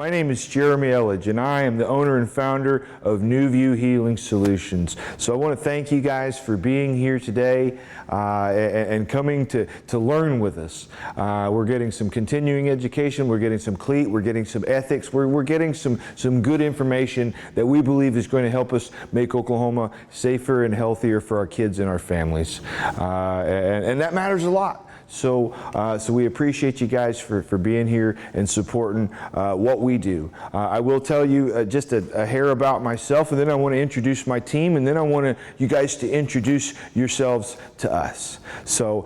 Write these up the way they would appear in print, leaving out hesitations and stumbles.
My name is Jeremy Elledge, and I am the owner and founder of New View Healing Solutions. So I want to thank you guys for being here today and coming to learn with us. We're getting some continuing education, we're getting some CLEAT, we're getting some ethics, we're getting some good information that we believe is going to help us make Oklahoma safer and healthier for our kids and our families. And that matters a lot. So we appreciate you guys for being here and supporting what we do. I will tell you just a hair about myself, and then I want to introduce my team, and then I want you guys to introduce yourselves to us. So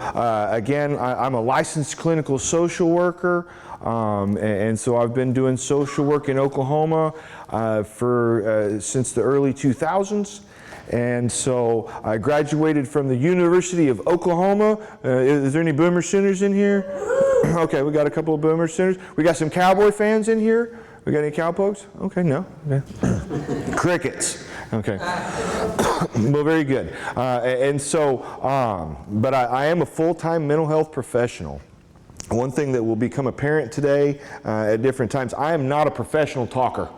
again, I'm a licensed clinical social worker, and so I've been doing social work in Oklahoma since the early 2000s. And so I graduated from the University of Oklahoma. Is there any Boomer Sooners in here? Okay, we got a couple of Boomer Sooners. We got some Cowboy fans in here. We got any Cowpokes? Okay, no. Okay. Crickets. Okay. Well, very good. And so, but I am a full-time mental health professional. One thing that will become apparent today at different times, I am not a professional talker.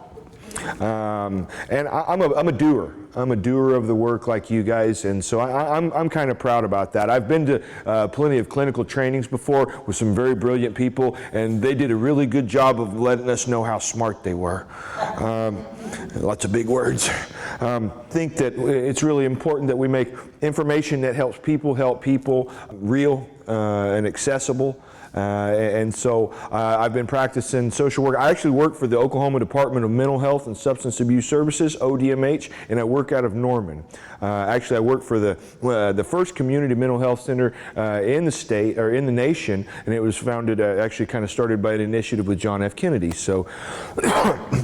And I'm a doer. I'm a doer of the work like you guys, and so I'm kind of proud about that. I've been to plenty of clinical trainings before with some very brilliant people, and they did a really good job of letting us know how smart they were. Lots of big words. Think that it's really important that we make information that helps people help people real and accessible. And so I've been practicing social work. I actually work for the Oklahoma Department of Mental Health and Substance Abuse Services, ODMH, and I work out of Norman. Actually, I work for the first community mental health center in the state, or in the nation, and it was founded, actually kind of started by an initiative with John F. Kennedy. So,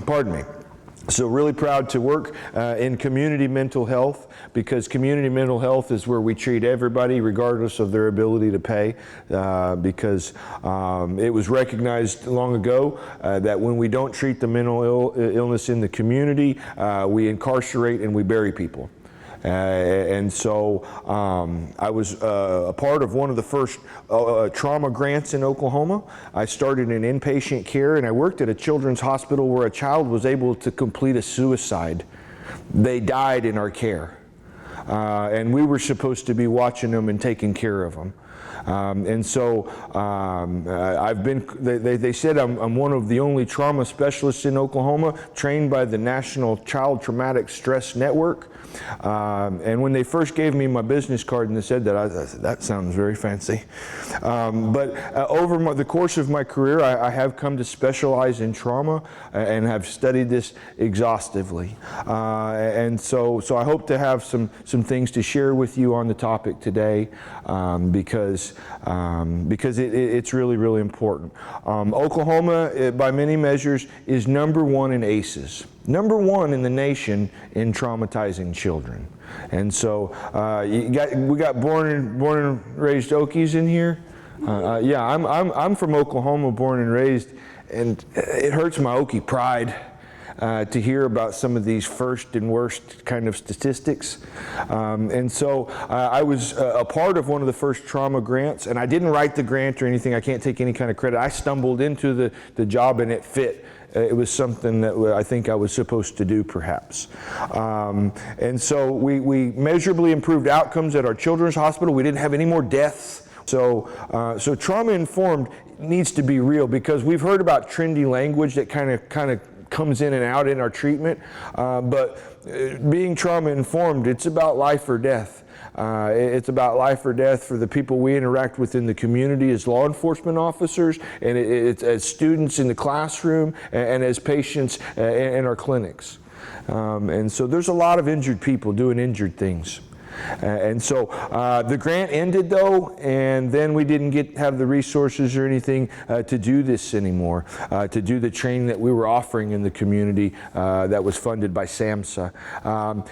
pardon me. So really proud to work in community mental health, because community mental health is where we treat everybody regardless of their ability to pay, because it was recognized long ago that when we don't treat the mental illness in the community, we incarcerate and we bury people. And so I was a part of one of the first trauma grants in Oklahoma. I started in inpatient care, and I worked at a children's hospital where a child was able to complete a suicide. They died in our care, and we were supposed to be watching them and taking care of them. And so I've been, they said I'm one of the only trauma specialists in Oklahoma trained by the National Child Traumatic Stress Network. And when they first gave me my business card and they said that, I said, that sounds very fancy. But over the course of my career, I have come to specialize in trauma and have studied this exhaustively. And so I hope to have some things to share with you on the topic today, because it's really, really important. Oklahoma, by many measures, is #1 in ACEs. #1 in the nation in traumatizing children. And so we got born and raised Okies in here. Yeah, I'm from Oklahoma, born and raised, and it hurts my Okie pride to hear about some of these first and worst kind of statistics. And so I was a part of one of the first trauma grants, and I didn't write the grant or anything. I can't take any kind of credit. I stumbled into the job and it fit. It was something that I think I was supposed to do, perhaps. And so we measurably improved outcomes at our children's hospital. We didn't have any more deaths. So trauma-informed needs to be real, because we've heard about trendy language that kind of comes in and out in our treatment. But being trauma-informed, it's about life or death. It's about life or death for the people we interact with in the community as law enforcement officers, and it's as students in the classroom, and as patients in our clinics. And so there's a lot of injured people doing injured things. And so the grant ended, though, and then we didn't have the resources or anything to do this anymore, to do the training that we were offering in the community that was funded by SAMHSA.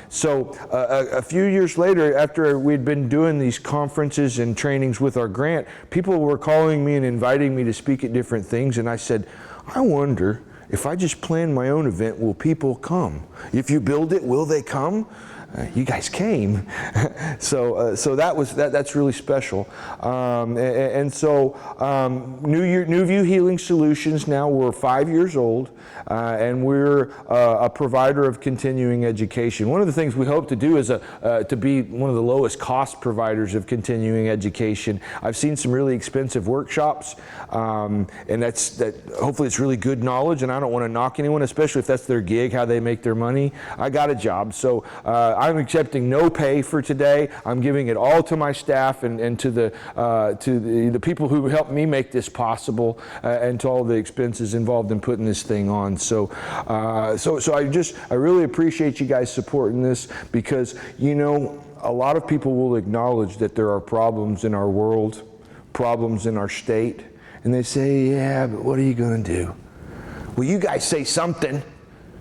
So a few years later, after we'd been doing these conferences and trainings with our grant, people were calling me and inviting me to speak at different things, and I said, I wonder, if I just plan my own event, will people come? If you build it, will they come? You guys came. So that's really special. New View Healing Solutions, now we're 5 years old, and we're a provider of continuing education. One of the things we hope to do is to be one of the lowest cost providers of continuing education. I've seen some really expensive workshops, and hopefully it's really good knowledge, and I don't want to knock anyone, especially if that's their gig, how they make their money. I got a job, so I'm accepting no pay for today. I'm giving it all to my staff and to the people who helped me make this possible, and to all the expenses involved in putting this thing on. So I really appreciate you guys supporting this, because a lot of people will acknowledge that there are problems in our world, problems in our state, and they say, yeah, but what are you going to do? Well, you guys say something.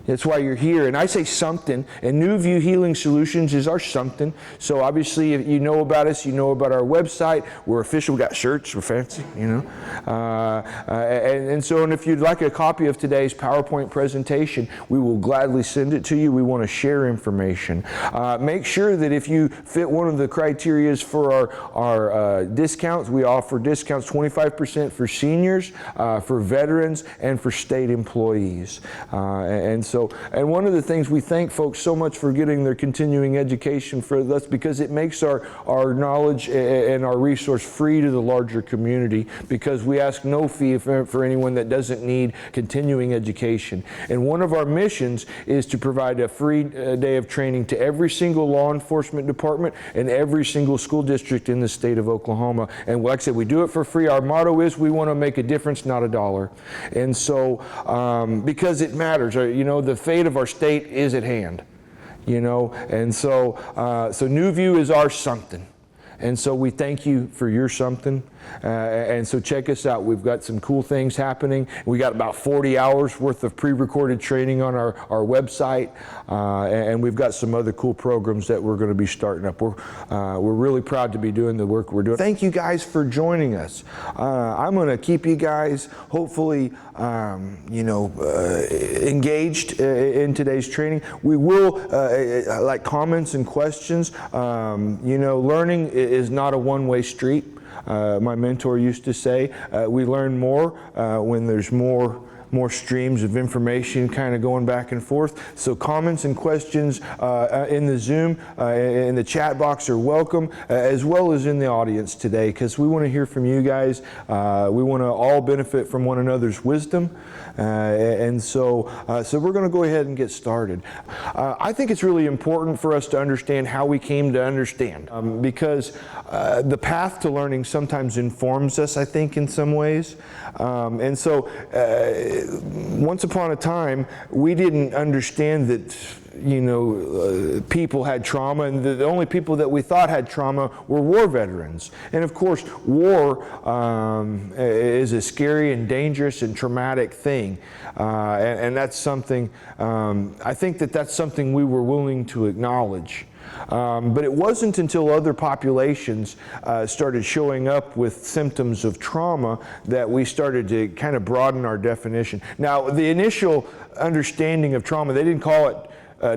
That's why you're here. And I say something, and New View Healing Solutions is our something. So obviously, if you know about us, you know about our website. We're official. We got shirts. We're fancy, and if you'd like a copy of today's PowerPoint presentation, we will gladly send it to you. We want to share information. Make sure that if you fit one of the criterias for our discounts, we offer discounts 25% for seniors, for veterans, and for state employees. And one of the things, we thank folks so much for getting their continuing education for us, because it makes our knowledge and our resource free to the larger community, because we ask no fee for anyone that doesn't need continuing education. And one of our missions is to provide a free day of training to every single law enforcement department and every single school district in the state of Oklahoma. And like I said, we do it for free. Our motto is, we want to make a difference, not a dollar. And so, because it matters, the fate of our state is at hand, and so New View is our something. And so we thank you for your something. And so check us out. We've got some cool things happening. We got about 40 hours worth of pre-recorded training on our website. And we've got some other cool programs that we're going to be starting up. We're really proud to be doing the work we're doing. Thank you guys for joining us. I'm going to keep you guys hopefully engaged in today's training. We will like comments and questions. Learning is not a one-way street. My mentor used to say, we learn more when there's more streams of information kind of going back and forth. So comments and questions in the Zoom, in the chat box are welcome, as well as in the audience today, because we want to hear from you guys. We want to all benefit from one another's wisdom. So we're going to go ahead and get started. I think it's really important for us to understand how we came to understand, because the path to learning sometimes informs us, I think, in some ways. Once upon a time, we didn't understand that people had trauma, and the only people that we thought had trauma were war veterans. And of course, war is a scary and dangerous and traumatic thing. And that's something, I think that's something we were willing to acknowledge. But it wasn't until other populations started showing up with symptoms of trauma that we started to kind of broaden our definition. Now, the initial understanding of trauma, they didn't call it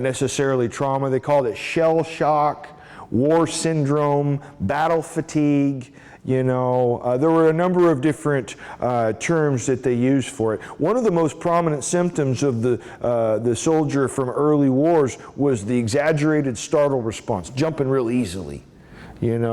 necessarily trauma. They called it shell shock, war syndrome, battle fatigue. There were a number of different terms that they used for it. One of the most prominent symptoms of the soldier from early wars was the exaggerated startle response, jumping real easily. And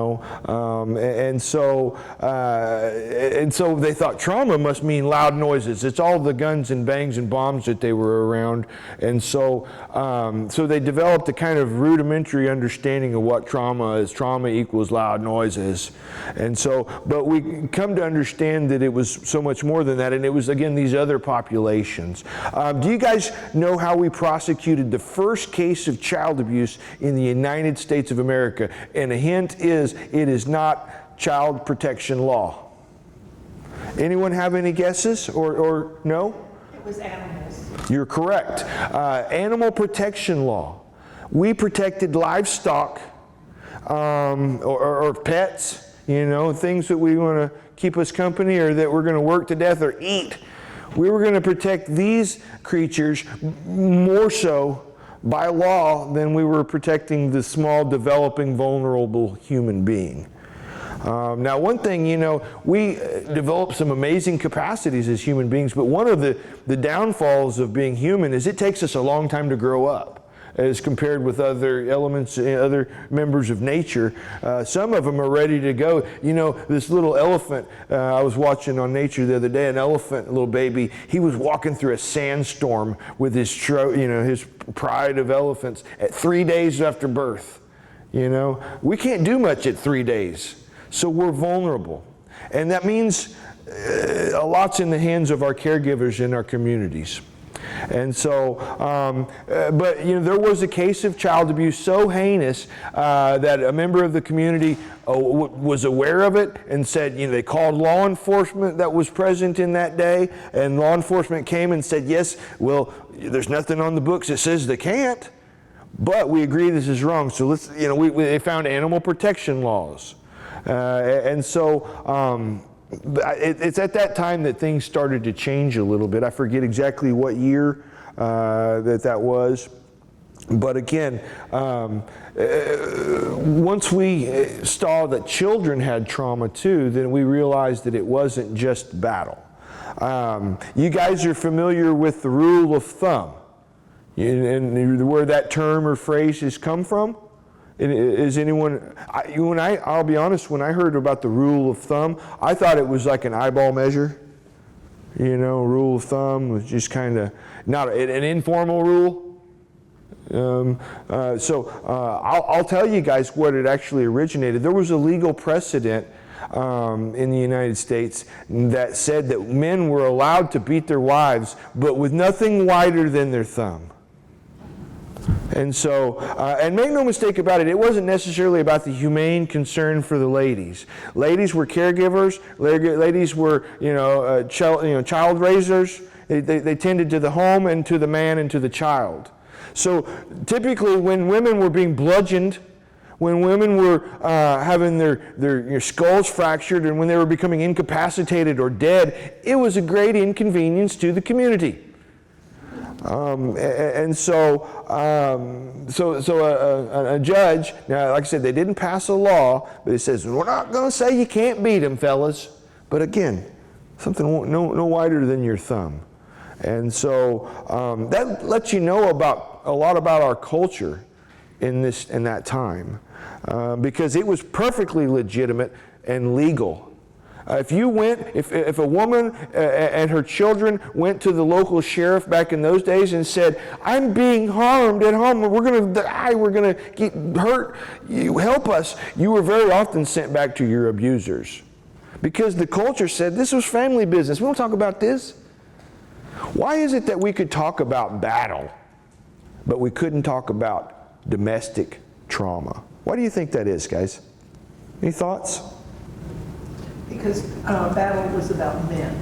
so they thought trauma must mean loud noises. It's all the guns and bangs and bombs that they were around. And so they developed a kind of rudimentary understanding of what trauma is. Trauma equals loud noises. But we come to understand that it was so much more than that, and it was, again, these other populations. Do you guys know how we prosecuted the first case of child abuse in the United States of America? And a hint is, it is not child protection law. Anyone have any guesses or no? It was animals. You're correct. Animal protection law. We protected livestock or pets, things that we want to keep us company or that we're going to work to death or eat. We were going to protect these creatures more so by law, then we were protecting the small, developing, vulnerable human being. Now, one thing, we develop some amazing capacities as human beings, but one of the downfalls of being human is it takes us a long time to grow up as compared with other elements, other members of nature. Some of them are ready to go. This little elephant, I was watching on Nature the other day, an elephant, a little baby, he was walking through a sandstorm with his pride of elephants at 3 days after birth. We can't do much at 3 days. So we're vulnerable. And that means a lot's in the hands of our caregivers in our communities. And so, but there was a case of child abuse so heinous that a member of the community was aware of it and said, they called law enforcement that was present in that day, and law enforcement came and said, yes, well, there's nothing on the books that says they can't, but we agree this is wrong. So let's, they found animal protection laws. And so it's at that time that things started to change a little bit. I forget exactly what year that was. But again, once we saw that children had trauma too, then we realized that it wasn't just battle. You guys are familiar with the rule of thumb, and where that term or phrase has come from? Is anyone, I'll be honest, when I heard about the rule of thumb, I thought it was like an eyeball measure. Rule of thumb was just kind of, not an informal rule. I'll tell you guys what it actually originated. There was a legal precedent in the United States that said that men were allowed to beat their wives, but with nothing wider than their thumb. And so, and make no mistake about it, it wasn't necessarily about the humane concern for the ladies. Ladies were caregivers. Ladies were, child raisers. They tended to the home and to the man and to the child. So typically, when women were being bludgeoned, when women were having their skulls fractured, and when they were becoming incapacitated or dead, it was a great inconvenience to the community. A judge, now like I said, they didn't pass a law, but it says, we're not going to say you can't beat them, fellas. But again, something no wider than your thumb. And so that lets you know a lot about our culture in that time, because it was perfectly legitimate and legal. If a woman and her children went to the local sheriff back in those days and said, I'm being harmed at home, we're going to die, we're going to get hurt, you help us, you were very often sent back to your abusers. Because the culture said, this was family business, we don't talk about this. Why is it that we could talk about battle, but we couldn't talk about domestic trauma? Why do you think that is, guys? Any thoughts? Because battle was about men.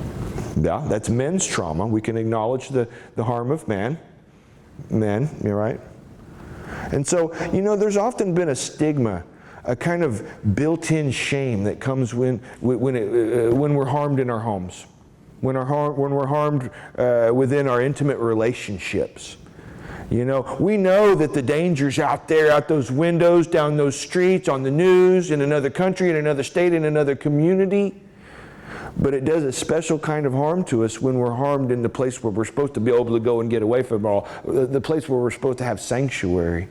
Yeah, that's men's trauma. We can acknowledge the harm of men, you're right. And so, there's often been a stigma, a kind of built-in shame that comes when we're harmed in our homes, when we're harmed within our intimate relationships. We know that the danger's out there, out those windows, down those streets, on the news, in another country, in another state, in another community. But it does a special kind of harm to us when we're harmed in the place where we're supposed to be able to go and get away from it all, the place where we're supposed to have sanctuary.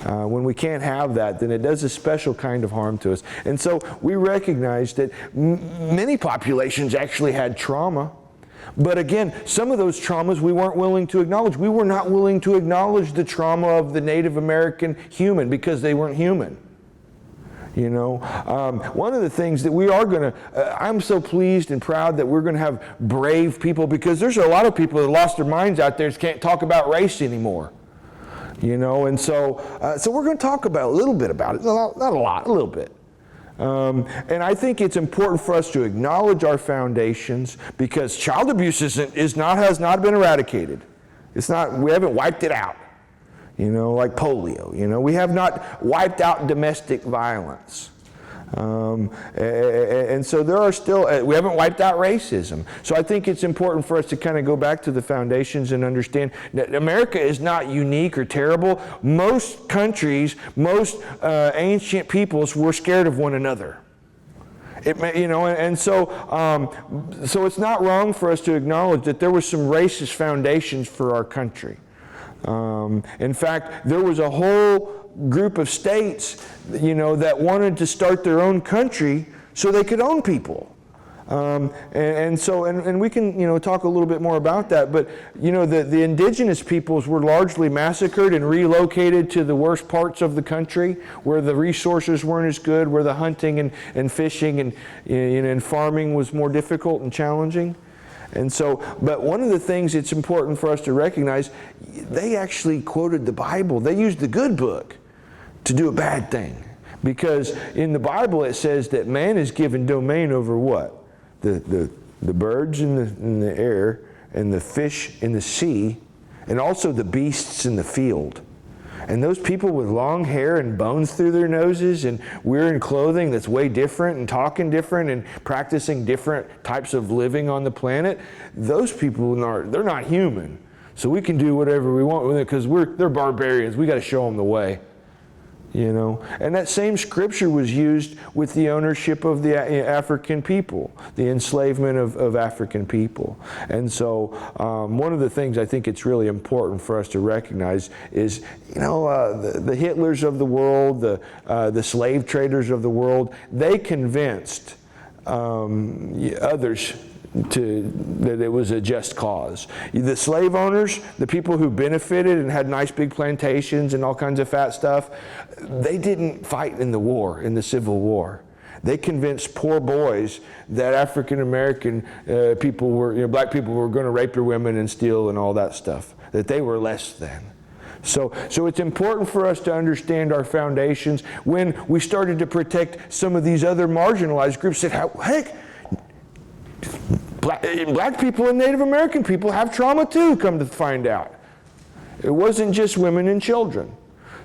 When we can't have that, then it does a special kind of harm to us. And so we recognize that many populations actually had trauma. But again, some of those traumas we weren't willing to acknowledge. We were not willing to acknowledge the trauma of the Native American human because they weren't human. One of the things that we are going to, I'm so pleased and proud that we're going to have brave people, because there's a lot of people that lost their minds out there that can't talk about race anymore. And so we're going to talk about a little bit about it, not a lot, a little bit. And I think it's important for us to acknowledge our foundations, because child abuse has not been eradicated. We haven't wiped it out, like polio. We have not wiped out domestic violence. And so there are still, we haven't wiped out racism. So I think it's important for us to kind of go back to the foundations and understand that America is not unique or terrible. Most countries, most ancient peoples were scared of one another. So it's not wrong for us to acknowledge that there were some racist foundations for our country. In fact, there was a whole group of states, that wanted to start their own country so they could own people. And we can, talk a little bit more about that, but, the indigenous peoples were largely massacred and relocated to the worst parts of the country where the resources weren't as good, where the hunting and fishing and farming was more difficult and challenging. And so, but one of the things it's important for us to recognize, they actually quoted the Bible. They used the good book to do a bad thing. Because in the Bible it says that man is given domain over what? The birds in the air, and the fish in the sea, and also the beasts in the field. And those people with long hair and bones through their noses and wearing clothing that's way different and talking different and practicing different types of living on the planet, those people they're not human. So we can do whatever we want with it because they're barbarians. We got to show them the way. And that same scripture was used with the ownership of the African people, the enslavement of African people. And so one of the things I think it's really important for us to recognize is, the Hitlers of the world, the slave traders of the world, they convinced others that it was a just cause. The slave owners, the people who benefited and had nice big plantations and all kinds of fat stuff, they didn't fight in the Civil War. They convinced poor boys that African American people were, black people were going to rape their women and steal and all that stuff, that they were less than. So it's important for us to understand our foundations. When we started to protect some of these other marginalized groups, said, heck, Black people and Native American people have trauma too, come to find out. It wasn't just women and children.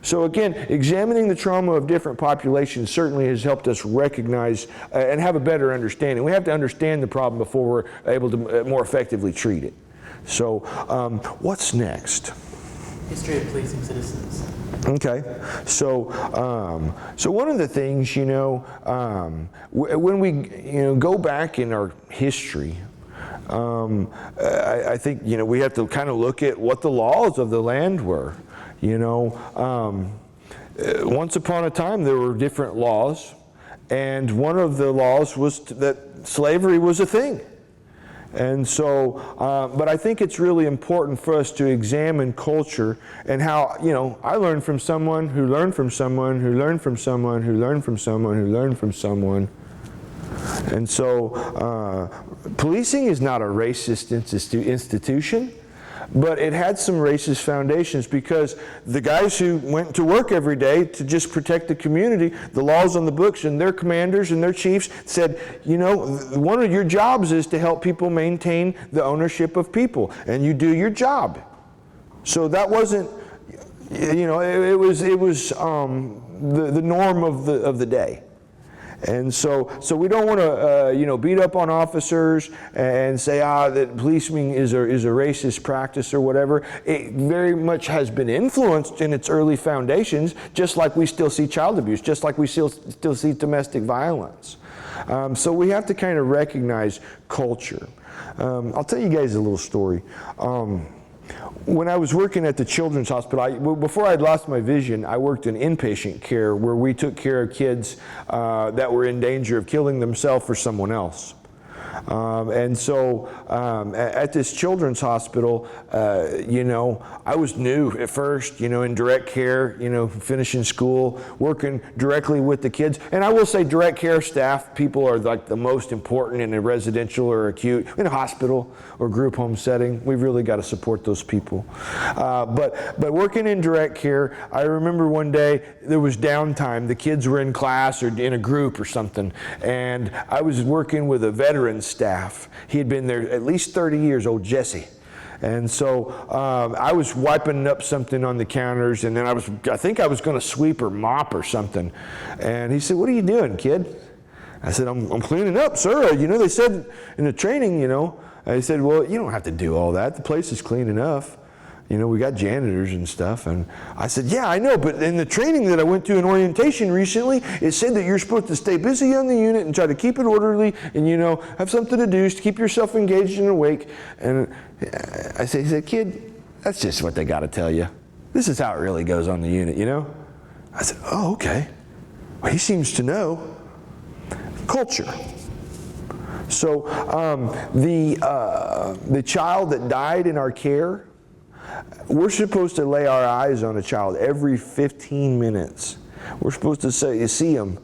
So again, examining the trauma of different populations certainly has helped us recognize and have a better understanding. We have to understand the problem before we're able to more effectively treat it. So what's next? History of policing citizens. Okay, so one of the things, when we go back in our history, I think we have to kind of look at what the laws of the land were. Once upon a time there were different laws, and one of the laws was that slavery was a thing. And so, but I think it's really important for us to examine culture and how, I learned from someone who learned from someone who learned from someone who learned from someone who learned from someone. And so, policing is not a racist institution, but it had some racist foundations because the guys who went to work every day to just protect the community, the laws on the books and their commanders and their chiefs said, one of your jobs is to help people maintain the ownership of people, and you do your job. So that wasn't, it was the norm of the day. And so we don't want to, beat up on officers and say, that policing is a racist practice or whatever. It very much has been influenced in its early foundations, just like we still see child abuse, just like we still see domestic violence. So we have to kind of recognize culture. I'll tell you guys a little story. When I was working at the Children's Hospital, before I'd lost my vision, I worked in inpatient care where we took care of kids that were in danger of killing themselves or someone else. And so at this children's hospital, I was new at first, in direct care, finishing school, working directly with the kids. And I will say direct care staff people are like the most important in a residential or acute, in a hospital or group home setting. We've really got to support those people. But working in direct care, I remember one day there was downtime. The kids were in class or in a group or something. And I was working with a veteran staff. He had been there at least 30 years, old Jesse. And so I was wiping up something on the counters, and then I think I was going to sweep or mop or something. And he said, "What are you doing, kid?" I said, I'm cleaning up, sir. You know, they said in the training, you know. I said, "Well, you don't have to do all that. The place is clean enough. You know, we got janitors and stuff." And I said, "Yeah, I know, but in the training that I went to in orientation recently, it said that you're supposed to stay busy on the unit and try to keep it orderly and, you know, have something to do to keep yourself engaged and awake." And he said, "Kid, that's just what they got to tell you. This is how it really goes on the unit, you know?" I said, "Oh, okay." Well, he seems to know culture. So the child that died in our care, we're supposed to lay our eyes on a child every 15 minutes. We're supposed to see them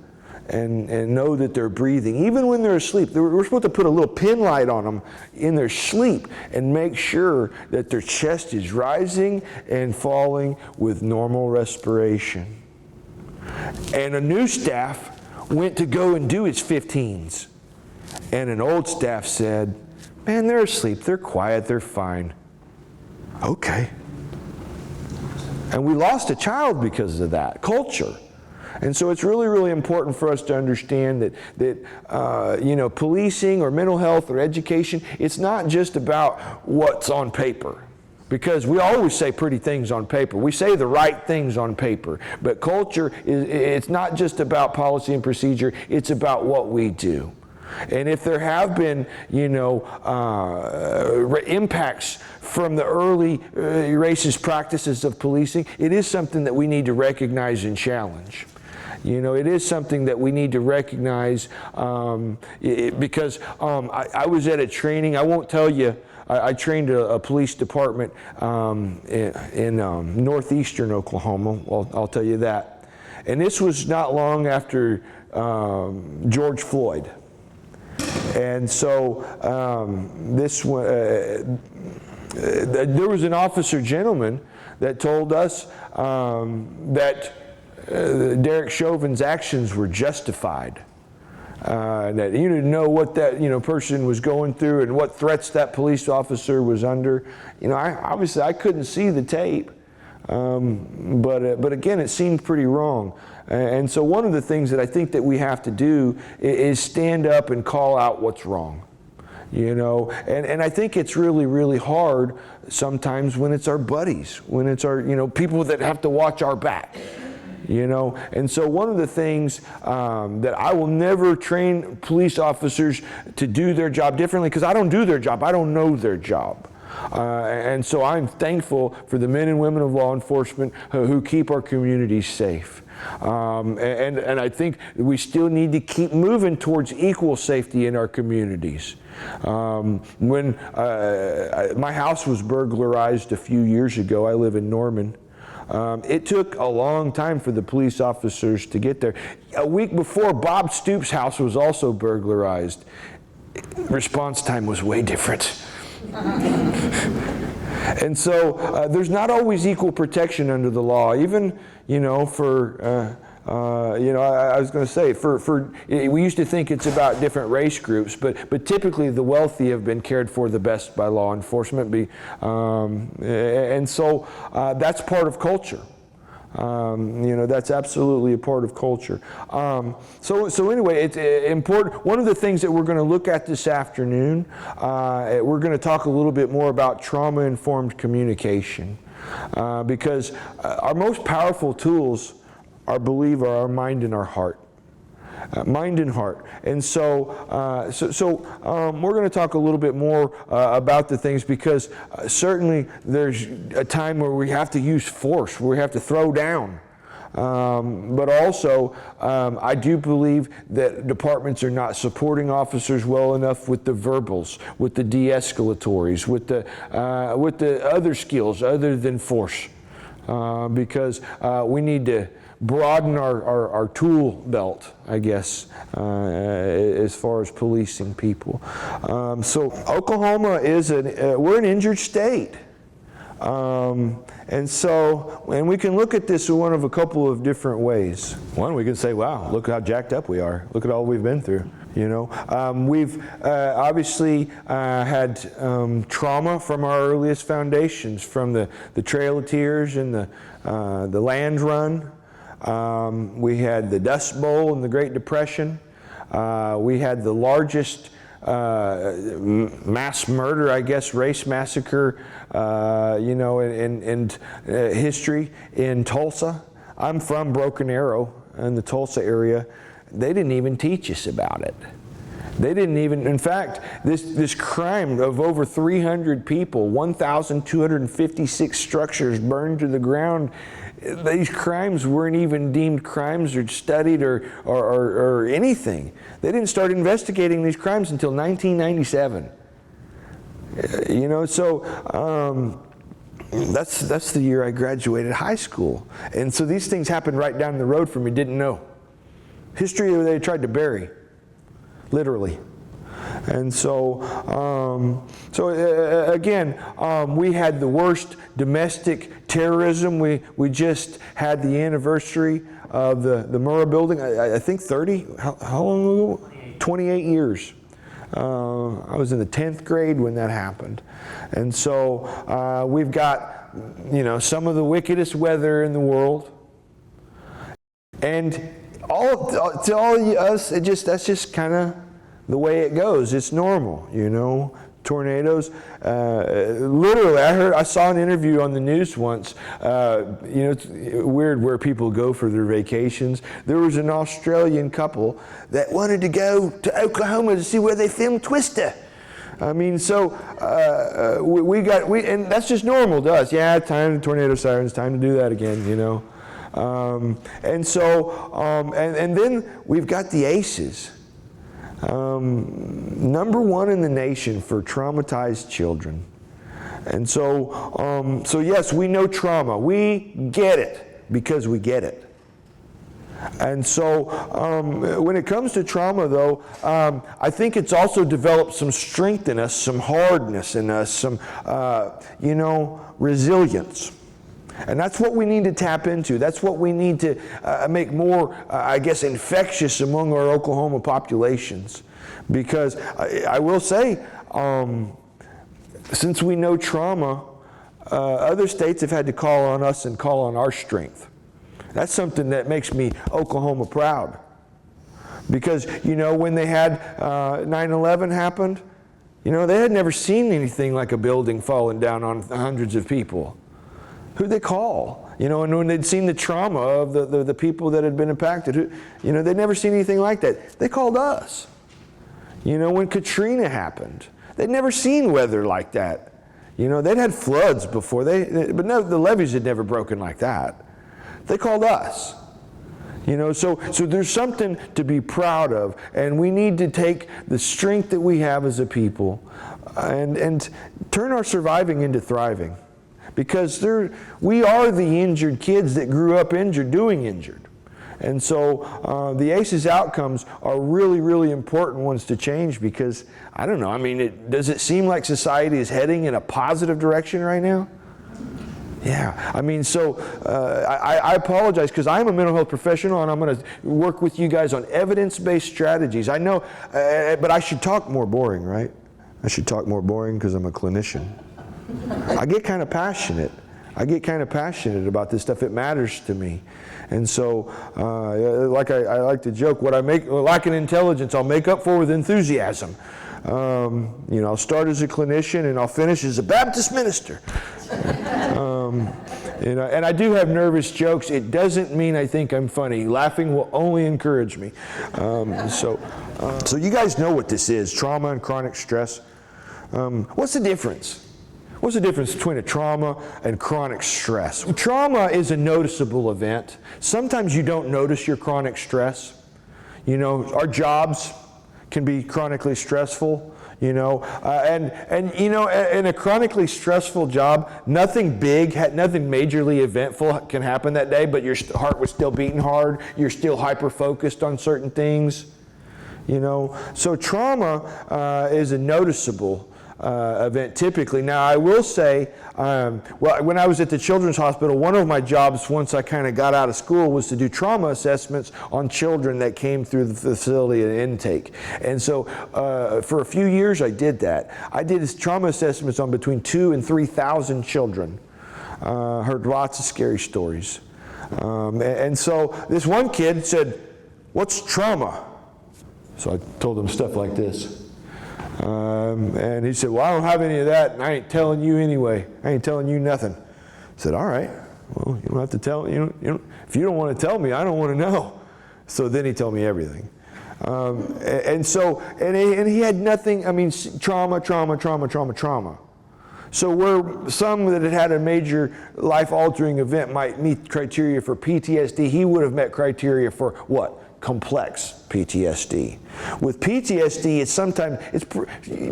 and know that they're breathing. Even when they're asleep, we're supposed to put a little pin light on them in their sleep and make sure that their chest is rising and falling with normal respiration. And a new staff went to go and do his 15s. And an old staff said, "Man, they're asleep, they're quiet, they're fine." Okay. And we lost a child because of that, culture. And so it's really, really important for us to understand that you know, policing or mental health or education, it's not just about what's on paper. Because we always say pretty things on paper. We say the right things on paper. But culture, it's not just about policy and procedure, it's about what we do. And if there have been, you know, impacts from the early racist practices of policing, it is something that we need to recognize and challenge. You know, it is something that we need to recognize because I was at a training. I won't tell you. I trained a police department in northeastern Oklahoma. Well, I'll tell you that. And this was not long after George Floyd. And so there was an officer gentleman that told us that Derek Chauvin's actions were justified. That you didn't know what that person was going through and what threats that police officer was under. You know, obviously I couldn't see the tape, but again, it seemed pretty wrong. And so one of the things that I think that we have to do is stand up and call out what's wrong. You know, and I think it's really, really hard sometimes when it's our buddies, when it's our, people that have to watch our back. You know, and so one of the things that I will never train police officers to do their job differently, because I don't do their job, I don't know their job. And so I'm thankful for the men and women of law enforcement who keep our communities safe. And I think we still need to keep moving towards equal safety in our communities. When my house was burglarized a few years ago, I live in Norman. It took a long time for the police officers to get there. A week before, Bob Stoops' house was also burglarized. Response time was way different. And so there's not always equal protection under the law, even, for, I was going to say, we used to think it's about different race groups, but typically the wealthy have been cared for the best by law enforcement. And so that's part of culture. That's absolutely a part of culture. So anyway, it's important. One of the things that we're going to look at this afternoon, we're going to talk a little bit more about trauma-informed communication, because our most powerful tools, I believe, are our mind and our heart. Mind and heart. And so we're going to talk a little bit more about the things, because certainly there's a time where we have to use force, where we have to throw down. But also, I do believe that departments are not supporting officers well enough with the verbals, with the de-escalatories, with the other skills other than force, because we need to broaden our tool belt, I guess, as far as policing people. So Oklahoma is we're an injured state. And we can look at this in one of a couple of different ways. One, we can say, wow, look how jacked up we are. Look at all we've been through. You know, we've obviously had trauma from our earliest foundations, from the Trail of Tears and the Land Run. We had the Dust Bowl and the Great Depression. We had the largest mass murder, I guess, race massacre, you know, in history in Tulsa. I'm from Broken Arrow in the Tulsa area. They didn't even teach us about it. They didn't even, in fact, this crime of over 300 people, 1,256 structures burned to the ground, these crimes weren't even deemed crimes or studied or anything. They didn't start investigating these crimes until 1997. You know, so that's the year I graduated high school. And so these things happened right down the road from me, didn't know. History they tried to bury, literally. And so, again, we had the worst domestic terrorism. We just had the anniversary of the Murrah building, I think 30, how long ago? 28 years. I was in the 10th grade when that happened. And so we've got, you know, some of the wickedest weather in the world. And to all us, that's just kind of the way it goes. It's normal, you know. Tornadoes. Literally, I saw an interview on the news once. You know, it's weird where people go for their vacations. There was an Australian couple that wanted to go to Oklahoma to see where they filmed Twister. I mean, so and that's just normal to us. Yeah, time tornado sirens, time to do that again, you know. And then we've got the ACEs. Number one in the nation for traumatized children. And so, yes, we know trauma. We get it because we get it. And so when it comes to trauma, though, I think it's also developed some strength in us, some hardness in us, some, you know, resilience. And that's what we need to tap into. That's what we need to make more, I guess, infectious among our Oklahoma populations. Because I will say, since we know trauma, other states have had to call on us and call on our strength. That's something that makes me Oklahoma proud. Because, you know, when they had 9/11 happened, you know, they had never seen anything like a building falling down on hundreds of people. Who'd they call? You know, and when they'd seen the trauma of the people that had been impacted, you know, they'd never seen anything like that. They called us. You know, when Katrina happened, they'd never seen weather like that. You know, they'd had floods before, but no, the levees had never broken like that. They called us. You know, so there's something to be proud of, and we need to take the strength that we have as a people and turn our surviving into thriving. Because we are the injured kids that grew up injured, doing injured. And so the ACEs outcomes are really, really important ones to change because, I don't know, I mean, does it seem like society is heading in a positive direction right now? Yeah, I mean, so I apologize because I'm a mental health professional and I'm going to work with you guys on evidence-based strategies. I know, but I should talk more boring, right? I should talk more boring because I'm a clinician. I get kind of passionate. I get kind of passionate about this stuff. It matters to me. And so, like I like to joke, what I lack in intelligence, I'll make up for with enthusiasm. You know, I'll start as a clinician and I'll finish as a Baptist minister. You know, and I do have nervous jokes. It doesn't mean I think I'm funny. Laughing will only encourage me. So you guys know what this is, trauma and chronic stress. What's the difference? What's the difference between a trauma and chronic stress? Trauma is a noticeable event. Sometimes you don't notice your chronic stress. You know, our jobs can be chronically stressful, you know, and you know, in a chronically stressful job, nothing big, nothing majorly eventful can happen that day, but your heart was still beating hard, you're still hyper-focused on certain things, you know. So trauma is a noticeable event typically. Now, I will say, well, when I was at the Children's Hospital, one of my jobs once I kind of got out of school was to do trauma assessments on children that came through the facility at intake. And so for a few years I did that. I did trauma assessments on between 2,000 and 3,000 children. Heard lots of scary stories. And so this one kid said, "What's trauma?" So I told him stuff like this. And he said, "Well, I don't have any of that, and I ain't telling you anyway. I ain't telling you nothing." I said, "All right, well, you don't have to tell, if you don't want to tell me, I don't want to know." So then he told me everything. And he had nothing, trauma. So where some that had a major life-altering event might meet criteria for PTSD, he would have met criteria for what? Complex PTSD. With PTSD, it's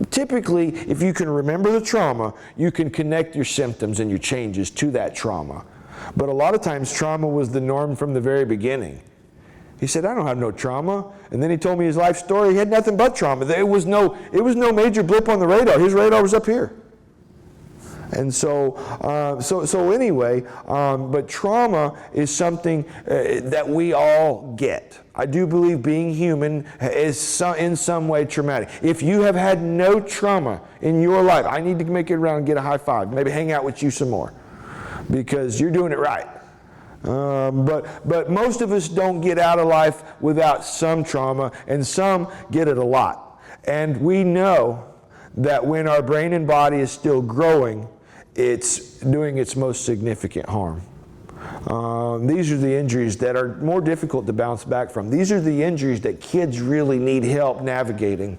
typically, if you can remember the trauma, you can connect your symptoms and your changes to that trauma. But a lot of times, trauma was the norm from the very beginning. He said, "I don't have no trauma." And then he told me his life story. He had nothing but trauma. It was no major blip on the radar. His radar was up here. And anyway, but trauma is something that we all get. I do believe being human is in some way traumatic. If you have had no trauma in your life, I need to make it around and get a high five. Maybe hang out with you some more, because you're doing it right. But most of us don't get out of life without some trauma, and some get it a lot. And we know that when our brain and body is still growing, it's doing its most significant harm. These are the injuries that are more difficult to bounce back from. These are the injuries that kids really need help navigating.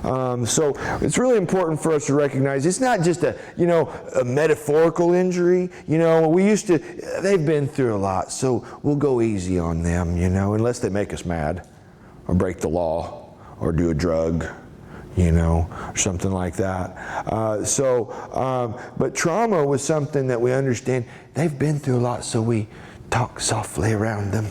So it's really important for us to recognize it's not just a metaphorical injury. They've been through a lot, so we'll go easy on them, unless they make us mad or break the law or do a drug, or something like that. But trauma was something that we understand. They've been through a lot, so we talk softly around them.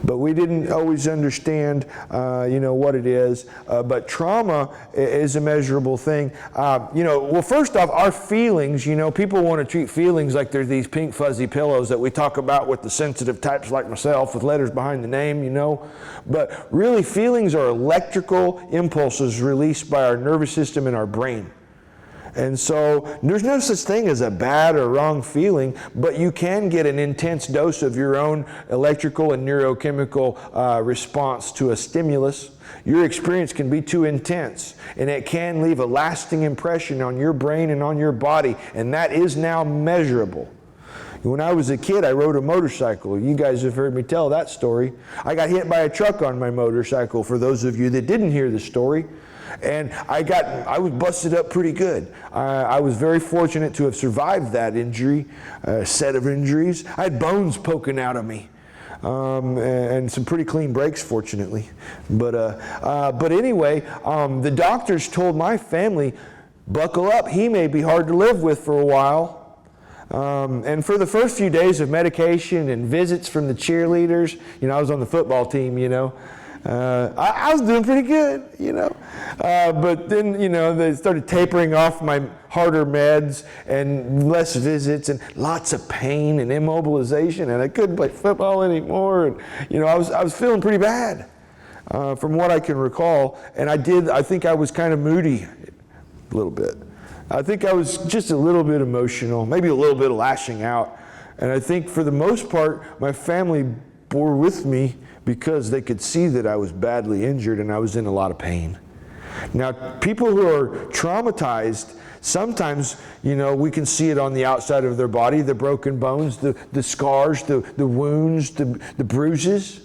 But we didn't always understand, what it is. But trauma is a measurable thing. Well, first off, our feelings, people want to treat feelings like they're these pink fuzzy pillows that we talk about with the sensitive types like myself with letters behind the name, But really, feelings are electrical impulses released by our nervous system and our brain. And so there's no such thing as a bad or wrong feeling, but you can get an intense dose of your own electrical and neurochemical response to a stimulus. Your experience can be too intense, and it can leave a lasting impression on your brain and on your body, and that is now measurable. When I was a kid, I rode a motorcycle. You guys have heard me tell that story. I got hit by a truck on my motorcycle, for those of you that didn't hear the story. And I was busted up pretty good. I was very fortunate to have survived that injury, set of injuries. I had bones poking out of me, and some pretty clean breaks, fortunately. But anyway, the doctors told my family, buckle up, he may be hard to live with for a while. And for the first few days of medication and visits from the cheerleaders, I was on the football team, I was doing pretty good, but then, they started tapering off my harder meds and less visits and lots of pain and immobilization, and I couldn't play football anymore. And, I was feeling pretty bad from what I can recall. And I think I was kind of moody a little bit. I think I was just a little bit emotional, maybe a little bit of lashing out. And I think for the most part, my family bore with me because they could see that I was badly injured and I was in a lot of pain. Now, people who are traumatized, sometimes, we can see it on the outside of their body, the broken bones, the scars, the wounds, the bruises.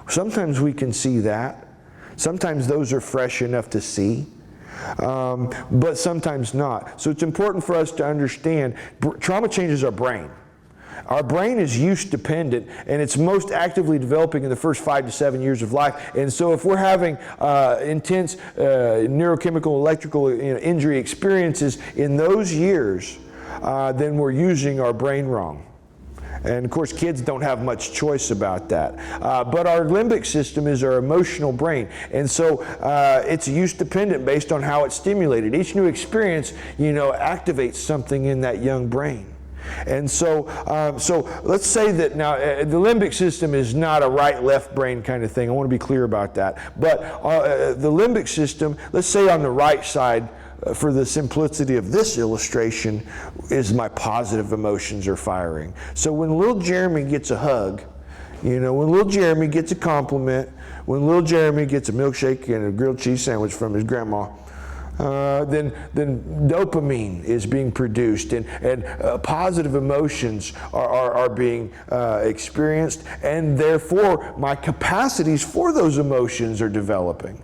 Sometimes we can see that. Sometimes those are fresh enough to see, but sometimes not. So it's important for us to understand trauma changes our brain. Our brain is use dependent, and it's most actively developing in the first 5 to 7 years of life. And so if we're having intense neurochemical, electrical injury experiences in those years, then we're using our brain wrong. And of course, kids don't have much choice about that. But our limbic system is our emotional brain. And so it's use dependent based on how it's stimulated. Each new experience, activates something in that young brain. And so let's say that now the limbic system is not a right-left brain kind of thing. I want to be clear about that. But the limbic system, let's say on the right side, for the simplicity of this illustration, is my positive emotions are firing. So when little Jeremy gets a hug, when little Jeremy gets a compliment, when little Jeremy gets a milkshake and a grilled cheese sandwich from his grandma, then dopamine is being produced, and positive emotions are being experienced, and therefore my capacities for those emotions are developing.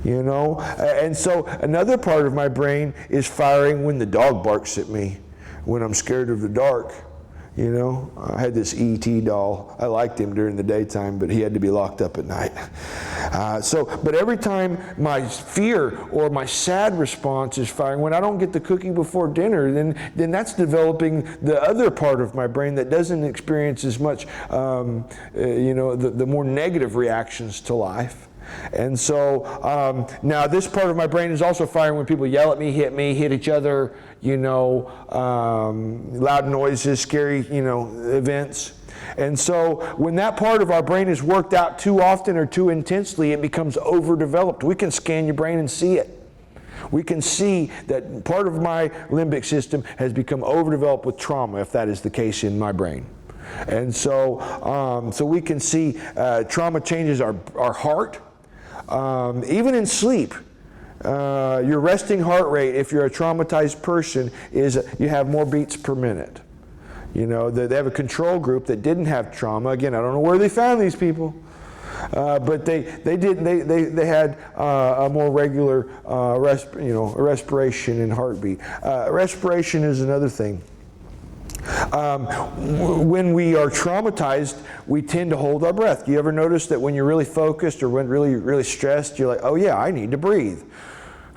And so another part of my brain is firing when the dog barks at me, when I'm scared of the dark. I had this E.T. doll. I liked him during the daytime, but he had to be locked up at night. But every time my fear or my sad response is firing, when I don't get the cookie before dinner, then that's developing the other part of my brain that doesn't experience as much, the more negative reactions to life. And so now this part of my brain is also firing when people yell at me, hit each other, loud noises, scary, events. And so when that part of our brain is worked out too often or too intensely, it becomes overdeveloped. We can scan your brain and see it. We can see that part of my limbic system has become overdeveloped with trauma, if that is the case in my brain. And so we can see trauma changes our heart. Even in sleep, your resting heart rate, if you're a traumatized person, is you have more beats per minute. They have a control group that didn't have trauma. Again, I don't know where they found these people, but they had a more regular respiration and heartbeat. Respiration is another thing. When we are traumatized, we tend to hold our breath. Do you ever notice that when you're really focused or when really stressed, you're like, oh yeah, I need to breathe.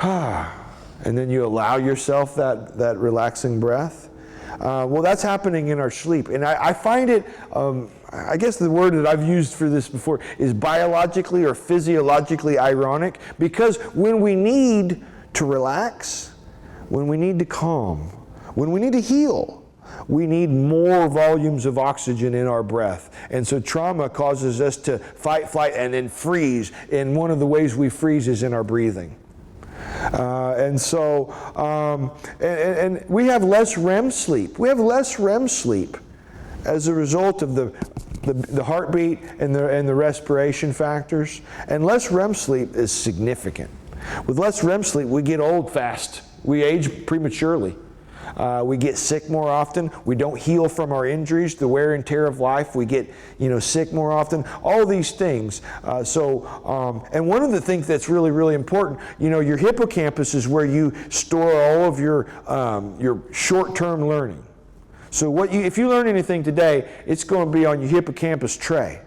And then you allow yourself that relaxing breath. Well, that's happening in our sleep. And I find it, I guess the word that I've used for this before is biologically or physiologically ironic, because when we need to relax, when we need to calm, when we need to heal, we need more volumes of oxygen in our breath. And so trauma causes us to fight, flight, and then freeze. And one of the ways we freeze is in our breathing. And we have less REM sleep. We have less REM sleep as a result of the heartbeat and the respiration factors. And less REM sleep is significant. With less REM sleep, we get old fast. We age prematurely. We get sick more often. We don't heal from our injuries, the wear and tear of life. We get, sick more often. All these things. And one of the things that's really, really important, your hippocampus is where you store all of your short-term learning. So if you learn anything today, it's going to be on your hippocampus tray.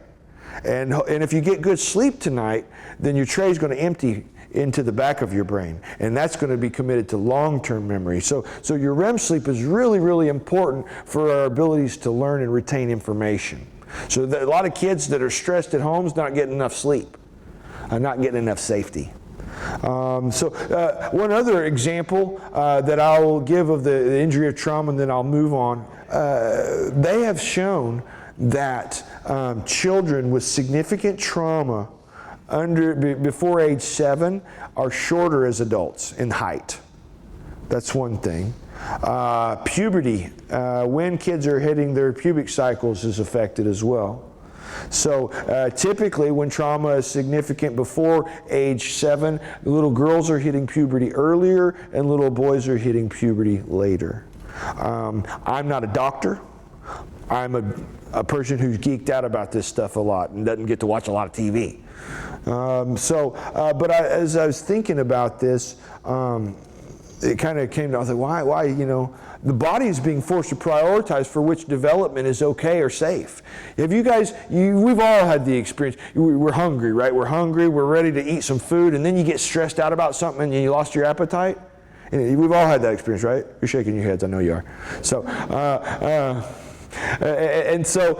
And if you get good sleep tonight, then your tray is going to empty into the back of your brain, and that's going to be committed to long-term memory. So your REM sleep is really, really important for our abilities to learn and retain information. So a lot of kids that are stressed at home is not getting enough sleep, not getting enough safety. One other example that I will give of the injury of trauma, and then I'll move on. They have shown that children with significant trauma before age 7 are shorter as adults in height. That's one thing. Puberty, when kids are hitting their pubic cycles, is affected as well. So typically when trauma is significant before age 7, little girls are hitting puberty earlier and little boys are hitting puberty later. I'm not a doctor. I'm a person who's geeked out about this stuff a lot and doesn't get to watch a lot of TV. As I was thinking about this, it kind of came to, I was like, why, the body is being forced to prioritize for which development is okay or safe. Have you guys, we've all had the experience, we're hungry, right? We're hungry, we're ready to eat some food, and then you get stressed out about something and you lost your appetite. We've all had that experience, right? You're shaking your heads, I know you are. So, And so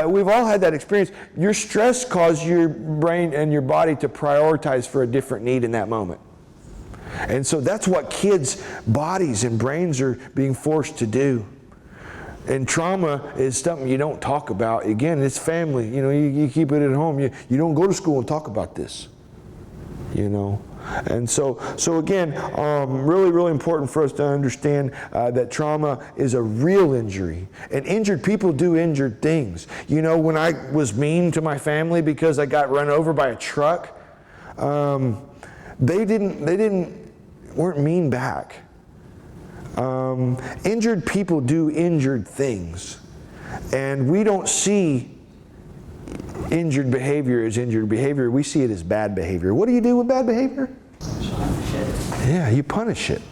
we've all had that experience. Your stress caused your brain and your body to prioritize for a different need in that moment. And so that's what kids' bodies and brains are being forced to do. And trauma is something you don't talk about. Again, it's family. You know, you keep it at home. You don't go to school and talk about this. You know. And so again, really, really important for us to understand that trauma is a real injury. And injured people do injured things. You know, when I was mean to my family because I got run over by a truck, they weren't mean back. Injured people do injured things. And we don't see injured behavior as injured behavior. We see it as bad behavior. What do you do with bad behavior? Yeah, you punish it.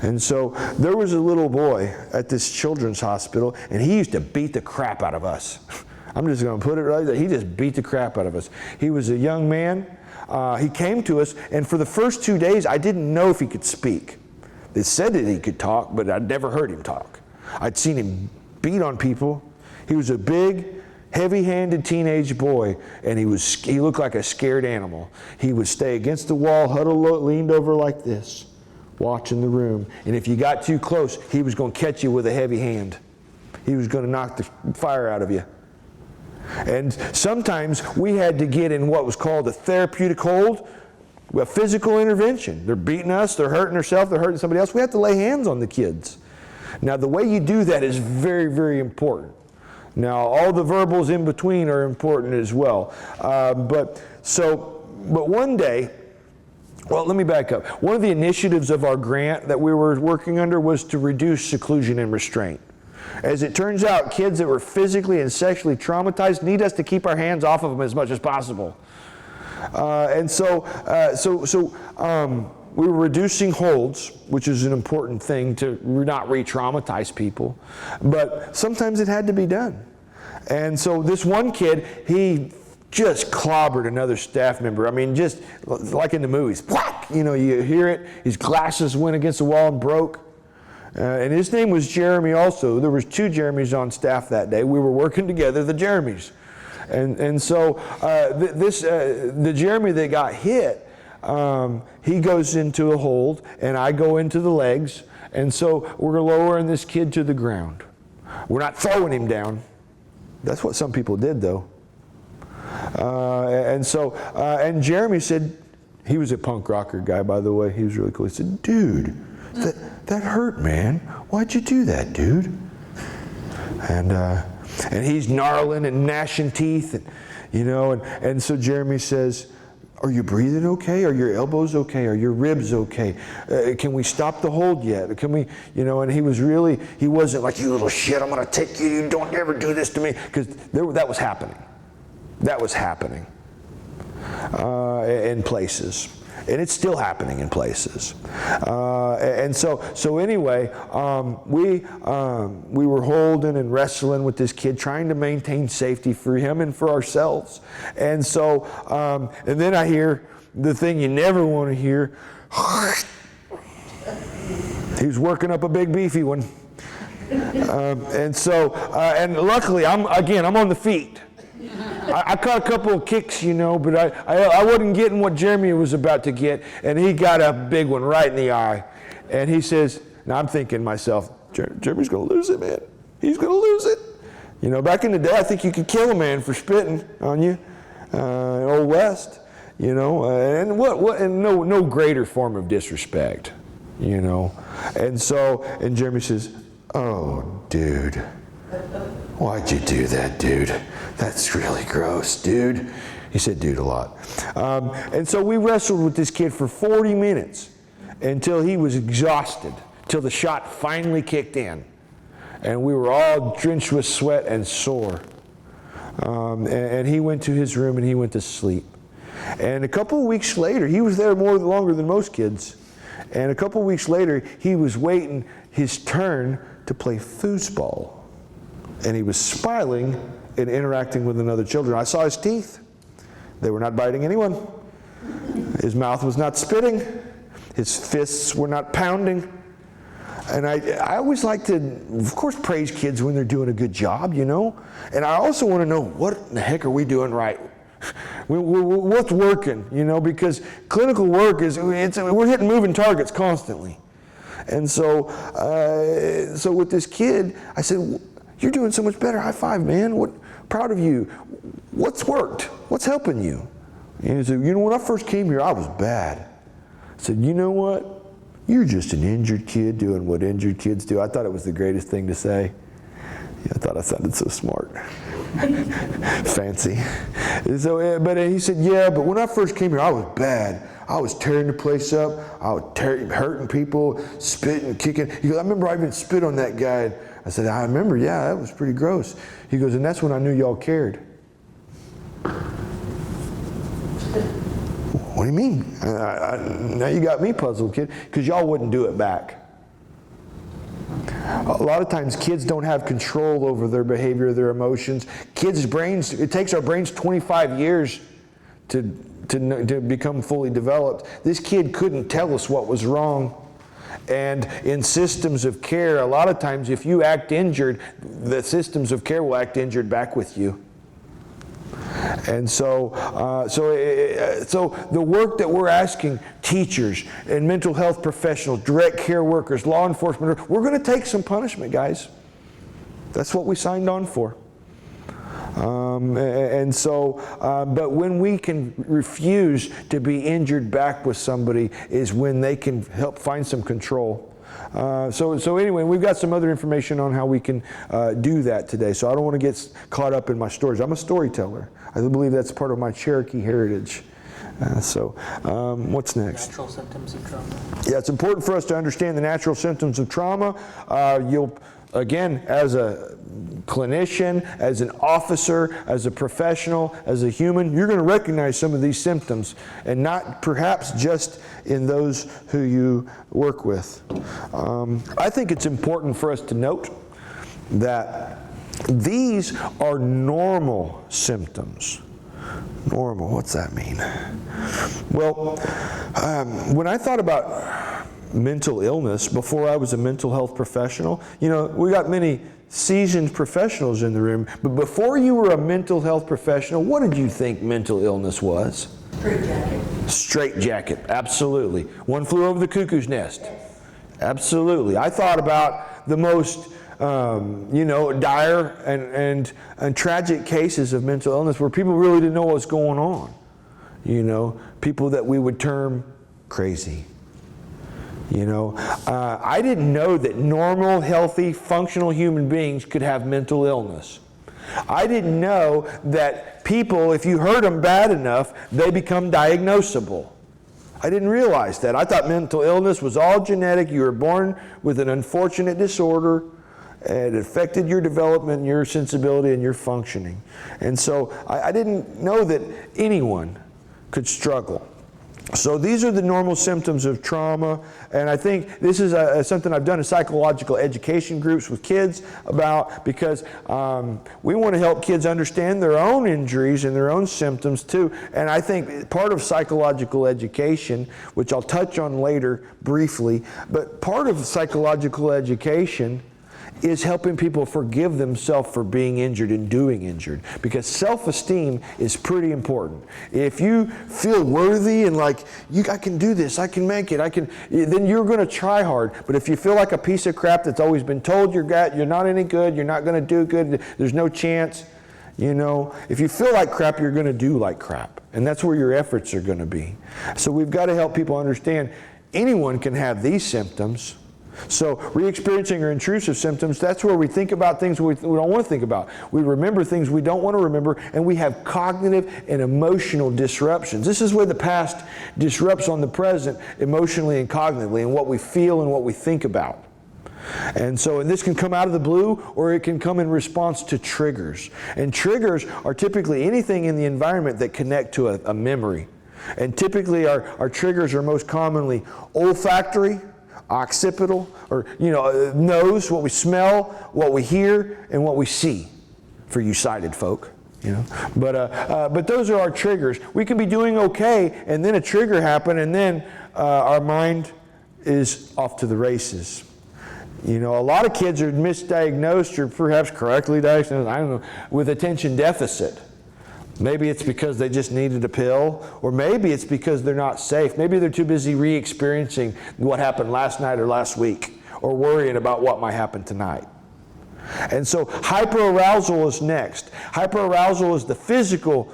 And so there was a little boy at this children's hospital, and he used to beat the crap out of us. I'm just going to put it right there. He just beat the crap out of us. He was a young man. He came to us, and for the first 2 days, I didn't know if he could speak. They said that he could talk, but I'd never heard him talk. I'd seen him beat on people. He was a big, heavy-handed teenage boy, and he looked like a scared animal. He would stay against the wall, huddled, leaned over like this, watching the room. And if you got too close, he was going to catch you with a heavy hand. He was going to knock the fire out of you. And sometimes we had to get in what was called a therapeutic hold, a physical intervention. They're beating us, they're hurting themselves, they're hurting somebody else. We have to lay hands on the kids. Now, the way you do that is very, very important. Now, all the verbals in between are important as well. But one day, well, let me back up. One of the initiatives of our grant that we were working under was to reduce seclusion and restraint. As it turns out, kids that were physically and sexually traumatized need us to keep our hands off of them as much as possible. We were reducing holds, which is an important thing to not re-traumatize people, but sometimes it had to be done. And so this one kid, he just clobbered another staff member. I mean, just like in the movies, whack! You know, you hear it. His glasses went against the wall and broke. And his name was Jeremy also. There was 2 Jeremys on staff that day. We were working together, the Jeremys. And so the Jeremy that got hit, he goes into a hold, and I go into the legs, and so we're lowering this kid to the ground. We're not throwing him down. That's what some people did, though. And Jeremy said, he was a punk rocker guy, by the way. He was really cool. He said, "Dude, that hurt, man. Why'd you do that, dude?" And he's gnarling and gnashing teeth, and so Jeremy says, "Are you breathing okay? Are your elbows okay? Are your ribs okay? Can we stop the hold yet? Can we?" And he wasn't like, "You little shit, I'm going to take you. You don't ever do this to me," because that was happening. That was happening in places. And it's still happening in places. So anyway, we were holding and wrestling with this kid, trying to maintain safety for him and for ourselves. And so, and then I hear the thing you never want to hear. He was working up a big beefy one. And luckily, I'm on the feet. I caught a couple of kicks, but I wasn't getting what Jeremy was about to get, and he got a big one right in the eye. And he says, now I'm thinking to myself, Jeremy's going to lose it, man. He's going to lose it. Back in the day, I think you could kill a man for spitting on you, Old West, and no greater form of disrespect, And Jeremy says, "Oh, dude. Why'd you do that, dude? That's really gross, dude." He said dude a lot. And so we wrestled with this kid for 40 minutes until he was exhausted, till the shot finally kicked in. And we were all drenched with sweat and sore. And he went to his room and he went to sleep. And a couple of weeks later, he was there longer than most kids. And a couple of weeks later, he was waiting his turn to play foosball. And he was smiling and interacting with another children. I saw his teeth. They were not biting anyone. His mouth was not spitting. His fists were not pounding. And I always like to, of course, praise kids when they're doing a good job, you know. And I also want to know, what in the heck are we doing right? What's working, you know, because clinical work we're hitting moving targets constantly. And so with this kid, I said, you're doing so much better. High five, man. Proud of you. What's worked? What's helping you? And he said, you know, when I first came here, I was bad. I said, you know what? You're just an injured kid doing what injured kids do. I thought it was the greatest thing to say. Yeah, I thought I sounded so smart. Fancy. But he said, yeah, but when I first came here, I was bad. I was tearing the place up. I was hurting people, spitting, kicking. He goes, I remember I even spit on that guy. I said, I remember, yeah, that was pretty gross. He goes, and that's when I knew y'all cared. What do you mean? Now you got me puzzled, kid, because y'all wouldn't do it back. A lot of times kids don't have control over their behavior, their emotions. Kids' brains, it takes our brains 25 years to become fully developed. This kid couldn't tell us what was wrong. And in systems of care, a lot of times if you act injured, the systems of care will act injured back with you. And so the work that we're asking teachers and mental health professionals, direct care workers, law enforcement, we're going to take some punishment, guys. That's what we signed on for. But when we can refuse to be injured back with somebody is when they can help find some control. So anyway, we've got some other information on how we can do that today. So I don't want to get caught up in my stories. I'm a storyteller. I believe that's part of my Cherokee heritage. What's next? Natural symptoms of trauma. Yeah, it's important for us to understand the natural symptoms of trauma. Again, as a clinician, as an officer, as a professional, as a human, you're going to recognize some of these symptoms, and not perhaps just in those who you work with. I think it's important for us to note that these are normal symptoms. Normal, what's that mean? Well, when I thought about mental illness before I was a mental health professional, you know, we got many seasoned professionals in the room, but before you were a mental health professional, what did you think mental illness was? Straitjacket. Straitjacket, absolutely. One flew over the cuckoo's nest. Absolutely. I thought about the most dire and tragic cases of mental illness where people really didn't know what was going on. You know, people that we would term crazy. You know, I didn't know that normal, healthy, functional human beings could have mental illness. I didn't know that people, if you hurt them bad enough, they become diagnosable. I didn't realize that. I thought mental illness was all genetic. You were born with an unfortunate disorder. It affected your development, your sensibility, and your functioning. And so I didn't know that anyone could struggle. So these are the normal symptoms of trauma, and I think this is something I've done in psychological education groups with kids about, because we want to help kids understand their own injuries and their own symptoms too. And I think part of psychological education, which I'll touch on later briefly, but part of psychological education is helping people forgive themselves for being injured and doing injured, because self-esteem is pretty important. If you feel worthy and like, I can do this, I can make it, then you're going to try hard. But if you feel like a piece of crap that's always been told you're not any good, you're not going to do good, there's no chance, you know, if you feel like crap, you're going to do like crap. And that's where your efforts are going to be. So we've got to help people understand anyone can have these symptoms. So re-experiencing or intrusive symptoms, that's where we think about things we don't want to think about. We remember things we don't want to remember, and we have cognitive and emotional disruptions. This is where the past disrupts on the present emotionally and cognitively, and what we feel and what we think about. And this can come out of the blue, or it can come in response to triggers. And triggers are typically anything in the environment that connect to a memory. And typically our triggers are most commonly olfactory, occipital, or nose, what we smell, what we hear, and what we see, for you sighted folk. But those are our triggers. We can be doing okay, and then a trigger happen, and then our mind is off to the races. You know, a lot of kids are misdiagnosed or perhaps correctly diagnosed, I don't know, with attention deficit. Maybe it's because they just needed a pill, or maybe it's because they're not safe. Maybe they're too busy re-experiencing what happened last night or last week, or worrying about what might happen tonight. And so hyperarousal is next. Hyperarousal is the physical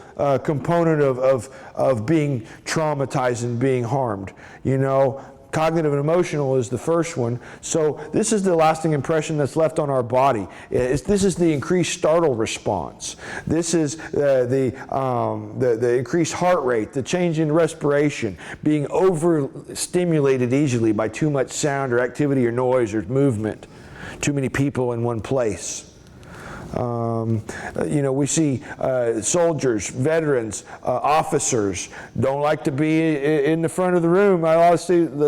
component of being traumatized and being harmed. You know, cognitive and emotional is the first one. So this is the lasting impression that's left on our body. This is the increased startle response. This is the increased heart rate, the change in respiration, being overstimulated easily by too much sound or activity or noise or movement, too many people in one place. You know, we see soldiers, veterans, officers don't like to be in the front of the room. A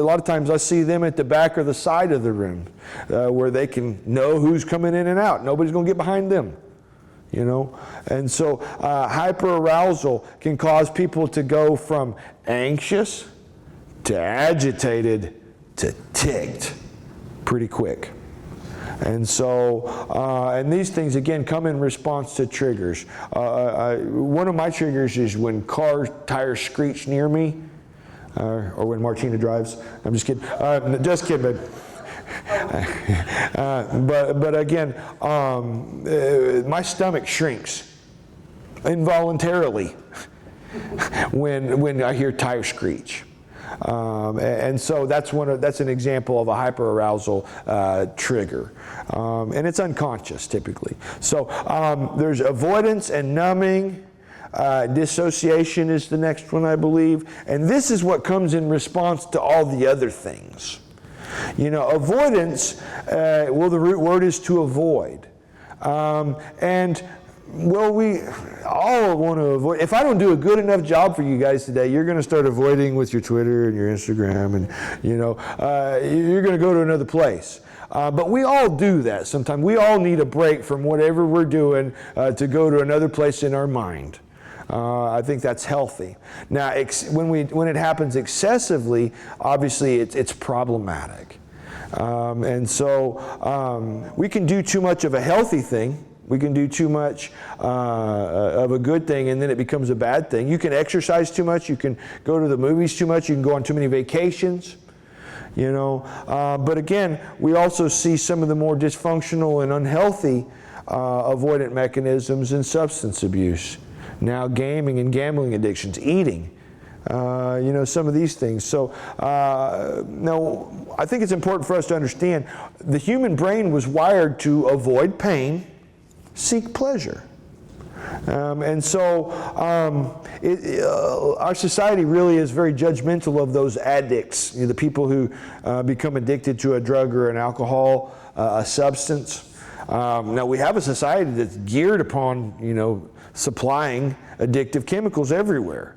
lot of times I see them at the back or the side of the room where they can know who's coming in and out. Nobody's going to get behind them. You know, and so hyperarousal can cause people to go from anxious to agitated to ticked pretty quick. And so, and these things, again, come in response to triggers. One of my triggers is when car tires screech near me, or when Martina drives. I'm just kidding. Just kidding, babe. But again, my stomach shrinks involuntarily when I hear tire screech. And so that's an example of a hyperarousal trigger, and it's unconscious typically. So there's avoidance and numbing. Dissociation is the next one, I believe, and this is what comes in response to all the other things. You know, avoidance. Well, the root word is to avoid, and well, we all want to avoid. If I don't do a good enough job for you guys today, you're going to start avoiding with your Twitter and your Instagram, and you know, you're going to go to another place. But we all do that sometimes. We all need a break from whatever we're doing to go to another place in our mind. I think that's healthy. Now, when it happens excessively, obviously it's problematic. And so we can do too much of a healthy thing. We can do too much of a good thing, and then it becomes a bad thing. You can exercise too much. You can go to the movies too much. You can go on too many vacations. You know, but again, we also see some of the more dysfunctional and unhealthy avoidant mechanisms in substance abuse. Now, gaming and gambling addictions, eating. You know, some of these things. So now, I think it's important for us to understand the human brain was wired to avoid pain, seek pleasure. And so our society really is very judgmental of those addicts, you know, the people who become addicted to a drug or an alcohol, a substance. Now we have a society that's geared upon, you know, supplying addictive chemicals everywhere.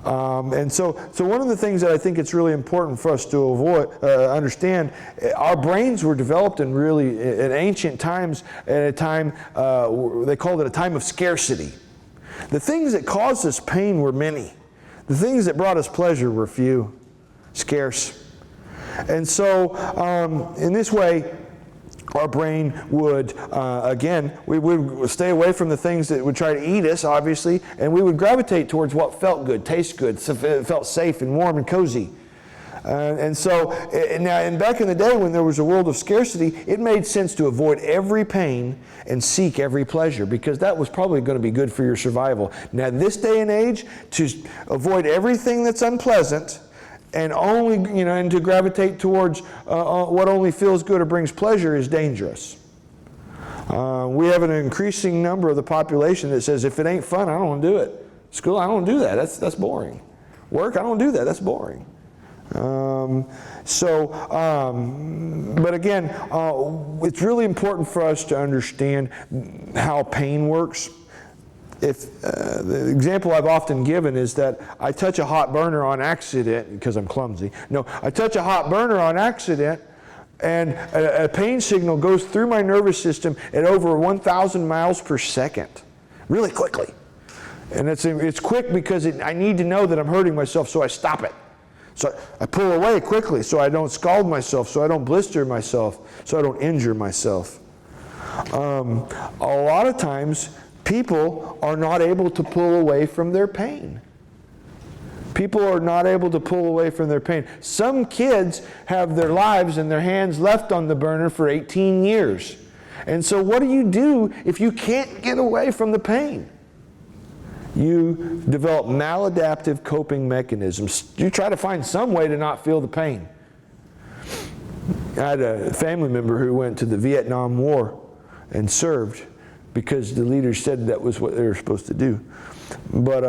And so one of the things that I think it's really important for us to understand, our brains were developed in ancient times at a time, they called it a time of scarcity. The things that caused us pain were many. The things that brought us pleasure were few, scarce. And so in this way, our brain would, we would stay away from the things that would try to eat us, obviously, and we would gravitate towards what felt good, tasted good, felt safe and warm and cozy. And back in the day when there was a world of scarcity, it made sense to avoid every pain and seek every pleasure, because that was probably going to be good for your survival. Now, this day and age, to avoid everything that's unpleasant, and and to gravitate towards what only feels good or brings pleasure is dangerous. We have an increasing number of the population that says, if it ain't fun, I don't want to do it. School, I don't do that. That's boring. Work, I don't do that. That's boring. But again, it's really important for us to understand how pain works. If the example I've often given is that I touch a hot burner on accident, because I'm clumsy. No, I touch a hot burner on accident, and a pain signal goes through my nervous system at over 1,000 miles per second, really quickly. And it's quick because I need to know that I'm hurting myself, so I stop it. So I pull away quickly so I don't scald myself, so I don't blister myself, so I don't injure myself. A lot of times, people are not able to pull away from their pain. People are not able to pull away from their pain. Some kids have their lives and their hands left on the burner for 18 years. And so what do you do if you can't get away from the pain? You develop maladaptive coping mechanisms. You try to find some way to not feel the pain. I had a family member who went to the Vietnam War and served because the leaders said that was what they were supposed to do. But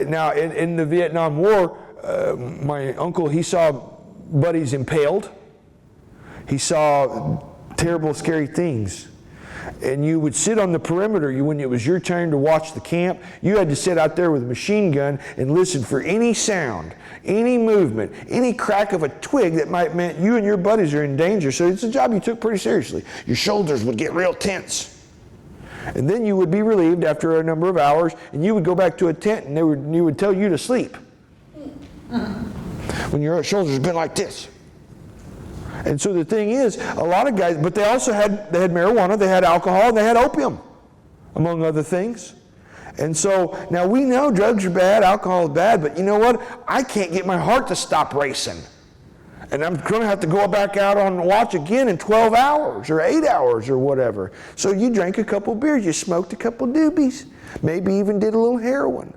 now in the Vietnam War, my uncle, he saw buddies impaled. He saw terrible, scary things. And you would sit on the perimeter. When it was your turn to watch the camp, you had to sit out there with a machine gun and listen for any sound, any movement, any crack of a twig that might mean you and your buddies are in danger. So it's a job you took pretty seriously. Your shoulders would get real tense. And then you would be relieved after a number of hours, and you would go back to a tent, and you would tell you to sleep. When your shoulders have been like this. And so the thing is, a lot of guys, but they also had marijuana, they had alcohol, and they had opium, among other things. And so now we know drugs are bad, alcohol is bad, but you know what? I can't get my heart to stop racing. And I'm going to have to go back out on watch again in 12 hours or 8 hours or whatever. So you drank a couple beers, you smoked a couple doobies, maybe even did a little heroin.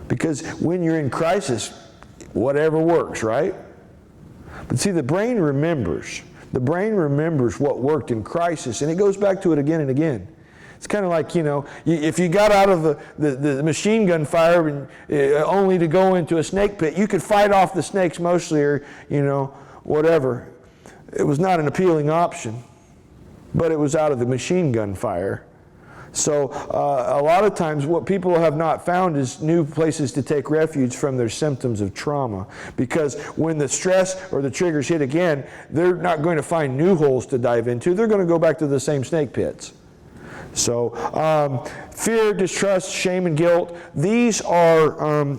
Because when you're in crisis, whatever works, right? But see, the brain remembers. The brain remembers what worked in crisis, and it goes back to it again and again. It's kind of like, if you got out of the machine gun fire and, only to go into a snake pit, you could fight off the snakes mostly, or, whatever. It was not an appealing option, but it was out of the machine gun fire. So a lot of times what people have not found is new places to take refuge from their symptoms of trauma. Because when the stress or the triggers hit again, they're not going to find new holes to dive into. They're going to go back to the same snake pits. So fear, distrust, shame, and guilt, these are,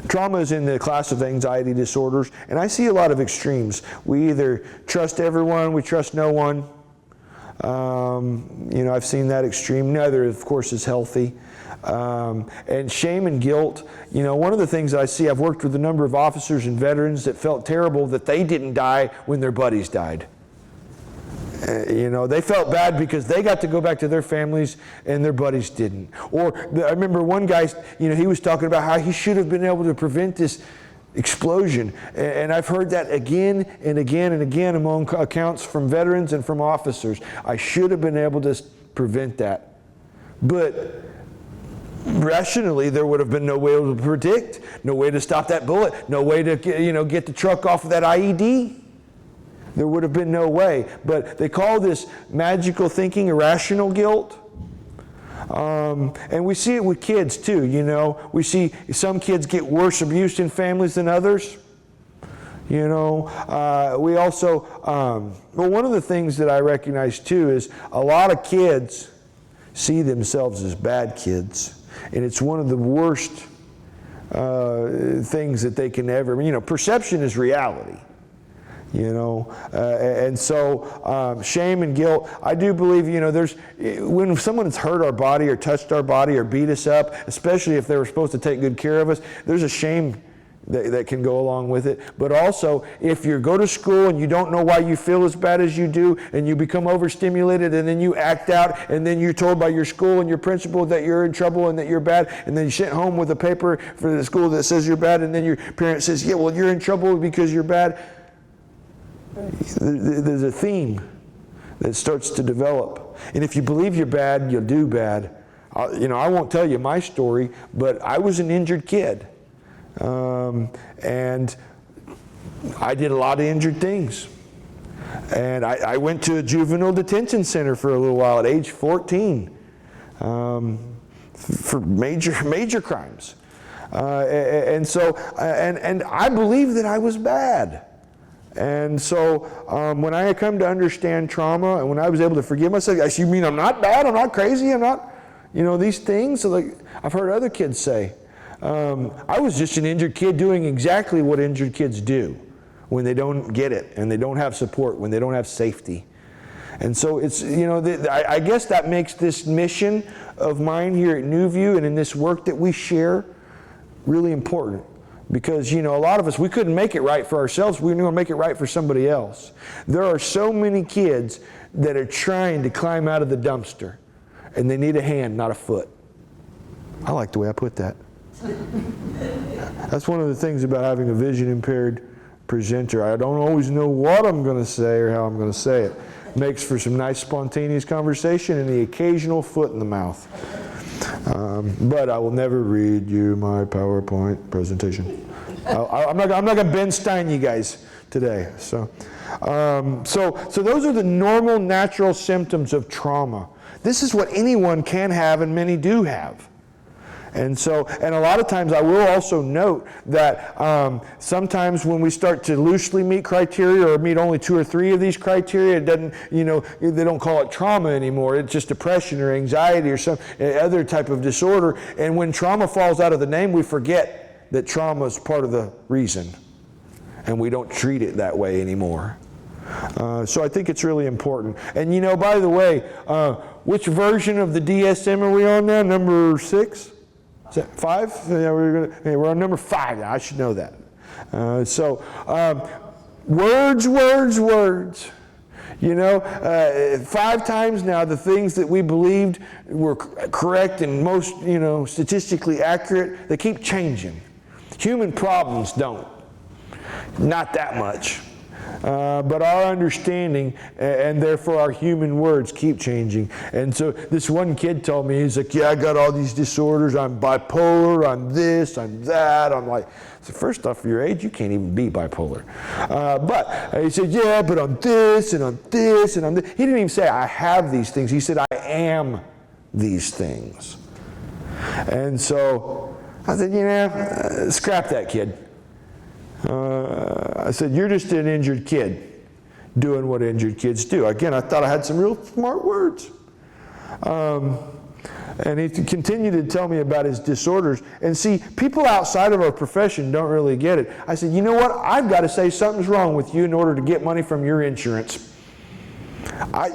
trauma is in the class of anxiety disorders, and I see a lot of extremes. We either trust everyone, we trust no one. I've seen that extreme. Neither, of course, is healthy. And shame and guilt, one of the things I see, I've worked with a number of officers and veterans that felt terrible that they didn't die when their buddies died. They felt bad because they got to go back to their families and their buddies didn't. Or I remember one guy, he was talking about how he should have been able to prevent this explosion. And I've heard that again and again and again among accounts from veterans and from officers. I should have been able to prevent that. But rationally, there would have been no way to predict, no way to stop that bullet, no way to get the truck off of that IED. There would have been no way. But they call this magical thinking irrational guilt. And we see it with kids too, We see some kids get worse abused in families than others. We also, one of the things that I recognize too is a lot of kids see themselves as bad kids. And it's one of the worst things that they can ever, perception is reality. And so shame and guilt, I do believe, when someone has hurt our body or touched our body or beat us up, especially if they were supposed to take good care of us, there's a shame that can go along with it. But also, if you go to school and you don't know why you feel as bad as you do, and you become overstimulated, and then you act out, and then you're told by your school and your principal that you're in trouble and that you're bad, and then you're sent home with a paper for the school that says you're bad, and then your parent says, yeah, well, you're in trouble because you're bad. There's a theme that starts to develop. And if you believe you're bad, you'll do bad. I won't tell you my story, but I was an injured kid. And I did a lot of injured things. And I went to a juvenile detention center for a little while at age 14 for major crimes. And I believed that I was bad. And so when I come to understand trauma and when I was able to forgive myself, I said, you mean I'm not bad, I'm not crazy, I'm not, You know, these things, like I've heard other kids say, I was just an injured kid doing exactly what injured kids do when they don't get it and they don't have support, when they don't have safety. And so it's, you know, I guess that makes this mission of mine here at New View and in this work that we share really important. Because, you know, a lot of us, we couldn't make it right for ourselves. We were going to make it right for somebody else. There are so many kids that are trying to climb out of the dumpster, and they need a hand, not a foot. I like the way I put that. That's one of the things about having a vision impaired presenter. I don't always know what I'm going to say or how I'm going to say it. Makes for some nice spontaneous conversation and the occasional foot in the mouth. But I will never read you my PowerPoint presentation. I'm not going to Ben Stein you guys today. So those are the normal, natural symptoms of trauma. This is what anyone can have, and many do have. And a lot of times I will also note that sometimes when we start to loosely meet criteria or meet only 2 or 3 of these criteria, it doesn't, you know, they don't call it trauma anymore. It's just depression or anxiety or some other type of disorder. And when trauma falls out of the name, we forget that trauma is part of the reason. And we don't treat it that way anymore. So I think it's really important. And you know, by the way, which version of the DSM are we on now? Number 6? Is that 5? Yeah, we're on number 5 now. I should know that. Words. You know, 5 times now the things that we believed were correct and most, you know, statistically accurate, they keep changing. Human problems don't. Not that much. But our understanding and therefore our human words keep changing. And so this one kid told me, he's like, yeah, I got all these disorders. I'm bipolar, I'm this, I'm that. I'm like, so first off, for your age, you can't even be bipolar. But he said, yeah, but I'm this and I'm this and I'm this. He didn't even say I have these things. He said I am these things. And so I said, you know, scrap that, kid. I said, you're just an injured kid doing what injured kids do. Again, I thought I had some real smart words. And he continued to tell me about his disorders. And see, people outside of our profession don't really get it. I said, you know what? I've got to say something's wrong with you in order to get money from your insurance.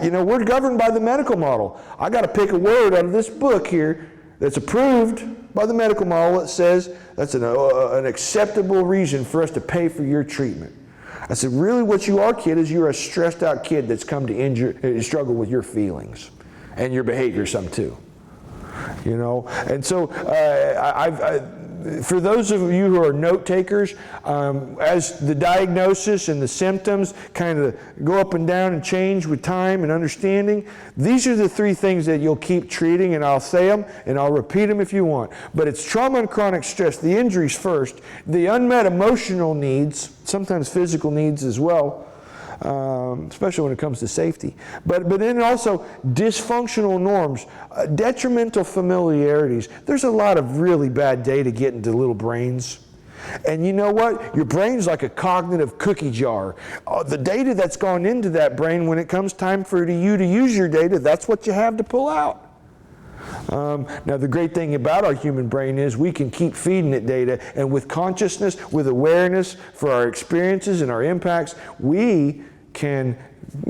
You know, we're governed by the medical model. I got to pick a word out of this book here that's approved by the medical model that says that's an acceptable reason for us to pay for your treatment. I said, really what you are, kid, is you're a stressed out kid that's come to struggle with your feelings and your behavior some too. You know, and so for those of you who are note takers, as the diagnosis and the symptoms kind of go up and down and change with time and understanding, these are the 3 things that you'll keep treating, and I'll say them and I'll repeat them if you want. But it's trauma and chronic stress, the injuries first, the unmet emotional needs, sometimes physical needs as well, especially when it comes to safety. But then also dysfunctional norms, detrimental familiarities. There's a lot of really bad data getting to little brains. And you know what? Your brain's like a cognitive cookie jar. The data that's gone into that brain, when it comes time for you to use your data, that's what you have to pull out. Now the great thing about our human brain is we can keep feeding it data, and with consciousness, with awareness for our experiences and our impacts, we can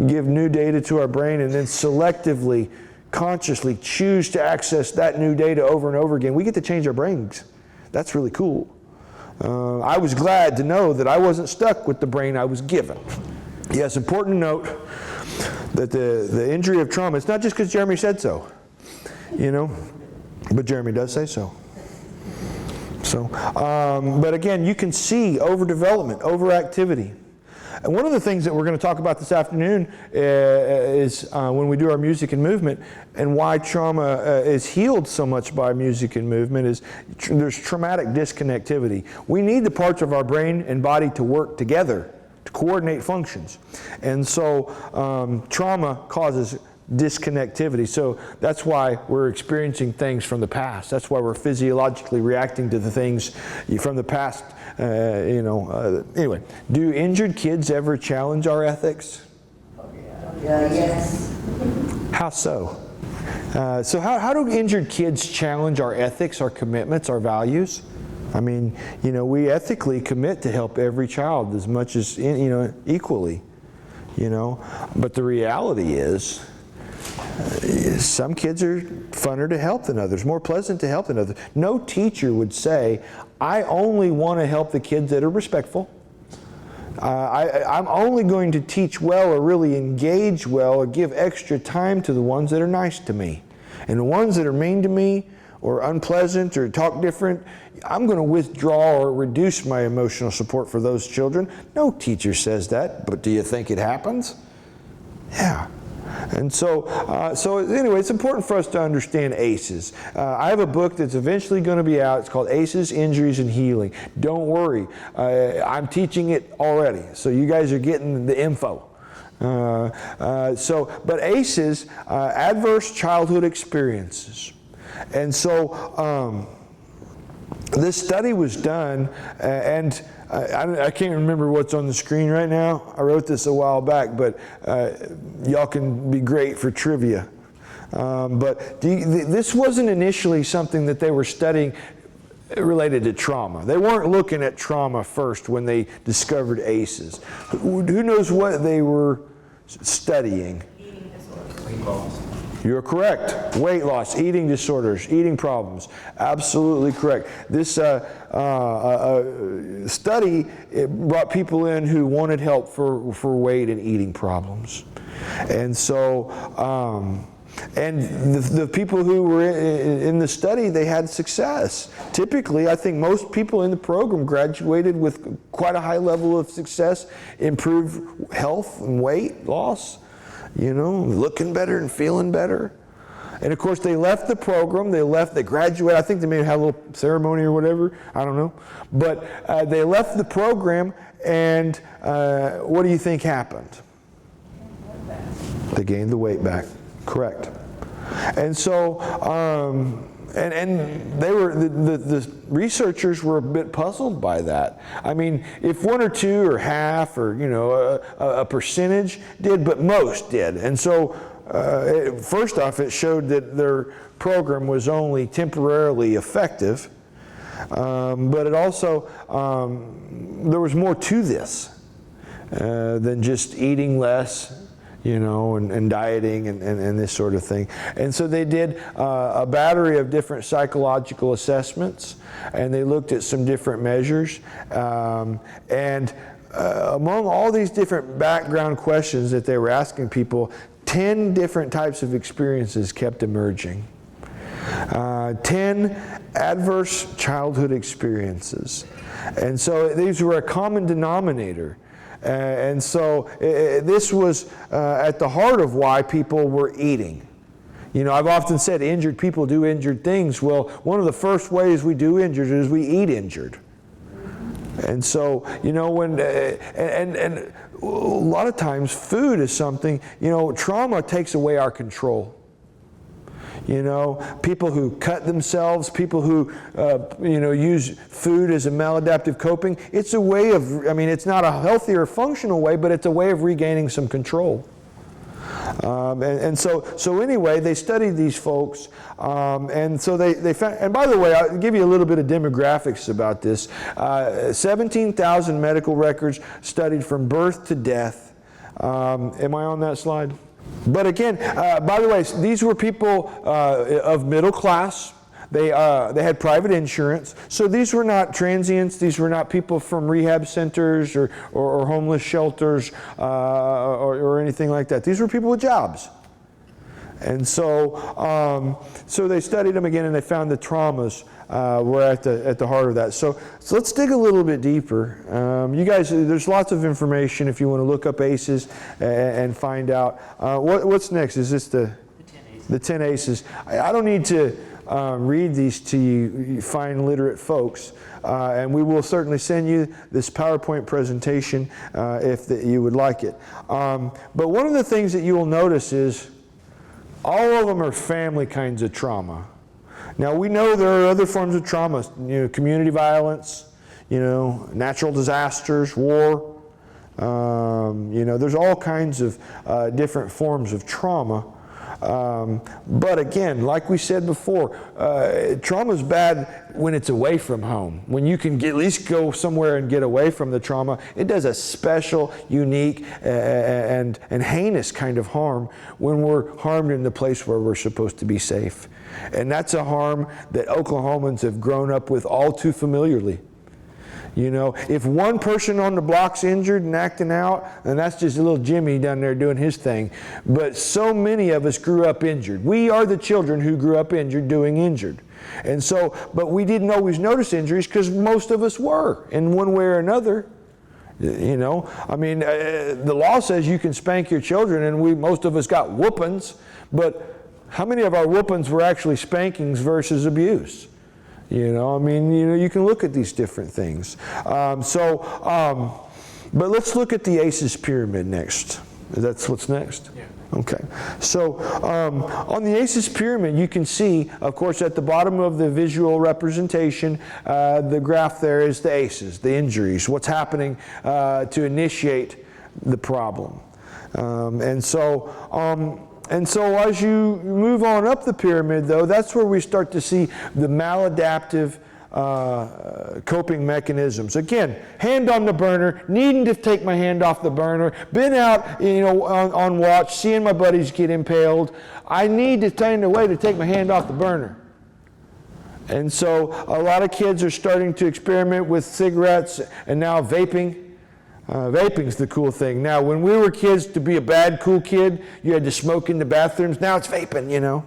give new data to our brain and then selectively, consciously choose to access that new data over and over again. We get to change our brains. That's really cool. I was glad to know that I wasn't stuck with the brain I was given. Yes, important to note that the injury of trauma, it's not just because Jeremy said so. You know, but Jeremy does say so. But again, you can see overdevelopment, overactivity. And one of the things that we're going to talk about this afternoon is when we do our music and movement, and why trauma is healed so much by music and movement, is there's traumatic disconnectivity. We need the parts of our brain and body to work together to coordinate functions. And so trauma causes disconnectivity. So that's why we're experiencing things from the past. That's why we're physiologically reacting to the things from the past. Anyway, do injured kids ever challenge our ethics? Yes. How so? So how do injured kids challenge our ethics, our commitments, our values? I mean, you know, we ethically commit to help every child as much as, you know, equally, you know. But the reality is, some kids are funner to help than others, more pleasant to help than others. No teacher would say, I only want to help the kids that are respectful. I'm only going to teach well or really engage well or give extra time to the ones that are nice to me. And the ones that are mean to me or unpleasant or talk different, I'm going to withdraw or reduce my emotional support for those children. No teacher says that, but do you think it happens? Yeah. And so anyway, it's important for us to understand ACEs. I have a book that's eventually going to be out. It's called ACEs, Injuries, and Healing. Don't worry. I'm teaching it already, so you guys are getting the info. But ACEs, adverse childhood experiences. And so this study was done, and I can't remember what's on the screen right now. I wrote this a while back, but y'all can be great for trivia. But this wasn't initially something that they were studying related to trauma. They weren't looking at trauma first when they discovered ACEs. Who knows what they were studying? Eating disorders. Weight loss. You're correct. Weight loss, eating disorders, eating problems. Absolutely correct. This study, it brought people in who wanted help for weight and eating problems. And so, and the people who were in the study, they had success. Typically, I think most people in the program graduated with quite a high level of success, improved health and weight loss. You know, looking better and feeling better. And of course, they left the program, they graduated, I think they may have had a little ceremony or whatever, I don't know. But they left the program, and what do you think happened? They gained the weight back, correct. And so, and they were, the researchers were a bit puzzled by that. I mean, if one or two or half or, you know, a percentage did, but most did. And so, first off, it showed that their program was only temporarily effective. But it also, there was more to this than just eating less, you know, and dieting and this sort of thing. And so they did a battery of different psychological assessments, and they looked at some different measures. And among all these different background questions that they were asking people, 10 different types of experiences kept emerging. 10 adverse childhood experiences. And so these were a common denominator. And so this was at the heart of why people were eating. You know, I've often said injured people do injured things. Well, one of the first ways we do injured is we eat injured. And so, you know, when, and a lot of times food is something, you know, trauma takes away our control. You know, people who cut themselves, people who, you know, use food as a maladaptive coping. It's a way of, I mean, it's not a healthy or functional way, but it's a way of regaining some control. And so anyway, they studied these folks, and so they found, and by the way, I'll give you a little bit of demographics about this. 17,000 medical records studied from birth to death. Am I on that slide? But again, by the way, these were people of middle class. They had private insurance. So these were not transients. These were not people from rehab centers or homeless shelters or anything like that. These were people with jobs. And so, so they studied them again, and they found the traumas were at the heart of that. So let's dig a little bit deeper. You guys, there's lots of information if you want to look up ACEs and find out. What's next? Is this the 10 ACEs? The 10 ACEs. I don't need to read these to you fine literate folks, and we will certainly send you this PowerPoint presentation if you would like it. But one of the things that you will notice is all of them are family kinds of trauma. Now we know there are other forms of trauma, you know, community violence, you know, natural disasters, war. You know, there's all kinds of different forms of trauma. But again, like we said before, trauma is bad when it's away from home. When you can at least go somewhere and get away from the trauma, it does a special, unique, and heinous kind of harm when we're harmed in the place where we're supposed to be safe. And that's a harm that Oklahomans have grown up with all too familiarly. You know, if one person on the block's injured and acting out, then that's just a little Jimmy down there doing his thing. But so many of us grew up injured. We are the children who grew up injured doing injured. And so, but we didn't always notice injuries because most of us were in one way or another. You know, I mean, the law says you can spank your children, and most of us got whoopings, but how many of our whoopings were actually spankings versus abuse? You know, I mean, you know, you can look at these different things. But let's look at the ACEs pyramid next. That's what's next? Yeah. Okay. So on the ACEs pyramid, you can see, of course, at the bottom of the visual representation, the graph there is the ACEs, the injuries, what's happening to initiate the problem. And so as you move on up the pyramid, though, that's where we start to see the maladaptive coping mechanisms. Again, hand on the burner, needing to take my hand off the burner, been out, you know, on watch, seeing my buddies get impaled. I need to find a way to take my hand off the burner. And so a lot of kids are starting to experiment with cigarettes and now vaping. Vaping's the cool thing. Now, when we were kids, to be a bad, cool kid, you had to smoke in the bathrooms. Now it's vaping, you know.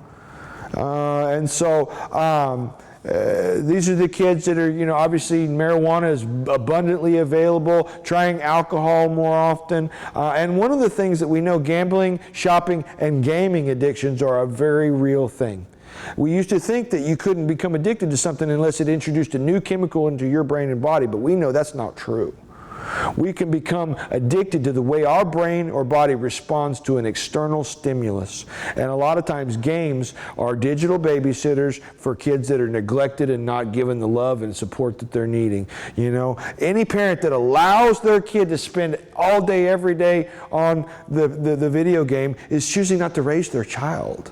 These are the kids that are, you know, obviously marijuana is abundantly available, trying alcohol more often. And one of the things that we know, gambling, shopping, and gaming addictions are a very real thing. We used to think that you couldn't become addicted to something unless it introduced a new chemical into your brain and body, but we know that's not true. We can become addicted to the way our brain or body responds to an external stimulus. And a lot of times games are digital babysitters for kids that are neglected and not given the love and support that they're needing. You know, any parent that allows their kid to spend all day, every day on the video game is choosing not to raise their child.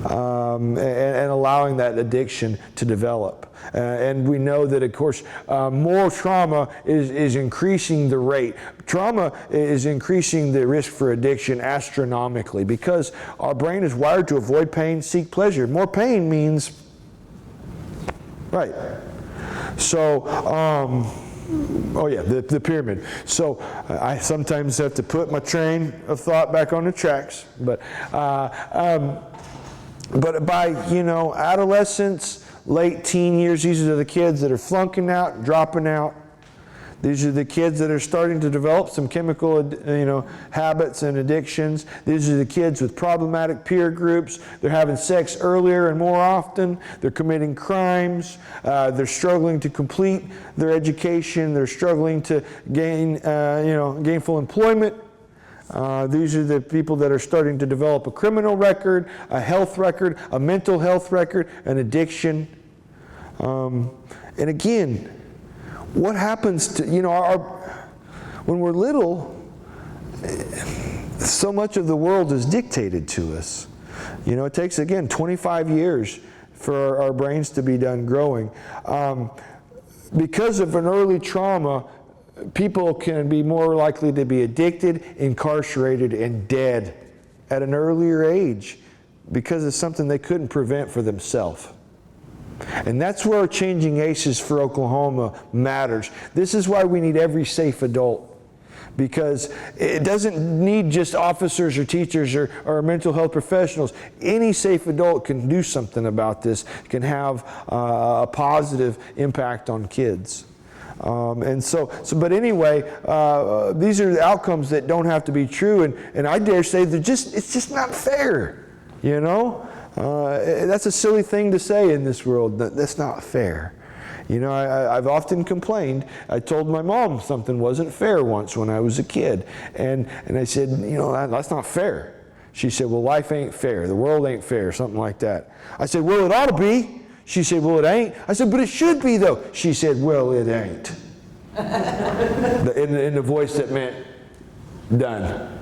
And allowing that addiction to develop. And we know that, of course, more trauma is increasing the rate. Trauma is increasing the risk for addiction astronomically because our brain is wired to avoid pain, seek pleasure. More pain means, right. So, the pyramid. So I sometimes have to put my train of thought back on the tracks. But by, you know, adolescence, late teen years, these are the kids that are flunking out, dropping out. These are the kids that are starting to develop some chemical, you know, habits and addictions. These are the kids with problematic peer groups. They're having sex earlier and more often. They're committing crimes. They're struggling to complete their education. They're struggling to gain, gainful employment. These are the people that are starting to develop a criminal record, a health record, a mental health record, an addiction. And again, what happens to, you know, when we're little, so much of the world is dictated to us. You know, it takes, again, 25 years for our brains to be done growing. Because of an early trauma, people can be more likely to be addicted, incarcerated, and dead at an earlier age because of something they couldn't prevent for themselves. And that's where changing ACEs for Oklahoma matters. This is why we need every safe adult, because it doesn't need just officers or teachers or mental health professionals. Any safe adult can do something about this, can have a positive impact on kids. But anyway, these are the outcomes that don't have to be true, and I dare say it's just not fair, you know? That's a silly thing to say in this world. That's not fair. You know, I've often complained. I told my mom something wasn't fair once when I was a kid, and I said, you know, that's not fair. She said, well, life ain't fair. The world ain't fair, something like that. I said, well, it ought to be. She said, well, it ain't. I said, but it should be, though. She said, well, it ain't. in the voice that meant done.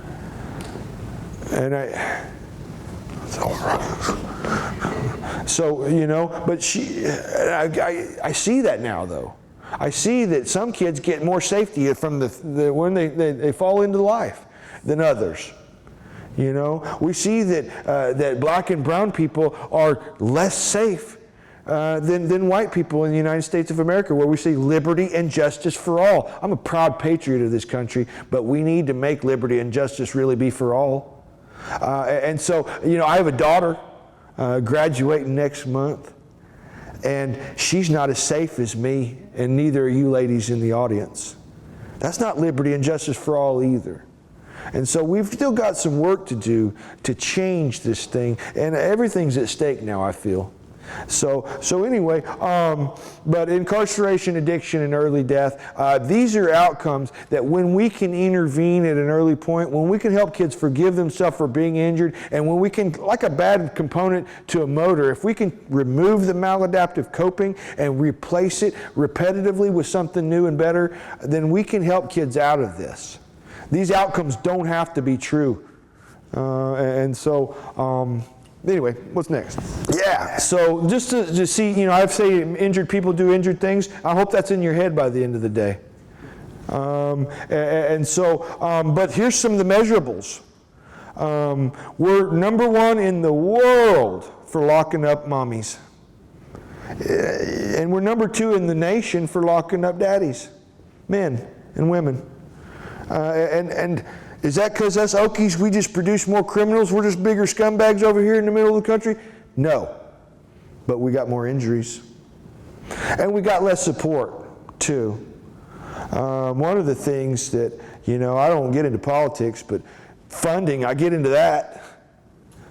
And So, you know, but I see that now, though. I see that some kids get more safety from when they fall into life than others. You know, we see that black and brown people are less safe than white people in the United States of America, where we see liberty and justice for all. I'm a proud patriot of this country, but we need to make liberty and justice really be for all. And so, you know, I have a daughter graduating next month, and she's not as safe as me, and neither are you ladies in the audience. That's not liberty and justice for all either. And so we've still got some work to do to change this thing, and everything's at stake now, I feel. So anyway, but incarceration, addiction, and early death, these are outcomes that when we can intervene at an early point, when we can help kids forgive themselves for being injured, and when we can, like a bad component to a motor, if we can remove the maladaptive coping and replace it repetitively with something new and better, then we can help kids out of this. These outcomes don't have to be true. Anyway, what's next? Yeah, so just to see, you know, I've say injured people do injured things. I hope that's in your head by the end of the day. But here's some of the measurables. We're number one in the world for locking up mommies. And we're number two in the nation for locking up daddies, men and women. And is that because us Okies, we just produce more criminals? We're just bigger scumbags over here in the middle of the country? No. But we got more injuries. And we got less support, too. One of the things that, you know, I don't get into politics, but funding, I get into that.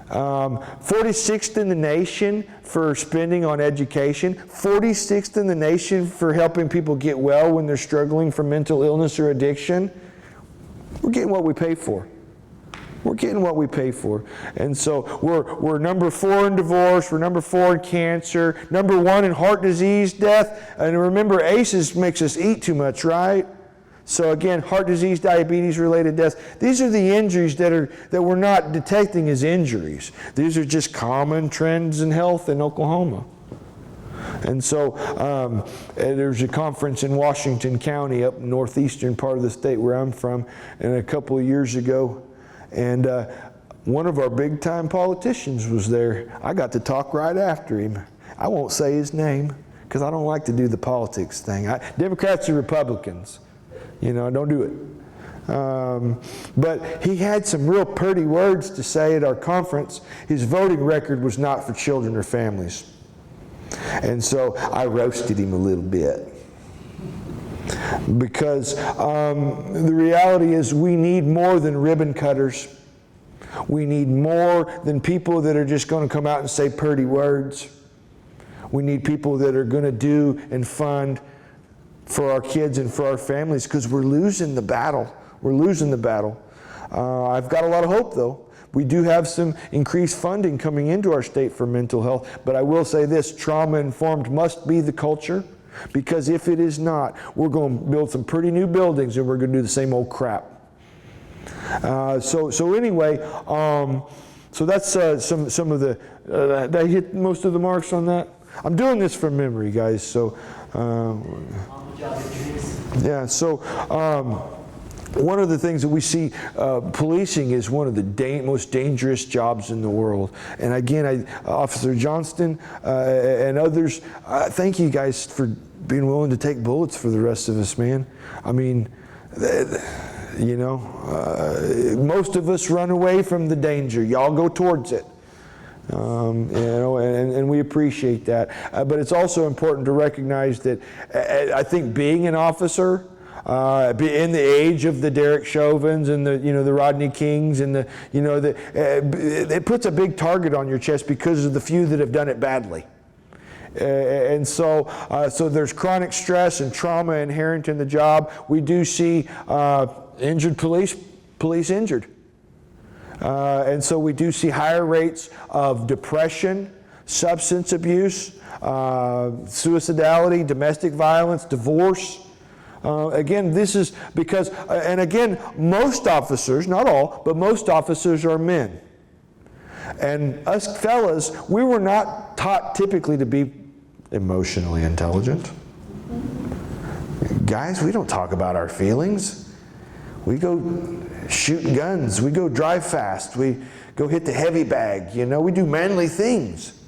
46th in the nation for spending on education. 46th in the nation for helping people get well when they're struggling from mental illness or addiction. We're getting what we pay for. We're getting what we pay for. And so we're number 4 in divorce, we're number 4 in cancer, number 1 in heart disease death. And remember, ACEs makes us eat too much, right? So again, heart disease, diabetes related deaths. These are the injuries that we're not detecting as injuries. These are just common trends in health in Oklahoma. And so there's a conference in Washington County, up northeastern part of the state where I'm from, and a couple of years ago, and one of our big time politicians was there. I got to talk right after him. I won't say his name because I don't like to do the politics thing. Democrats or Republicans, you know, don't do it. But he had some real pretty words to say at our conference. His voting record was not for children or families. And so I roasted him a little bit. Because the reality is we need more than ribbon cutters. We need more than people that are just going to come out and say pretty words. We need people that are going to do and fund for our kids and for our families, because we're losing the battle. We're losing the battle. I've got a lot of hope, though. We do have some increased funding coming into our state for mental health, but I will say this, trauma-informed must be the culture, because if it is not, we're going to build some pretty new buildings and we're going to do the same old crap. So anyway, so that's some of the, did I hit most of the marks on that? I'm doing this from memory, guys, so, yeah, so, one of the things that we see, policing is one of the most dangerous jobs in the world. And again, Officer Johnston and others, thank you guys for being willing to take bullets for the rest of us, man. I mean, you know, most of us run away from the danger. Y'all go towards it. You know, and we appreciate that. But it's also important to recognize that I think being an officer, in the age of the Derek Chauvins and the Rodney Kings and it puts a big target on your chest because of the few that have done it badly. And so there's chronic stress and trauma inherent in the job. We do see injured police injured. And so we do see higher rates of depression, substance abuse, suicidality, domestic violence, divorce. Again, this is because, and again, most officers, not all, but most officers are men. And us fellas, we were not taught typically to be emotionally intelligent. Guys, we don't talk about our feelings. We go shoot guns. We go drive fast. We go hit the heavy bag. You know, we do manly things.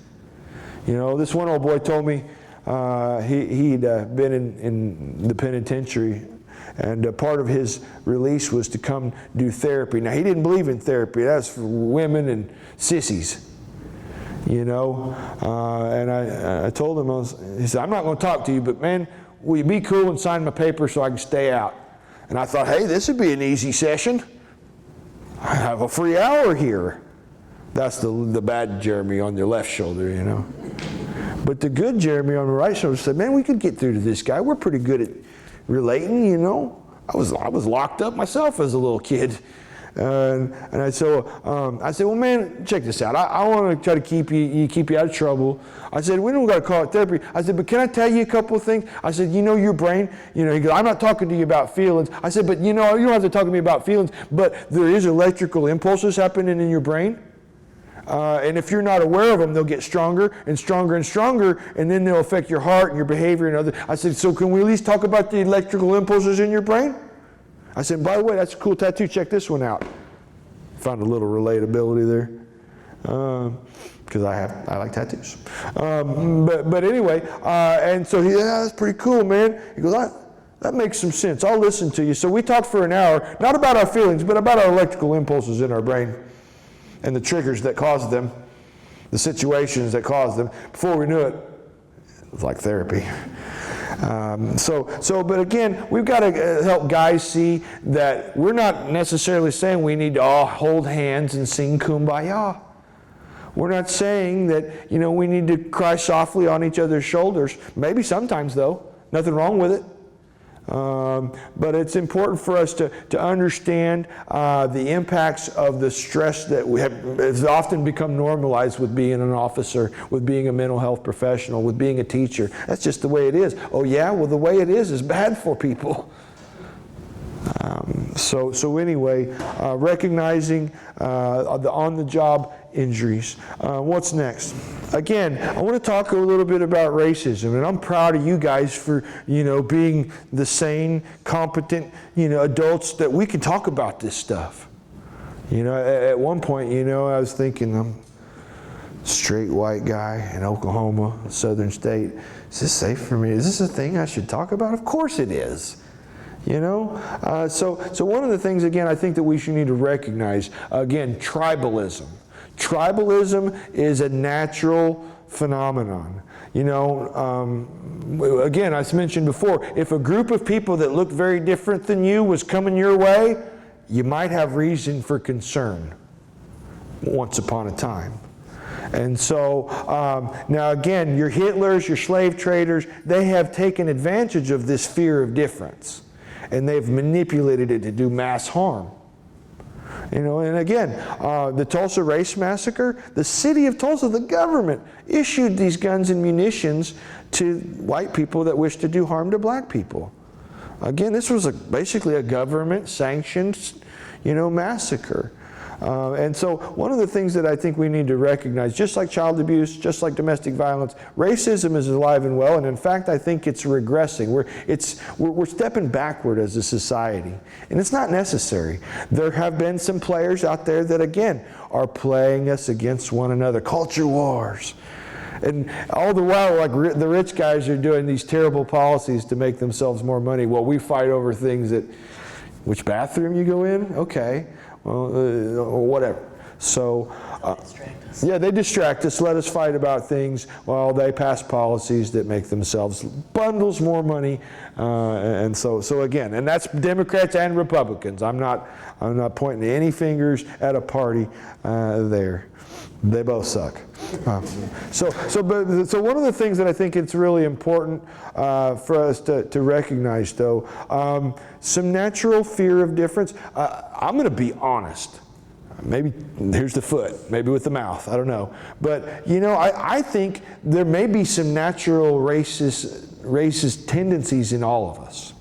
You know, this one old boy told me he'd been in the penitentiary, and part of his release was to come do therapy. Now, he didn't believe in therapy. That's for women and sissies. You know, and I told him, he said, I'm not going to talk to you, but man, will you be cool and sign my paper so I can stay out? And I thought, hey, this would be an easy session. I have a free hour here. That's the bad Jeremy on your left shoulder, you know. But the good Jeremy on the right shoulder said, man, we could get through to this guy. We're pretty good at relating, you know. I was locked up myself as a little kid. And I said, well, man, check this out. I want to try to keep you out of trouble. I said, we don't got to call it therapy. I said, but can I tell you a couple of things? I said, you know, your brain, you know, he goes, I'm not talking to you about feelings. I said, but you know, you don't have to talk to me about feelings, but there is electrical impulses happening in your brain. And if you're not aware of them, they'll get stronger and stronger and stronger, and then they'll affect your heart and your behavior and other. I said, so can we at least talk about the electrical impulses in your brain? I said, by the way, that's a cool tattoo. Check this one out. Found a little relatability there, because I like tattoos. But anyway, and so that's pretty cool, man. He goes, that makes some sense. I'll listen to you. So we talked for an hour, not about our feelings, but about our electrical impulses in our brain and the triggers that cause them, the situations that cause them. Before we knew it, it was like therapy. But again, we've got to help guys see that we're not necessarily saying we need to all hold hands and sing Kumbaya. We're not saying that, you know, we need to cry softly on each other's shoulders. Maybe sometimes, though. Nothing wrong with it. But it's important for us to understand the impacts of the stress that has often become normalized with being an officer, with being a mental health professional, with being a teacher. That's just the way it is. Oh yeah? Well, the way it is bad for people. So anyway, recognizing the on-the-job injuries. What's next? Again, I want to talk a little bit about racism, and I'm proud of you guys for, you know, being the sane, competent, you know, adults that we can talk about this stuff. You know, at one point, you know, I was thinking, I'm a straight white guy in Oklahoma, a southern state. Is this safe for me? Is this a thing I should talk about? Of course it is. You know, so one of the things, again, I think that we should need to recognize, again, tribalism. Tribalism is a natural phenomenon. You know, again, as mentioned before, if a group of people that looked very different than you was coming your way, you might have reason for concern once upon a time. And so, now again, your Hitlers, your slave traders, they have taken advantage of this fear of difference. And they've manipulated it to do mass harm. You know, and again, the Tulsa Race Massacre, the city of Tulsa, the government issued these guns and munitions to white people that wished to do harm to black people. Again, this was basically a government-sanctioned, you know, massacre. And so one of the things that I think we need to recognize, just like child abuse, just like domestic violence, racism is alive and well, and in fact I think it's regressing. We're stepping backward as a society, and it's not necessary. There have been some players out there that, again, are playing us against one another. Culture wars. And all the while, like the rich guys are doing these terrible policies to make themselves more money, while we fight over things that, which bathroom you go in? Okay. Well, whatever. So, yeah, they distract us, let us fight about things while they pass policies that make themselves bundles more money. And so again, and that's Democrats and Republicans. I'm not pointing any fingers at a party there. They both suck. So one of the things that I think it's really important for us to recognize, though, some natural fear of difference. I'm going to be honest. Maybe here's the foot, maybe with the mouth, I don't know. But, you know, I think there may be some natural racist tendencies in all of us.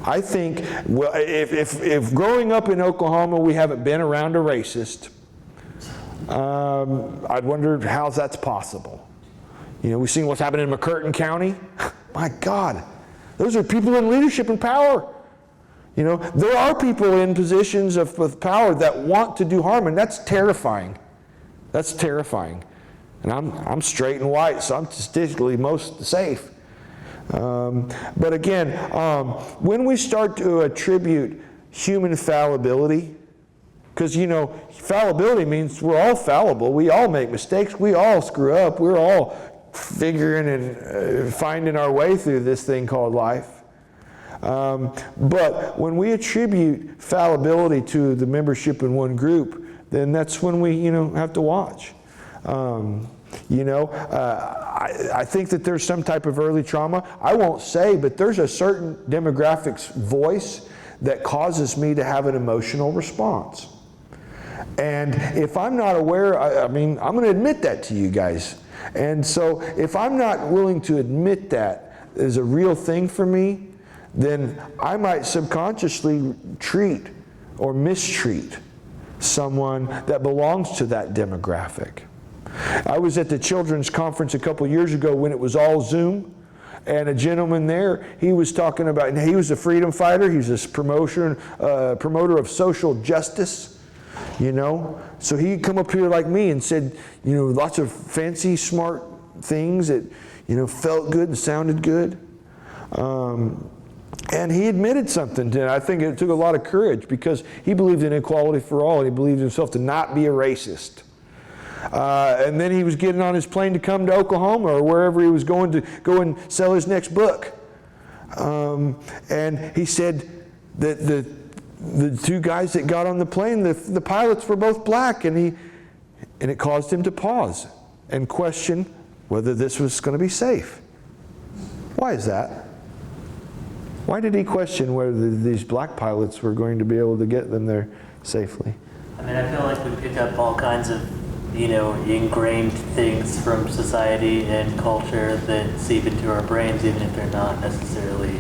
I think, well, if growing up in Oklahoma we haven't been around a racist, I'd wonder how that's possible. You know, we've seen what's happening in McCurtain County. My God, those are people in leadership and power. You know, there are people in positions of power that want to do harm, and that's terrifying. That's terrifying. And I'm straight and white, so I'm statistically most safe. But again, when we start to attribute human fallibility, because, you know, fallibility means we're all fallible. We all make mistakes. We all screw up. We're all figuring and finding our way through this thing called life. But when we attribute fallibility to the membership in one group, then that's when we, you know, have to watch. I think that there's some type of early trauma. I won't say, but there's a certain demographics voice that causes me to have an emotional response. And if I'm not aware, I'm going to admit that to you guys. And so if I'm not willing to admit that as a real thing for me, then I might subconsciously treat or mistreat someone that belongs to that demographic. I was at the children's conference a couple years ago when it was all Zoom, and a gentleman there, he was talking about, and he was a freedom fighter, he's a promoter of social justice, you know. So he'd come up here like me and said, you know, lots of fancy, smart things that, you know, felt good and sounded good. And he admitted something to it. I think it took a lot of courage because he believed in equality for all, and he believed himself to not be a racist. And then he was getting on his plane to come to Oklahoma or wherever he was going to go and sell his next book. And he said that the two guys that got on the plane, the pilots were both black, and it caused him to pause and question whether this was going to be safe. Why is that? Why did he question whether these black pilots were going to be able to get them there safely? I mean, I feel like we pick up all kinds of, you know, ingrained things from society and culture that seep into our brains, even if they're not necessarily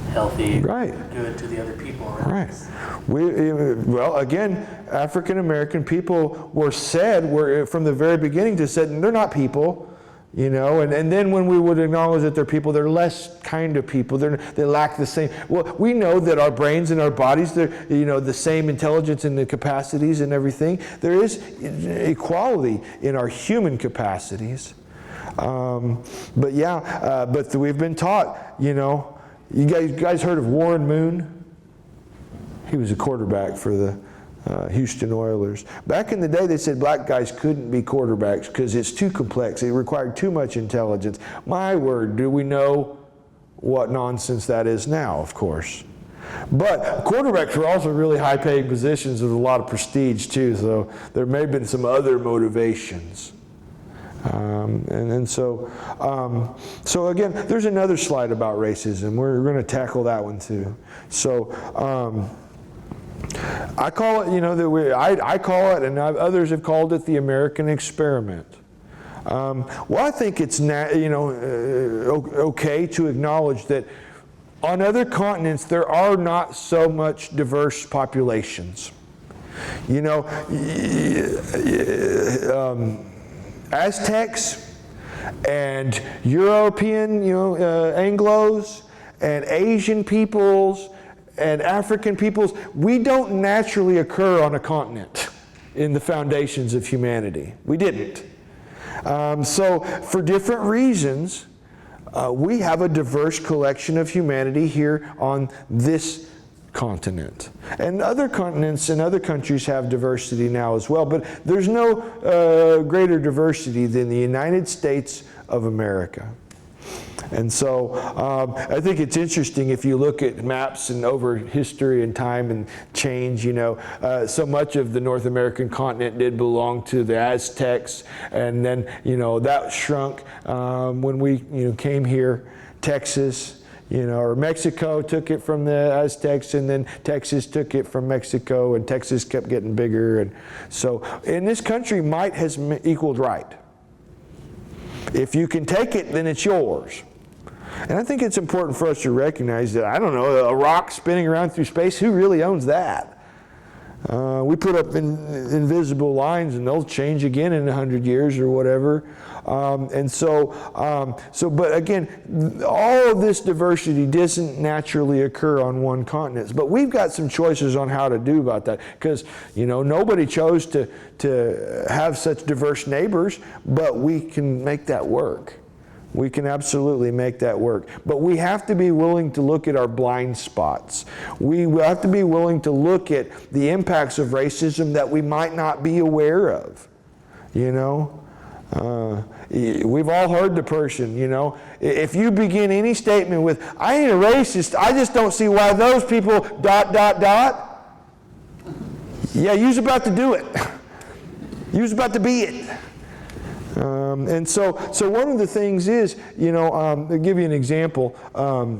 healthy, right, good to the other people around us. Well, again, African American people were from the very beginning to said they're not people, you know, and then when we would acknowledge that they're people, they're less kind of people. They lack the same. Well, we know that our brains and our bodies, they're, you know, the same intelligence and the capacities and everything. There is equality in our human capacities. But we've been taught, you know, you guys heard of Warren Moon? He was a quarterback for the Houston Oilers. Back in the day, they said black guys couldn't be quarterbacks because it's too complex. It required too much intelligence. My word, do we know what nonsense that is now, of course. But quarterbacks are also really high-paid positions with a lot of prestige, too, so there may have been some other motivations. So again, there's another slide about racism. We're going to tackle that one, too. So, I call it, you know, I call it, and others have called it, the American experiment. Well, I think it's okay to acknowledge that on other continents there are not so much diverse populations. You know, Aztecs and European, Anglos and Asian peoples and African peoples, we don't naturally occur on a continent in the foundations of humanity. We didn't. So for different reasons, we have a diverse collection of humanity here on this continent. And other continents and other countries have diversity now as well, but there's no greater diversity than the United States of America. And so I think it's interesting if you look at maps and over history and time and change, so much of the North American continent did belong to the Aztecs, and then, that shrunk when we, came here. Texas, or Mexico took it from the Aztecs, and then Texas took it from Mexico, and Texas kept getting bigger. And so in this country, might has equaled right. If you can take it, then it's yours. And I think it's important for us to recognize that, I don't know, a rock spinning around through space, who really owns that? We put up invisible lines, and they'll change again in 100 years or whatever. But again, all of this diversity doesn't naturally occur on one continent. But we've got some choices on how to do about that, because nobody chose to have such diverse neighbors, but we can make that work. We can absolutely make that work. But we have to be willing to look at our blind spots. We have to be willing to look at the impacts of racism that we might not be aware of. We've all heard the person, if you begin any statement with, I ain't a racist, I just don't see why those people ... Yeah, you's about to do it. You's about to be it. And so one of the things is, I'll give you an example. I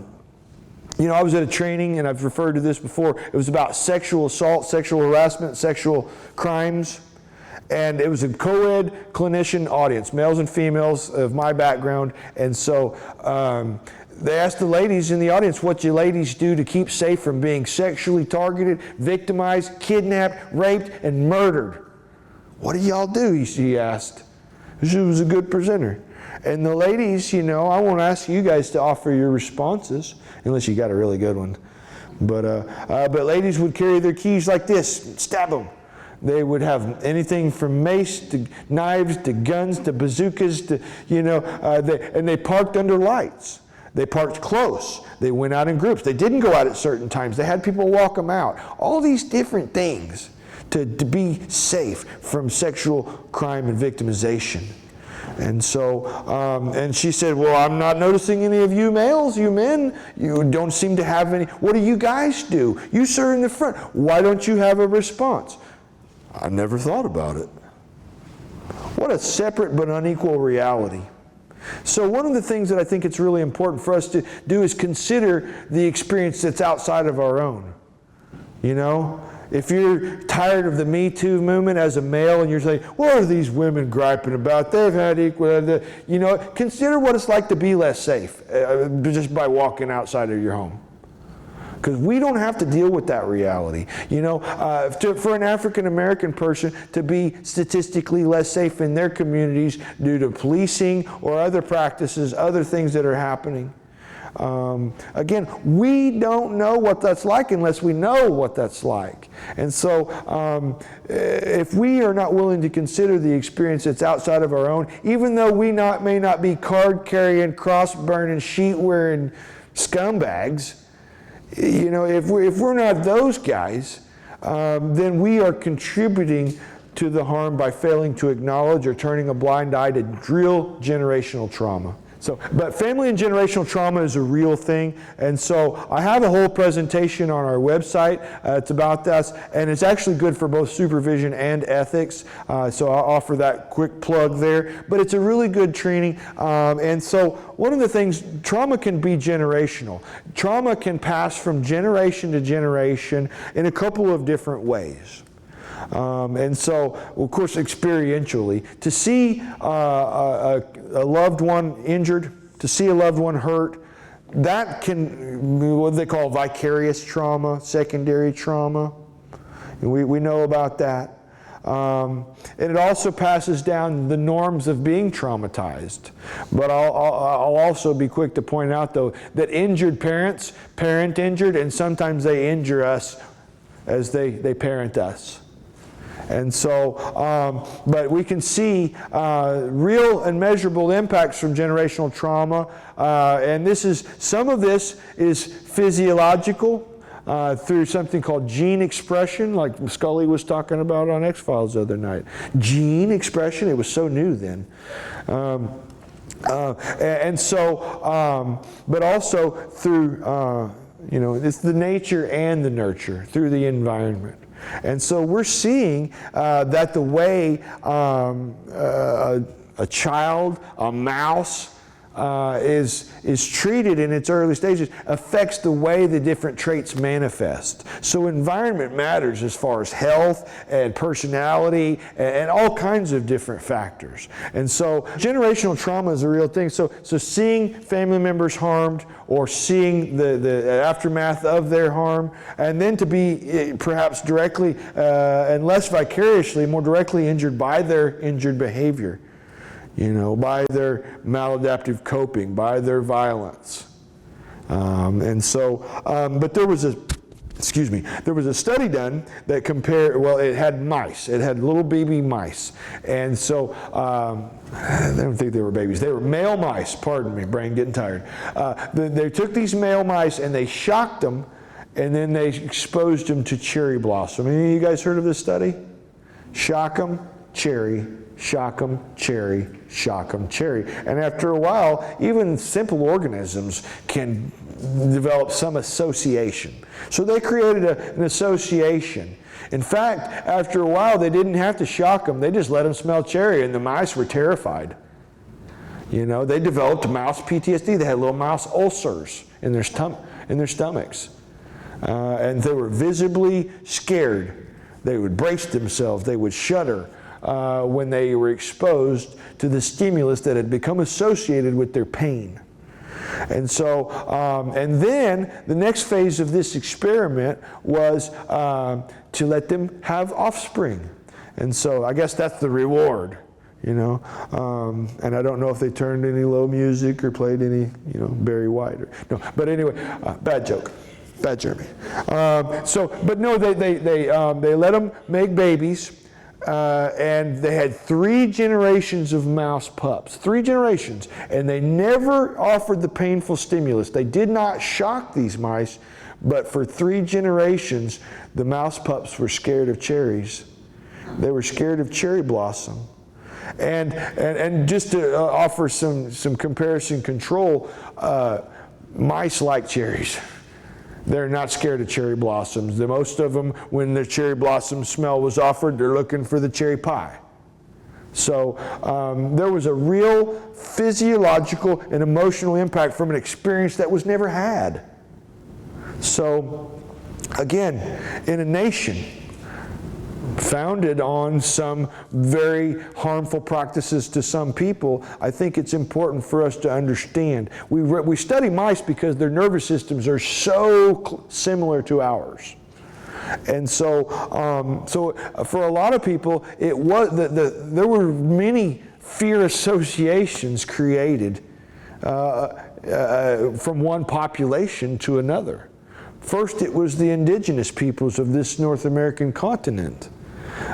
was at a training, and I've referred to this before. It was about sexual assault, sexual harassment, sexual crimes. And it was a co-ed clinician audience, males and females of my background. And so they asked the ladies in the audience, what you ladies do to keep safe from being sexually targeted, victimized, kidnapped, raped, and murdered. What do y'all do, he asked. She was a good presenter. And the ladies, I won't ask you guys to offer your responses, unless you got a really good one. But ladies would carry their keys like this, stab them. They would have anything from mace to knives to guns to bazookas to, and they parked under lights. They parked close. They went out in groups. They didn't go out at certain times. They had people walk them out. All these different things to be safe from sexual crime and victimization. And so, and she said, well, I'm not noticing any of you males, you men. You don't seem to have any. What do you guys do? You, sir, in the front. Why don't you have a response? I never thought about it. What a separate but unequal reality. So one of the things that I think it's really important for us to do is consider the experience that's outside of our own. If you're tired of the Me Too movement as a male and you're saying, what are these women griping about? They've had equal, consider what it's like to be less safe just by walking outside of your home. Because we don't have to deal with that reality. For an African American person to be statistically less safe in their communities due to policing or other practices, other things that are happening. Again, we don't know what that's like unless we know what that's like. And so if we are not willing to consider the experience that's outside of our own, even though we may not be card-carrying, cross-burning, sheet-wearing scumbags, if we're not those guys, then we are contributing to the harm by failing to acknowledge or turning a blind eye to real generational trauma. But family and generational trauma is a real thing, and so I have a whole presentation on our website. It's about this, and it's actually good for both supervision and ethics, so I'll offer that quick plug there. But it's a really good training, and so one of the things, trauma can be generational. Trauma can pass from generation to generation in a couple of different ways. And so, of course, experientially, to see a loved one injured, to see a loved one hurt, that can be what they call vicarious trauma, secondary trauma. And we know about that. And it also passes down the norms of being traumatized. But I'll also be quick to point out, though, that injured parents parent injured, and sometimes they injure us as they parent us. And so, but we can see real and measurable impacts from generational trauma. And some of this is physiological through something called gene expression, like Scully was talking about on X-Files the other night. Gene expression, it was so new then. And so, but also through, it's the nature and the nurture, through the environment. And so we're seeing that the way a child, a mouse, is treated in its early stages affects the way the different traits manifest. So environment matters as far as health and personality and all kinds of different factors. And so generational trauma is a real thing. So seeing family members harmed or seeing the aftermath of their harm, and then to be perhaps directly and less vicariously, more directly injured by their injured behavior. By their maladaptive coping, by their violence. But there was a study done that compared, it had mice. It had little baby mice. And so, I don't think they were babies. They were male mice, pardon me, brain getting tired. They took these male mice and they shocked them, and then they exposed them to cherry blossom. Any of you guys heard of this study? Shock them, cherry. Shock them, cherry, shock them, cherry. And after a while, even simple organisms can develop some association. So they created an association. In fact, after a while, they didn't have to shock them. They just let them smell cherry, and the mice were terrified. They developed mouse PTSD. They had little mouse ulcers in their stomachs. And they were visibly scared. They would brace themselves. They would shudder. When they were exposed to the stimulus that had become associated with their pain. And so, and then the next phase of this experiment was to let them have offspring. And so I guess that's the reward, And I don't know if they turned any low music or played any, Barry White. No, but anyway, bad joke. Bad Jeremy. They let them make babies. And they had 3 generations of mouse pups, 3 generations, and they never offered the painful stimulus. They did not shock these mice, but for 3 generations, the mouse pups were scared of cherries. They were scared of cherry blossom. And just to offer some comparison control, mice like cherries. They're not scared of cherry blossoms. Most of them, when the cherry blossom smell was offered, they're looking for the cherry pie. So there was a real physiological and emotional impact from an experience that was never had. So again, in a nation founded on some very harmful practices to some people, I think it's important for us to understand. We study mice because their nervous systems are so similar to ours. And so for a lot of people, it was there were many fear associations created from one population to another. First, it was the indigenous peoples of this North American continent.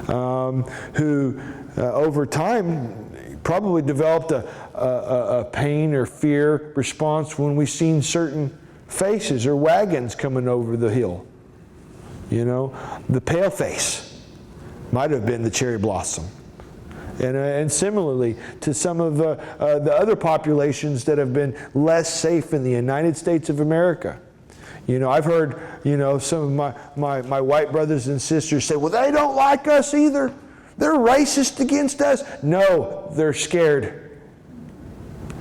Who over time probably developed a pain or fear response when we seen certain faces or wagons coming over the hill. The pale face might have been the cherry blossom. And similarly to some of the other populations that have been less safe in the United States of America. I've heard, some of my white brothers and sisters say, well, they don't like us either. They're racist against us. No, they're scared.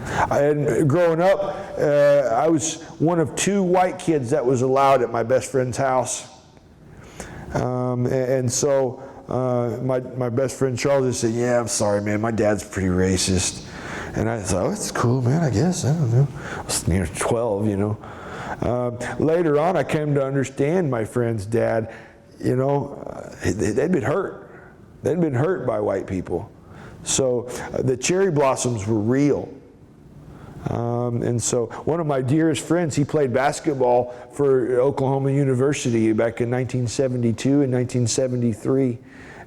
Growing up, I was one of 2 white kids that was allowed at my best friend's house. So my best friend Charles just said, yeah, I'm sorry, man, my dad's pretty racist. And I thought, oh, it's cool, man, I guess. I don't know. I was near 12, Later on, I came to understand my friend's dad, they'd been hurt. They'd been hurt by white people. So the cherry blossoms were real. And so one of my dearest friends, he played basketball for Oklahoma University back in 1972 and 1973.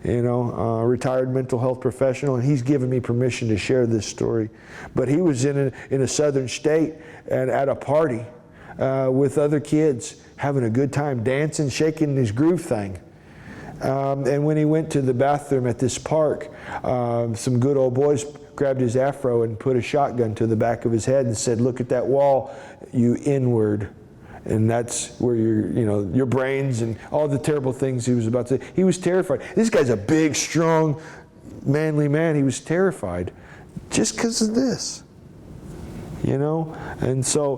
Retired mental health professional, and he's given me permission to share this story. But he was in a southern state and at a party with other kids, having a good time, dancing, shaking his groove thing. And when he went to the bathroom at this park, some good old boys grabbed his afro and put a shotgun to the back of his head and said, look at that wall, you N-word. And that's where your brains and all the terrible things he was about to say. He was terrified. This guy's a big, strong, manly man. He was terrified just because of this. you know. And so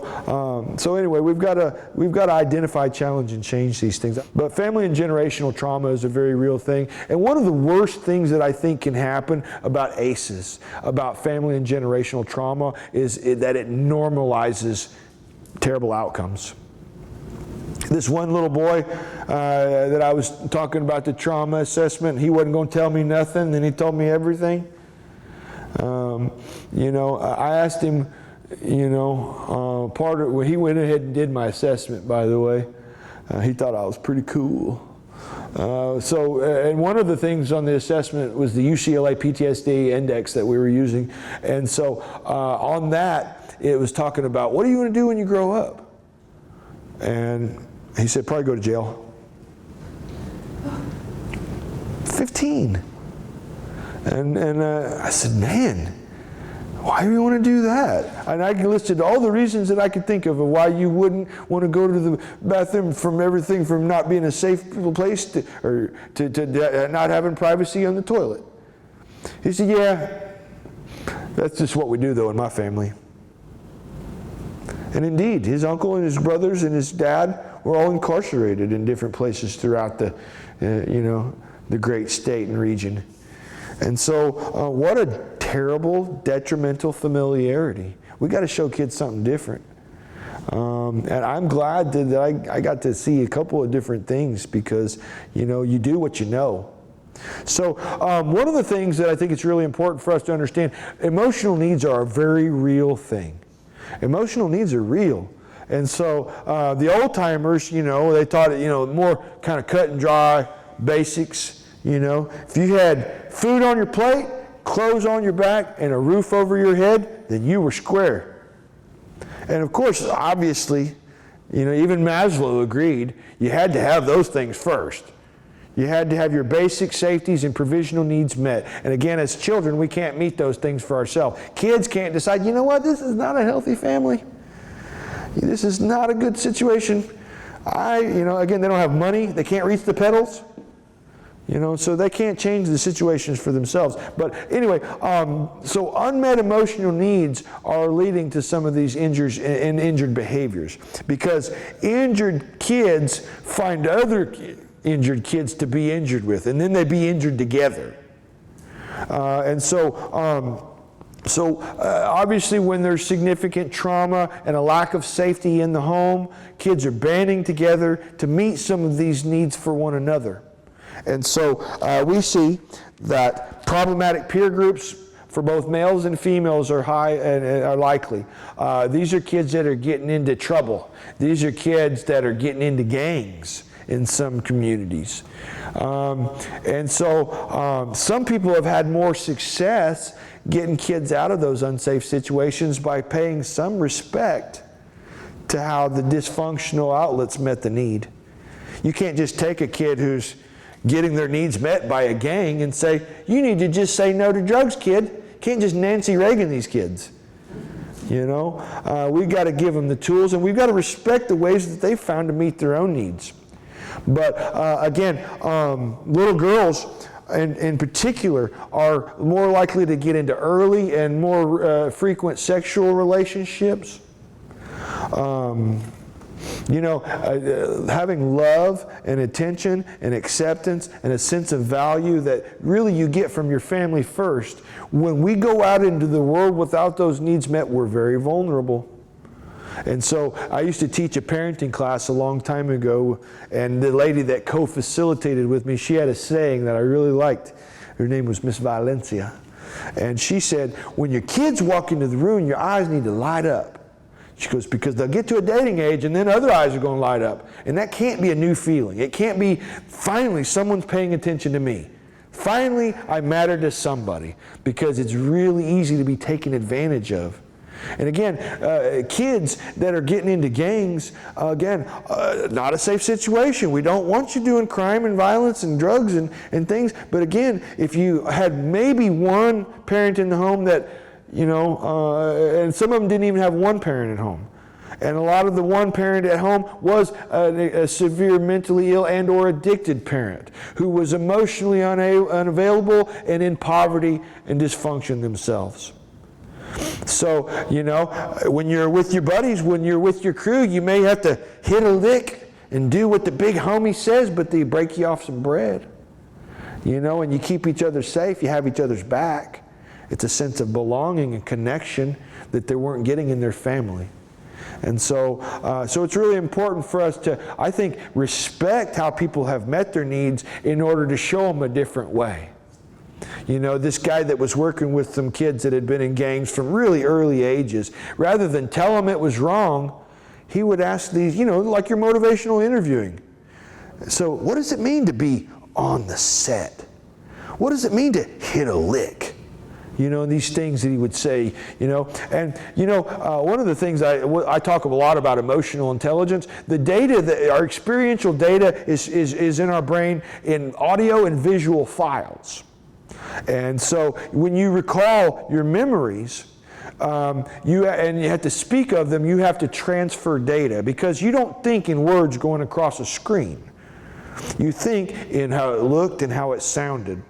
anyway, we've got to identify, challenge, and change these things. But family and generational trauma is a very real thing. And one of the worst things that I think can happen about ACEs, about family and generational trauma, is that it normalizes terrible outcomes. This one little boy that I was talking about the trauma assessment, he wasn't going to tell me nothing, and he told me everything. You know, I asked him, you know, when he went ahead and did my assessment, by the way, he thought I was pretty cool. And one of the things on the assessment was the UCLA PTSD index that we were using. And so on that, it was talking about, what do you want to do when you grow up? And he said, probably go to jail. 15. And I said, man, why do you want to do that? And I listed all the reasons that I could think of why you wouldn't want to go to the bathroom, from everything from not being a safe place to not having privacy on the toilet. He said, yeah, that's just what we do though in my family. And indeed, his uncle and his brothers and his dad were all incarcerated in different places throughout the, you know, the great state and region. And so what a terrible, detrimental familiarity. We got to show kids something different. And I'm glad that I got to see a couple of different things, because, you know, you do what you know. So one of the things that I think it's really important for us to understand, emotional needs are a very real thing. Emotional needs are real. And so the old timers, you know, they taught it, you know, more kind of cut and dry basics. You know, if you had food on your plate, clothes on your back, and a roof over your head, then you were square. And of course, obviously, you know, even Maslow agreed you had to have those things first. You had to have your basic safeties and provisional needs met. And again, as children, we can't meet those things for ourselves. Kids can't decide, you know what, this is not a healthy family. This is not a good situation. You know, again, they don't have money. They can't reach the pedals. You know, so they can't change the situations for themselves. But anyway, so unmet emotional needs are leading to some of these injured behaviors, because injured kids find other injured kids to be injured with, and then they be injured together. Obviously, when there's significant trauma and a lack of safety in the home, kids are banding together to meet some of these needs for one another. And so we see that problematic peer groups for both males and females are high and are likely. These are kids that are getting into trouble. These are kids that are getting into gangs in some communities. And so some people have had more success getting kids out of those unsafe situations by paying some respect to how the dysfunctional outlets met the need. You can't just take a kid who's getting their needs met by a gang and say, you need to just say no to drugs, kid. Can't just Nancy Reagan these kids. You know, we've got to give them the tools, and we've got to respect the ways that they've found to meet their own needs. But again, little girls in particular are more likely to get into early and more frequent sexual relationships. You know, having love and attention and acceptance and a sense of value that really you get from your family first. When we go out into the world without those needs met, we're very vulnerable. And so I used to teach a parenting class a long time ago, and the lady that co-facilitated with me, she had a saying that I really liked. Her name was Miss Valencia. And she said, when your kids walk into the room, your eyes need to light up. She goes, because they'll get to a dating age and then other eyes are going to light up. And that can't be a new feeling. It can't be, finally, someone's paying attention to me. Finally, I matter to somebody, because it's really easy to be taken advantage of. And again, kids that are getting into gangs, not a safe situation. We don't want you doing crime and violence and drugs and things. But again, if you had maybe one parent in the home that, you know, and some of them didn't even have one parent at home. And a lot of the one parent at home was a severe mentally ill and or addicted parent who was emotionally unavailable and in poverty and dysfunction themselves. So, you know, when you're with your buddies, when you're with your crew, you may have to hit a lick and do what the big homie says, but they break you off some bread. You know, and you keep each other safe, you have each other's back. It's a sense of belonging and connection that they weren't getting in their family. And so it's really important for us to, I think, respect how people have met their needs in order to show them a different way. You know, this guy that was working with some kids that had been in gangs from really early ages, rather than tell them it was wrong, he would ask these, you know, like your motivational interviewing. So what does it mean to be on the set? What does it mean to hit a lick? You know, these things that he would say, you know. And, you know, one of the things I talk a lot about emotional intelligence. The data, our experiential data is in our brain in audio and visual files. And so when you recall your memories, you have to speak of them, you have to transfer data, because you don't think in words going across a screen. You think in how it looked and how it sounded.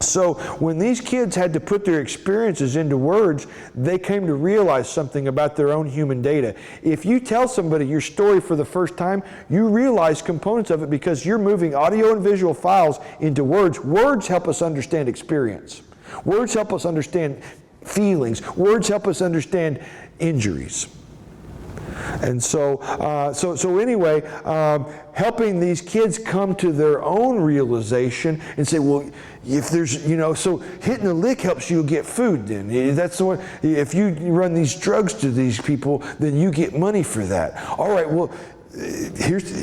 So when these kids had to put their experiences into words, they came to realize something about their own human data. If you tell somebody your story for the first time, you realize components of it because you're moving audio and visual files into words. Words help us understand experience. Words help us understand feelings. Words help us understand injuries. And so anyway, helping these kids come to their own realization and say, well, if there's, you know, so hitting a lick helps you get food then. That's the one, if you run these drugs to these people, then you get money for that. All right, well,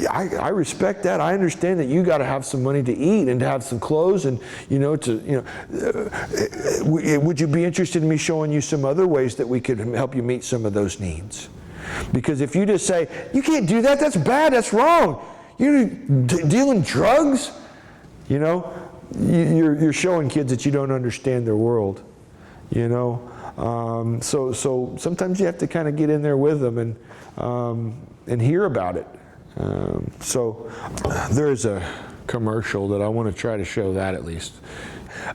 I respect that. I understand that you got to have some money to eat and to have some clothes and, you know, would you be interested in me showing you some other ways that we could help you meet some of those needs? Because if you just say, you can't do that, that's bad, that's wrong. You're dealing drugs, you know, you're showing kids that you don't understand their world, you know. So sometimes you have to kind of get in there with them and hear about it. So there's a commercial that I want to try to show that at least.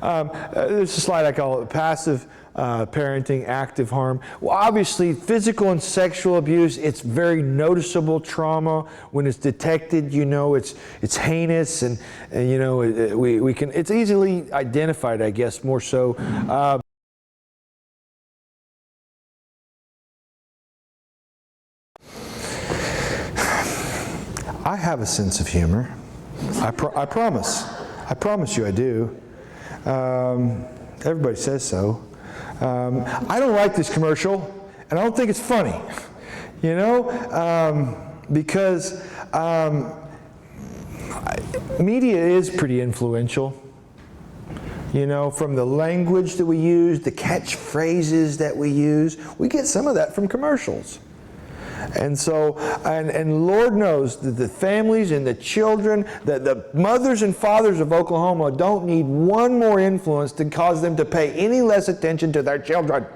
There's a slide I call it passive parenting, active harm. Well, obviously, physical and sexual abuse, it's very noticeable trauma. When it's detected, you know, it's heinous, and you know, we can, it's easily identified, I guess, more so. I have a sense of humor. I promise. I promise you I do. Everybody says so. I don't like this commercial, and I don't think it's funny, you know, because media is pretty influential, you know, from the language that we use, the catchphrases that we use. We get some of that from commercials. And so, and Lord knows that the families and the children, that the mothers and fathers of Oklahoma don't need one more influence to cause them to pay any less attention to their children.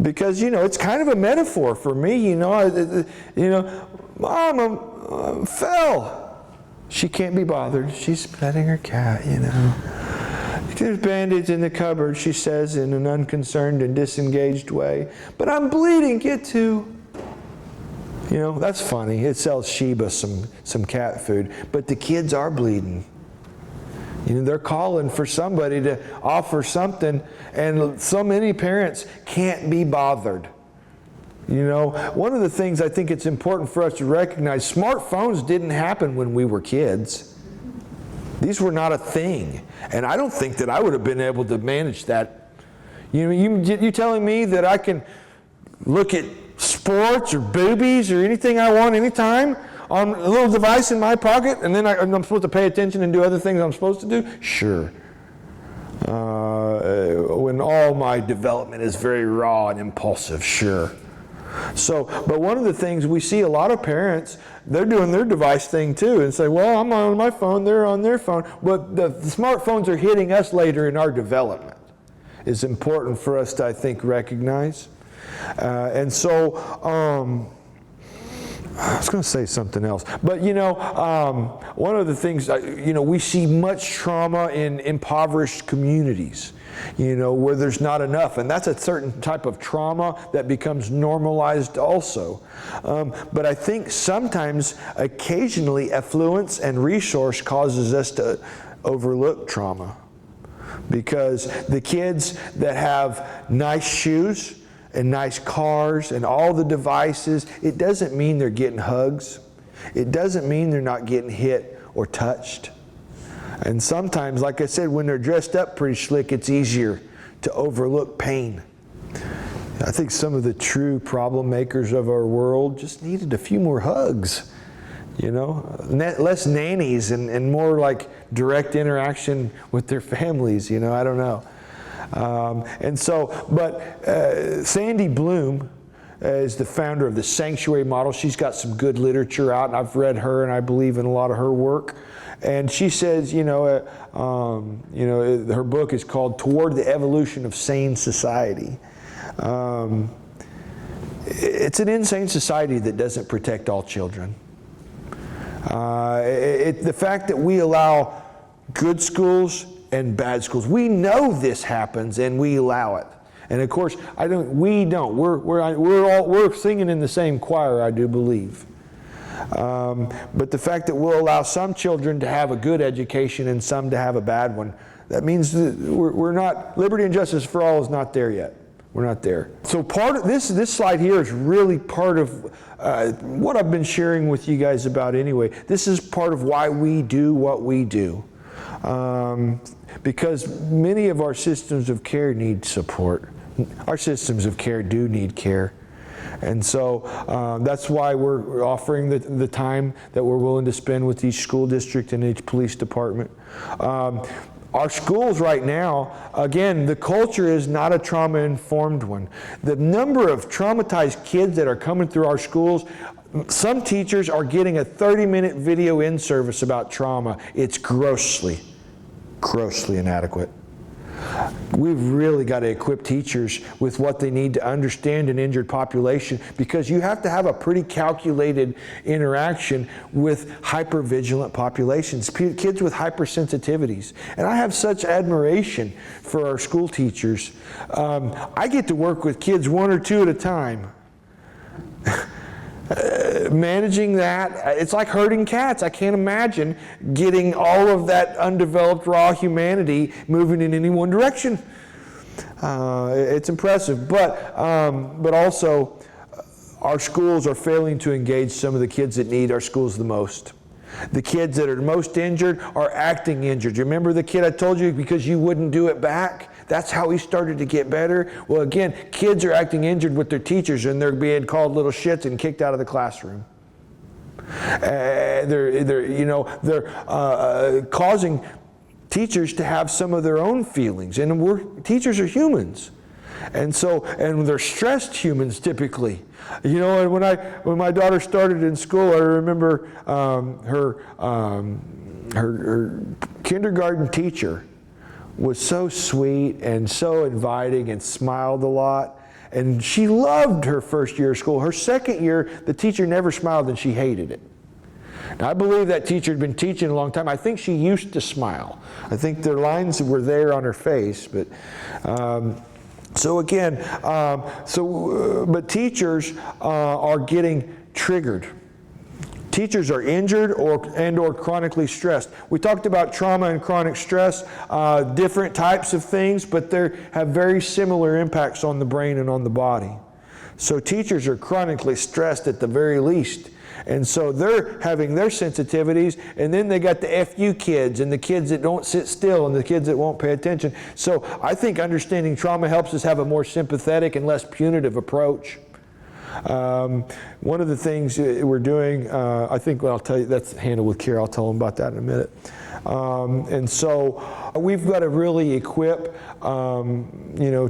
Because, you know, it's kind of a metaphor for me, you know, Mom fell. She can't be bothered. She's petting her cat, you know. There's Band-Aids in the cupboard, she says in an unconcerned and disengaged way. But I'm bleeding, get to. You know, that's funny. It sells Sheba some cat food. But the kids are bleeding. You know, they're calling for somebody to offer something, and so many parents can't be bothered. You know, one of the things I think it's important for us to recognize, smartphones didn't happen when we were kids. These were not a thing. And I don't think that I would have been able to manage that. You know, you telling me that I can look at sports or boobies or anything I want anytime on a little device in my pocket, and then I'm supposed to pay attention and do other things I'm supposed to do? Sure. When all my development is very raw and impulsive, sure. So, but one of the things we see a lot of parents, they're doing their device thing too and say, well, I'm on my phone, they're on their phone. But the smartphones are hitting us later in our development. It's important for us to, I think, recognize. And so, I was going to say something else, but one of the things, we see much trauma in impoverished communities, where there's not enough, and that's a certain type of trauma that becomes normalized also. But I think sometimes, occasionally, affluence and resource causes us to overlook trauma, because the kids that have nice shoes and nice cars and all the devices, it doesn't mean they're getting hugs. It doesn't mean they're not getting hit or touched. And sometimes, like I said, when they're dressed up pretty slick, it's easier to overlook pain. I think some of the true problem makers of our world just needed a few more hugs. Less nannies and more like direct interaction with their families, I don't know. Sandy Bloom is the founder of the Sanctuary Model. She's got some good literature out, and I've read her, and I believe in a lot of her work. And she says, her book is called Toward the Evolution of Sane Society. It's an insane society that doesn't protect all children. The fact that we allow good schools and bad schools, we know this happens and we allow it. And of course, we don't. We're singing in the same choir, I do believe. But the fact that we'll allow some children to have a good education and some to have a bad one, that means that we're not, liberty and justice for all is not there yet. We're not there. So part of this slide here is really part of what I've been sharing with you guys about anyway. This is part of why we do what we do. Because many of our systems of care need support. Our systems of care do need care. And so that's why we're offering the time that we're willing to spend with each school district and each police department. Our schools right now, again, the culture is not a trauma-informed one. The number of traumatized kids that are coming through our schools, some teachers are getting a 30-minute video in service about trauma. It's grossly inadequate. We've really got to equip teachers with what they need to understand an injured population, because you have to have a pretty calculated interaction with hypervigilant populations, kids with hypersensitivities. And I have such admiration for our school teachers. I get to work with kids one or two at a time. Managing that, it's like herding cats. I can't imagine getting all of that undeveloped raw humanity moving in any one direction. It's impressive, but also our schools are failing to engage some of the kids that need our schools the most. The kids that are most injured are acting injured. You remember the kid I told you because you wouldn't do it back? That's how he started to get better. Well, again, kids are acting injured with their teachers, and they're being called little shits and kicked out of the classroom. They're causing teachers to have some of their own feelings, and teachers are humans, and they're stressed humans typically. And when my daughter started in school, I remember her kindergarten teacher was so sweet and so inviting and smiled a lot. And she loved her first year of school. Her second year, the teacher never smiled and she hated it. Now, I believe that teacher had been teaching a long time. I think she used to smile. I think their lines were there on her face. But teachers are getting triggered. Teachers are injured or chronically stressed. We talked about trauma and chronic stress, different types of things, but they have very similar impacts on the brain and on the body. So teachers are chronically stressed at the very least. And so they're having their sensitivities, and then they got the FU kids and the kids that don't sit still and the kids that won't pay attention. So I think understanding trauma helps us have a more sympathetic and less punitive approach. One of the things we're doing, I'll tell you, that's handled with care. I'll tell them about that in a minute. And so we've got to really equip,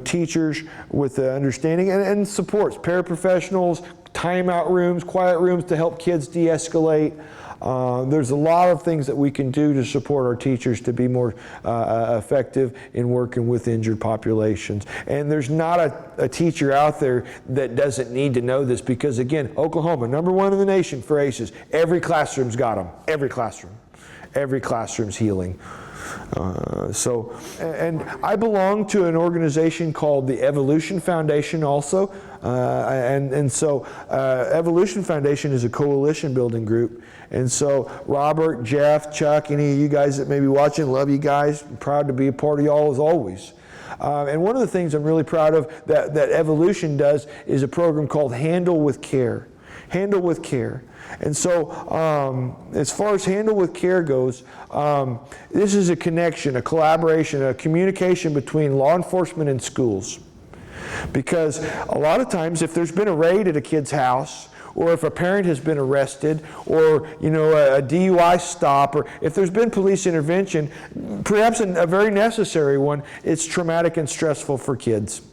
teachers with the understanding and supports, paraprofessionals, timeout rooms, quiet rooms to help kids de-escalate. There's a lot of things that we can do to support our teachers to be more effective in working with injured populations. And there's not a teacher out there that doesn't need to know this, because again, Oklahoma, #1 in the nation for ACEs. Every classroom's got them. Every classroom. Every classroom's healing. And I belong to an organization called the Evolution Foundation also. So Evolution Foundation is a coalition building group. And so Robert, Jeff, Chuck, any of you guys that may be watching, love you guys. I'm proud to be a part of y'all as always. And one of the things I'm really proud of that Evolution does is a program called Handle with Care. Handle with Care. And so as far as Handle with Care goes, this is a connection, a collaboration, a communication between law enforcement and schools. Because a lot of times if there's been a raid at a kid's house, or if a parent has been arrested, or a DUI stop, or if there's been police intervention, perhaps a very necessary one, it's traumatic and stressful for kids.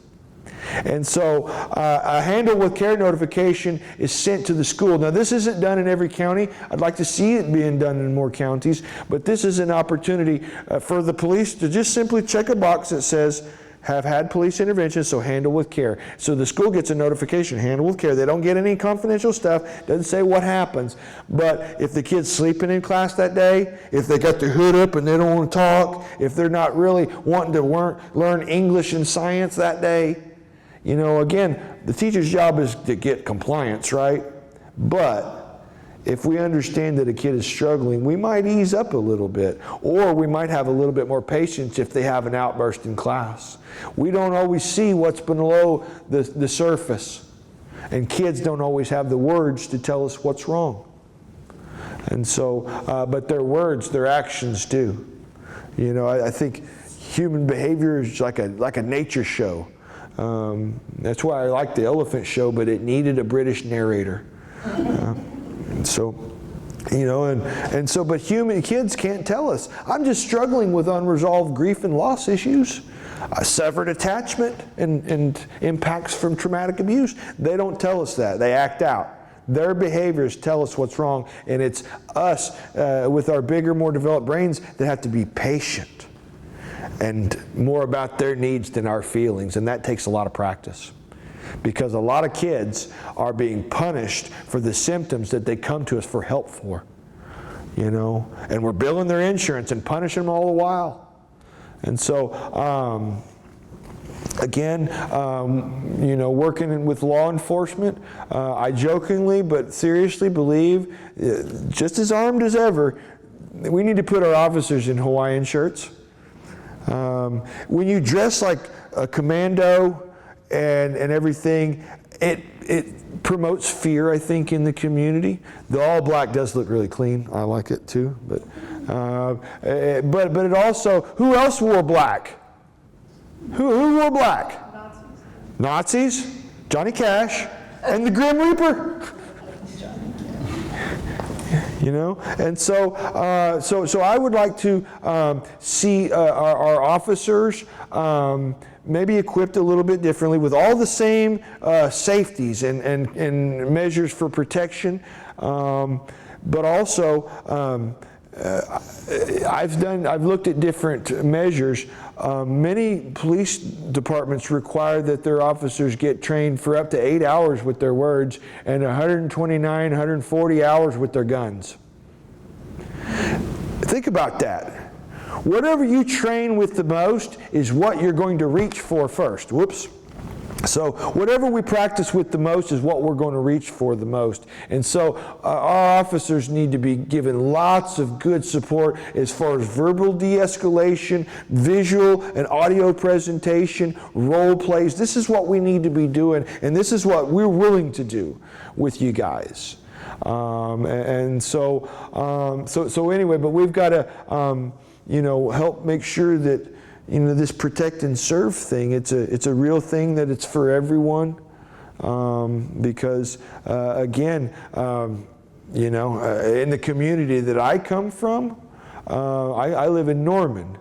And so a Handle with Care notification is sent to the school. Now this isn't done in every county. I'd like to see it being done in more counties, but this is an opportunity for the police to just simply check a box that says, have had police intervention, so Handle with Care. So the school gets a notification, Handle with Care. They don't get any confidential stuff, doesn't say what happens. But if the kid's sleeping in class that day, if they got their hood up and they don't want to talk, if they're not really wanting to learn English and science that day, again, the teacher's job is to get compliance, right? But if we understand that a kid is struggling, we might ease up a little bit, or we might have a little bit more patience if they have an outburst in class. We don't always see what's below the surface, and kids don't always have the words to tell us what's wrong. And so, but their words, their actions do. I think human behavior is like a nature show. That's why I like the elephant show, but it needed a British narrator. But human kids can't tell us. I'm just struggling with unresolved grief and loss issues, severed attachment, and impacts from traumatic abuse. They don't tell us that. They act out. Their behaviors tell us what's wrong, and it's us with our bigger, more developed brains that have to be patient and more about their needs than our feelings, and that takes a lot of practice. Because a lot of kids are being punished for the symptoms that they come to us for help for, and we're billing their insurance and punishing them all the while. And so, working with law enforcement, I jokingly but seriously believe, just as armed as ever, we need to put our officers in Hawaiian shirts. When you dress like a commando and everything, it promotes fear, I think, in the community. The all black does look really clean. I like it too. But it also, who else wore black? Who wore black? Nazis, Johnny Cash, and the Grim Reaper. And so I would like to see our officers maybe equipped a little bit differently with all the same safeties and measures for protection, but also I've looked at different measures. Many police departments require that their officers get trained for up to 8 hours with their words and 129, 140 hours with their guns. Think about that. Whatever you train with the most is what you're going to reach for first. Whoops. So whatever we practice with the most is what we're going to reach for the most. And so our officers need to be given lots of good support as far as verbal de-escalation, visual and audio presentation, role plays. This is what we need to be doing, and this is what we're willing to do with you guys. So anyway, but we've got to help make sure that this protect and serve thing, it's a real thing, that it's for everyone, because in the community that I come from, I live in Norman,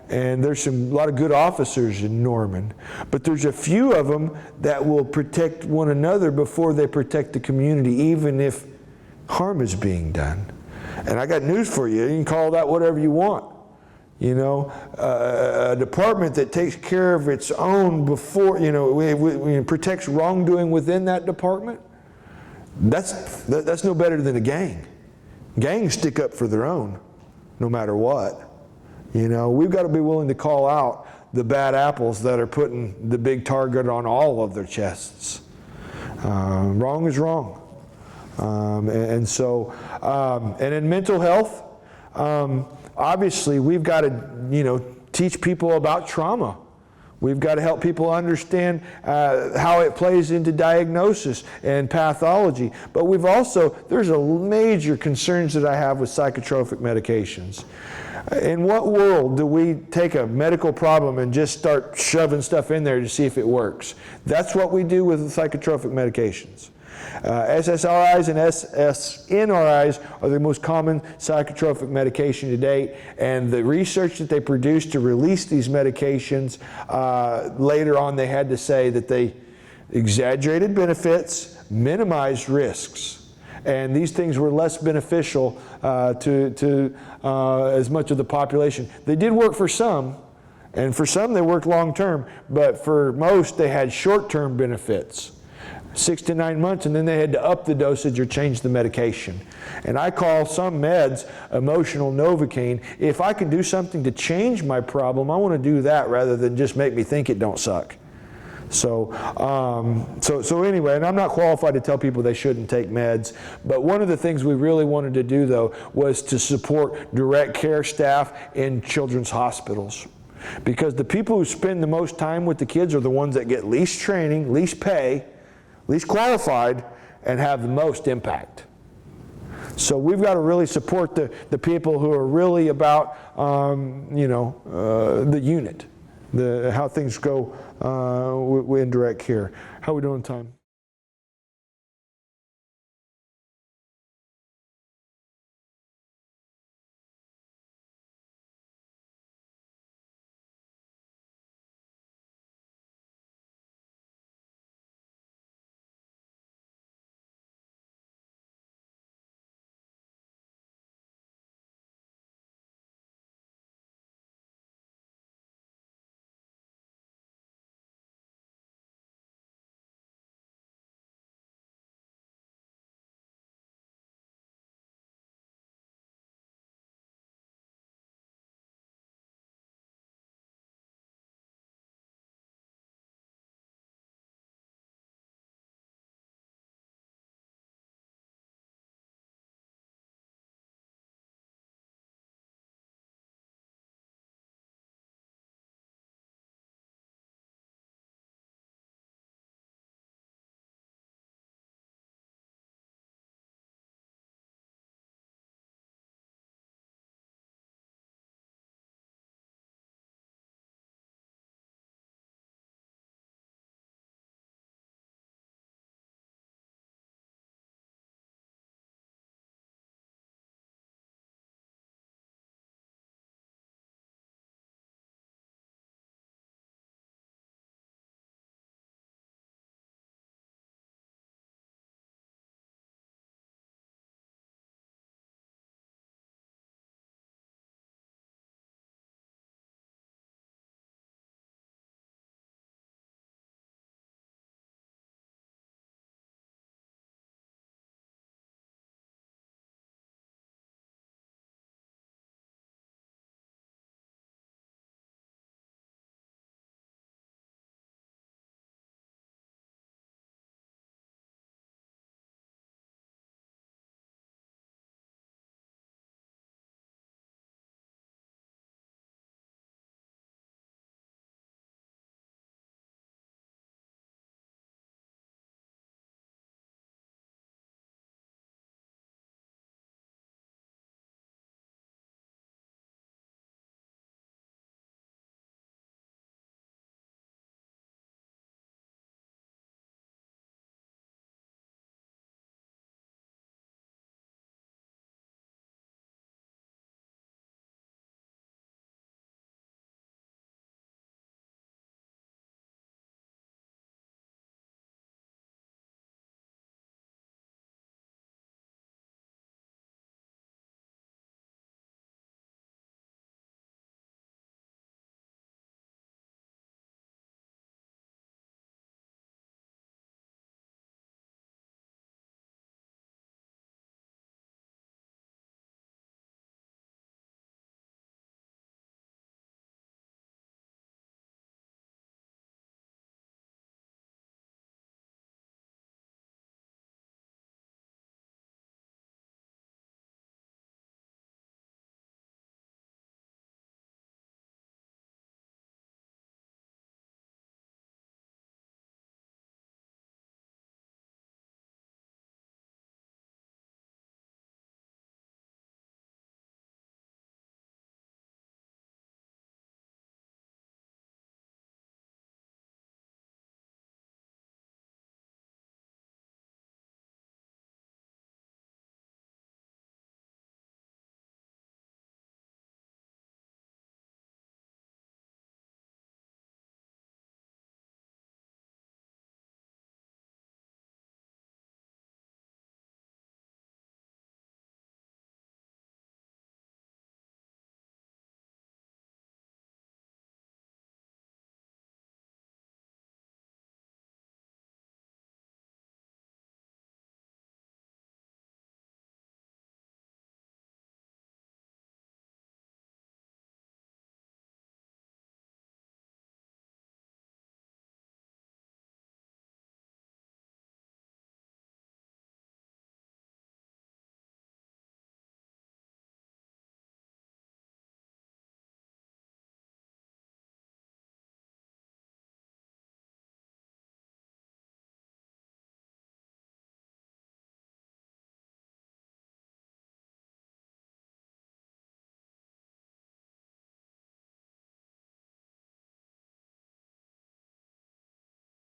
and there's a lot of good officers in Norman, but there's a few of them that will protect one another before they protect the community, even if harm is being done. And I got news for you. You can call that whatever you want. You know, a department that takes care of its own before, you know, protects wrongdoing within that department, that's no better than a gang. Gangs stick up for their own, no matter what. You know, we've got to be willing to call out the bad apples that are putting the big target on all of their chests. Wrong is wrong. And in mental health, obviously we've got to, you know, teach people about trauma. We've got to help people understand how it plays into diagnosis and pathology. But we've also, there's a major concerns that I have with psychotropic medications. In what world do we take a medical problem and just start shoving stuff in there to see if it works? That's what we do with psychotropic medications. SSRIs and SNRIs are the most common psychotropic medication to date, and the research that they produced to release these medications, later on they had to say that they exaggerated benefits, minimized risks, and these things were less beneficial to as much of the population. They did work for some, and for some they worked long term, but for most they had short-term benefits. 6 to 9 months, and then they had to up the dosage or change the medication. And I call some meds emotional Novocaine. If I can do something to change my problem, I want to do that rather than just make me think it don't suck. So anyway, and I'm not qualified to tell people they shouldn't take meds, but one of the things we really wanted to do, though, was to support direct care staff in children's hospitals. Because the people who spend the most time with the kids are the ones that get least training, least pay, least qualified, and have the most impact. So we've got to really support the people who are really about, the unit, how things go in direct care. How are we doing time?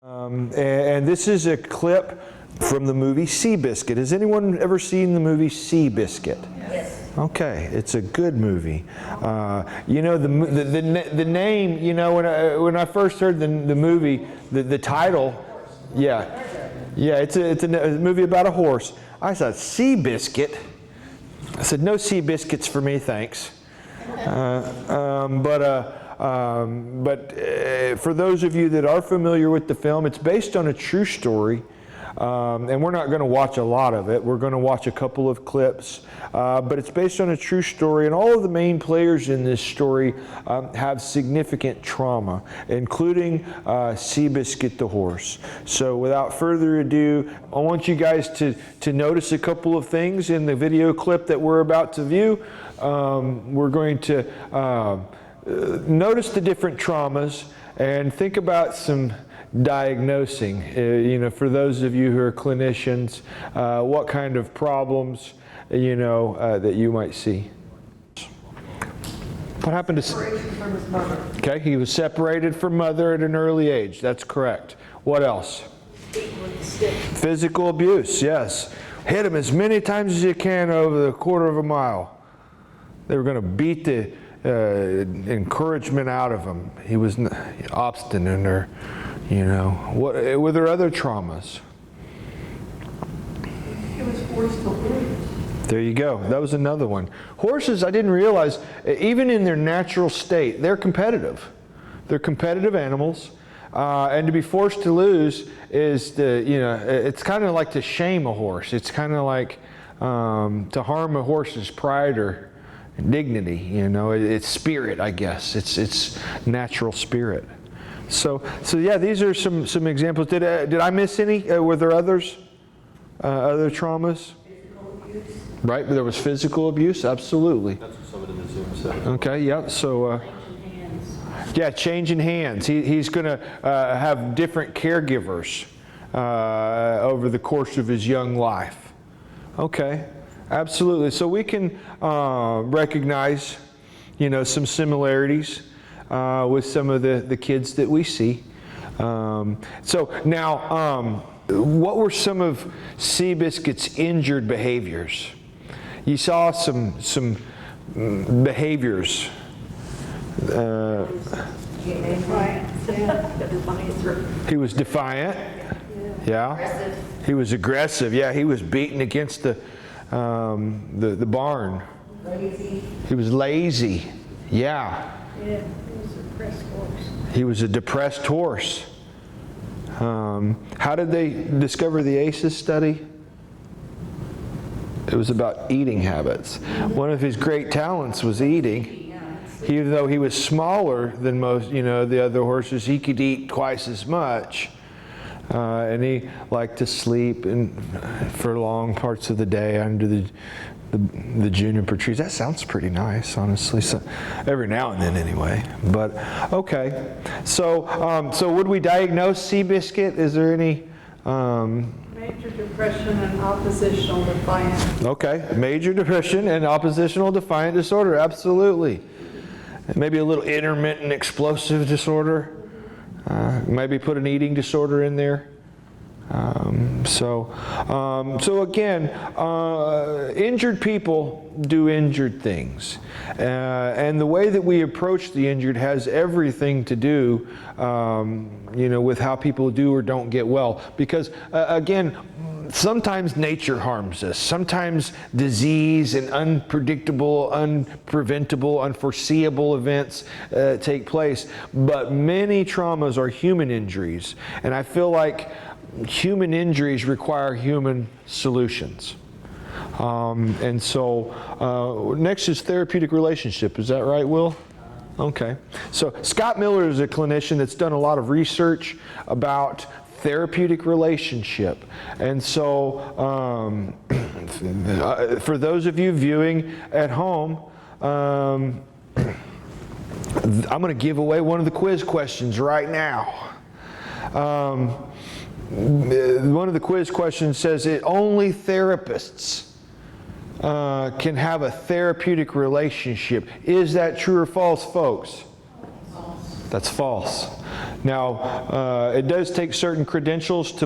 And this is a clip from the movie Seabiscuit. Has anyone ever seen the movie Seabiscuit? Yes. Okay, it's a good movie. You know, the name, you know, when I first heard the movie, the title, yeah, it's a movie about a horse. I thought, Seabiscuit? I said, no sea biscuits for me, thanks. But for those of you that are familiar with the film, it's based on a true story. And we're not going to watch a lot of it. We're going to watch a couple of clips. But it's based on a true story, and all of the main players in this story have significant trauma, including Seabiscuit the horse. So without further ado, I want you guys to notice a couple of things in the video clip that we're about to view. We're going to notice the different traumas and think about some diagnosing, you know, for those of you who are clinicians, what kind of problems, you know, that you might see. What happened to... Separation from his mother. Okay, he was separated from mother at an early age. That's correct. What else? Beaten with a stick. Physical abuse, yes. Hit him as many times as you can over the quarter of a mile. They were going to beat the encouragement out of him. He was obstinate, or, you know. What were there other traumas? He was forced to lose. There you go. That was another one. Horses, I didn't realize, even in their natural state, they're competitive. They're competitive animals. And to be forced to lose is, you know, it's kind of like to shame a horse. It's kind of like to harm a horse's pride or dignity, you know. It's spirit, I guess. It's natural spirit. So yeah, these are some examples. Did I miss any? Were there others? Other traumas? Physical abuse. Right, there was physical abuse, absolutely. That's what somebody in the Zoom said. Okay, yeah, so, yeah, changing hands. He's going to have different caregivers over the course of his young life. Okay, absolutely. So we can recognize, you know, some similarities with some of the kids that we see. So now, what were some of Seabiscuit's injured behaviors? You saw some behaviors. He was defiant. Yeah. He was aggressive. Yeah, he was beaten against the barn. Lazy. He was lazy. Yeah. Yeah, he was a depressed horse. He was a depressed horse. How did they discover the ACEs study? It was about eating habits. One of his great talents was eating. Even though he was smaller than most, you know, the other horses, he could eat twice as much. And he liked to sleep for long parts of the day under the juniper trees. That sounds pretty nice, honestly. So, every now and then, anyway. But okay. So would we diagnose Seabiscuit? Is there any? Major depression and oppositional defiant. Okay, major depression and oppositional defiant disorder. Absolutely. Maybe a little intermittent explosive disorder. Maybe put an eating disorder in there. So again, injured people do injured things. And the way that we approach the injured has everything to do, you know, with how people do or don't get well. Because, again, sometimes nature harms us. Sometimes disease and unpredictable, unpreventable, unforeseeable events take place. But many traumas are human injuries. And I feel like human injuries require human solutions. And so next is therapeutic relationship. Is that right, Will? Okay. So Scott Miller is a clinician that's done a lot of research about therapeutic relationship. And so for those of you viewing at home, I'm going to give away one of the quiz questions right now. One of the quiz questions says that only therapists can have a therapeutic relationship. Is that true or false, folks? False. That's false. Now, it does take certain credentials to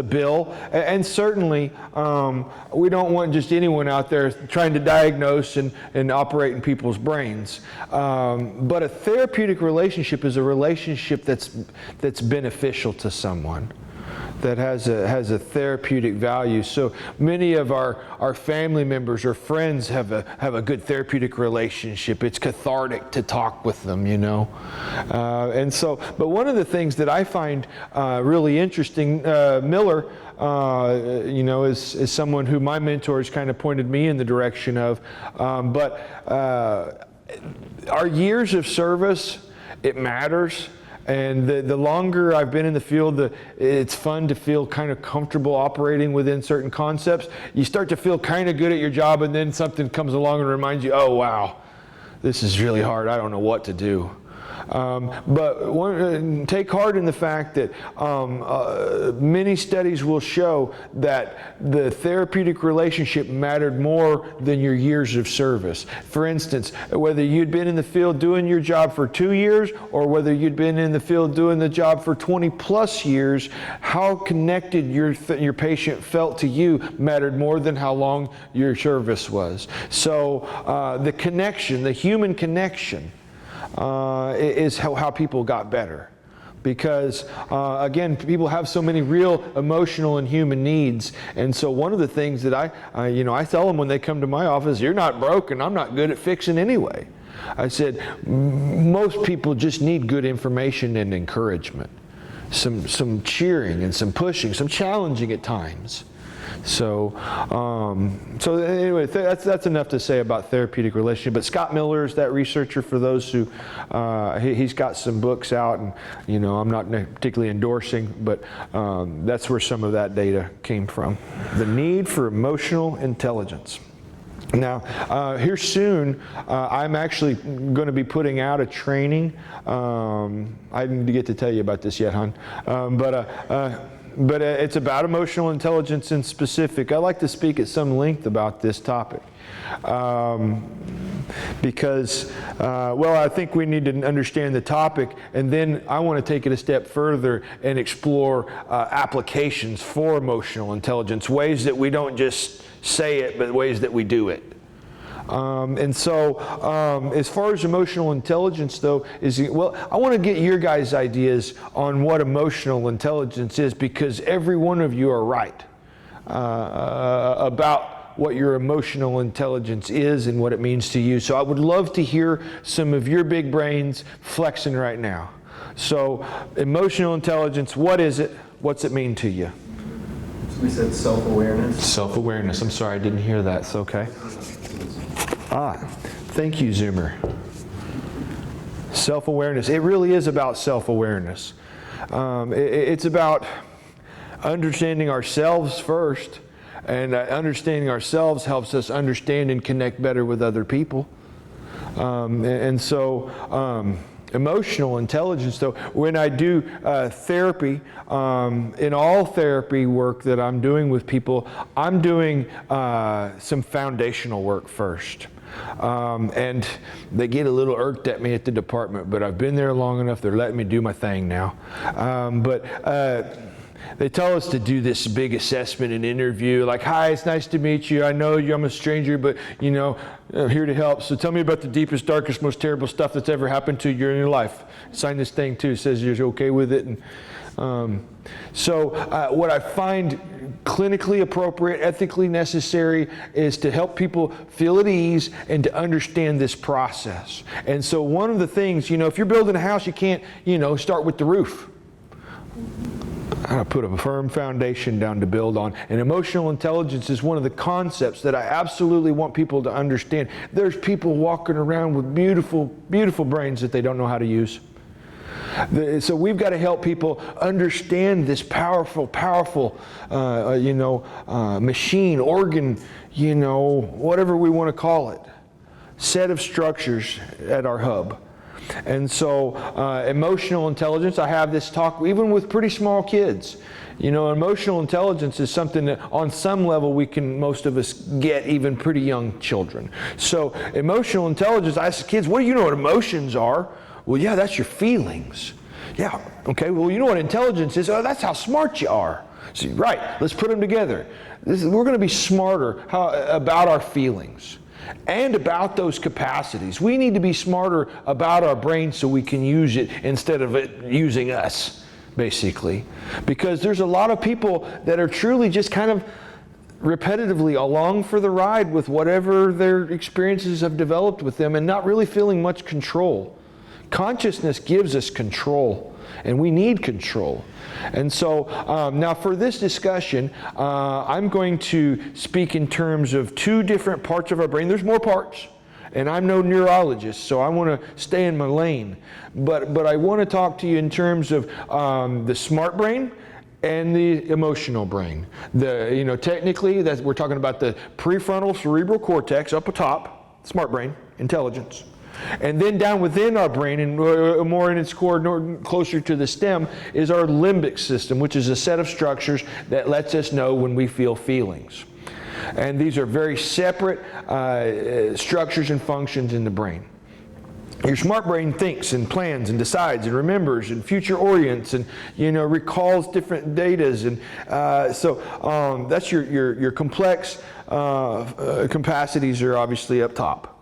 bill, and certainly we don't want just anyone out there trying to diagnose and operate in people's brains. But a therapeutic relationship is a relationship that's beneficial to someone, that has a therapeutic value. So many of our family members or friends have a good therapeutic relationship. It's cathartic to talk with them, and so. But one of the things that I find really interesting, Miller, is someone who my mentors kind of pointed me in the direction of. But our years of service, it matters. And the longer I've been in the field, it's fun to feel kind of comfortable operating within certain concepts. You start to feel kind of good at your job, and then something comes along and reminds you, oh, wow, this is really hard. I don't know what to do. But take heart in the fact that many studies will show that the therapeutic relationship mattered more than your years of service. For instance, whether you'd been in the field doing your job for 2 years or whether you'd been in the field doing the job for 20 plus years, how connected your patient felt to you mattered more than how long your service was. So the connection, the human connection, is how people got better. Because, again, people have so many real emotional and human needs. And so one of the things that I tell them when they come to my office, you're not broken, I'm not good at fixing anyway. I said, most people just need good information and encouragement. Some cheering and some pushing, some challenging at times. So anyway, that's enough to say about therapeutic relationship. But Scott Miller is that researcher. For those who, he's got some books out, and I'm not particularly endorsing, but that's where some of that data came from. The need for emotional intelligence. Now, here soon, I'm actually going to be putting out a training. I didn't get to tell you about this yet, hon. But it's about emotional intelligence in specific. I like to speak at some length about this topic because, I think we need to understand the topic, and then I want to take it a step further and explore applications for emotional intelligence, ways that we don't just say it, but ways that we do it. As far as emotional intelligence, though, I want to get your guys' ideas on what emotional intelligence is, because every one of you are right about what your emotional intelligence is and what it means to you. So I would love to hear some of your big brains flexing right now. So emotional intelligence, what is it? What's it mean to you? So we said self-awareness. Self-awareness. I'm sorry, I didn't hear that. It's okay. Thank you, Zoomer. Self-awareness. It really is about self-awareness. It's about understanding ourselves first, and understanding ourselves helps us understand and connect better with other people. Emotional intelligence, though, when I do therapy, in all therapy work that I'm doing with people, I'm doing some foundational work first. And they get a little irked at me at the department, but I've been there long enough, they're letting me do my thing now. They tell us to do this big assessment and interview, like, hi, it's nice to meet you. I know I'm a stranger, but, I'm here to help. So tell me about the deepest, darkest, most terrible stuff that's ever happened to you in your life. Sign this thing, too. It says you're okay with it. And what I find clinically appropriate, ethically necessary, is to help people feel at ease and to understand this process. And so one of the things, if you're building a house, you can't, start with the roof. I put a firm foundation down to build on. And emotional intelligence is one of the concepts that I absolutely want people to understand. There's people walking around with beautiful, beautiful brains that they don't know how to use. So we've got to help people understand this powerful, machine, organ, whatever we want to call it, set of structures at our hub. And so emotional intelligence, I have this talk even with pretty small kids. Emotional intelligence is something that on some level most of us get, even pretty young children. So emotional intelligence, I ask kids, what do you know what emotions are? Well, yeah, that's your feelings. Yeah, okay, well, you know what intelligence is? Oh, that's how smart you are. See, right, let's put them together. We're going to be smarter about our feelings and about those capacities. We need to be smarter about our brain so we can use it instead of it using us, basically. Because there's a lot of people that are truly just kind of repetitively along for the ride with whatever their experiences have developed with them and not really feeling much control. Consciousness gives us control, and we need control. And so now for this discussion, I'm going to speak in terms of two different parts of our brain. There's more parts, and I'm no neurologist, so I want to stay in my lane. But I want to talk to you in terms of the smart brain and the emotional brain. Technically, we're talking about the prefrontal cerebral cortex up atop, smart brain, intelligence. And then down within our brain, and more in its core, closer to the stem, is our limbic system, which is a set of structures that lets us know when we feel feelings. And these are very separate structures and functions in the brain. Your smart brain thinks and plans and decides and remembers and future orients and recalls different datas, and so that's your complex capacities are obviously up top.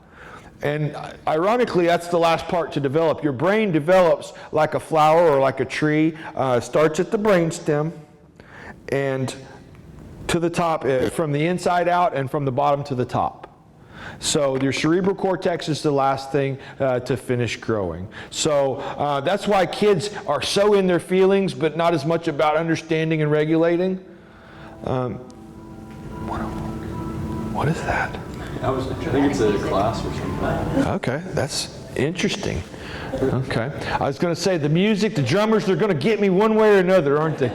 And ironically, that's the last part to develop. Your brain develops like a flower or like a tree, starts at the brainstem and to the top, from the inside out and from the bottom to the top. So your cerebral cortex is the last thing to finish growing. So that's why kids are so in their feelings, but not as much about understanding and regulating. What is that? I think it's a class or something. Okay, that's interesting. Okay. I was going to say, the music, the drummers, they're going to get me one way or another, aren't they?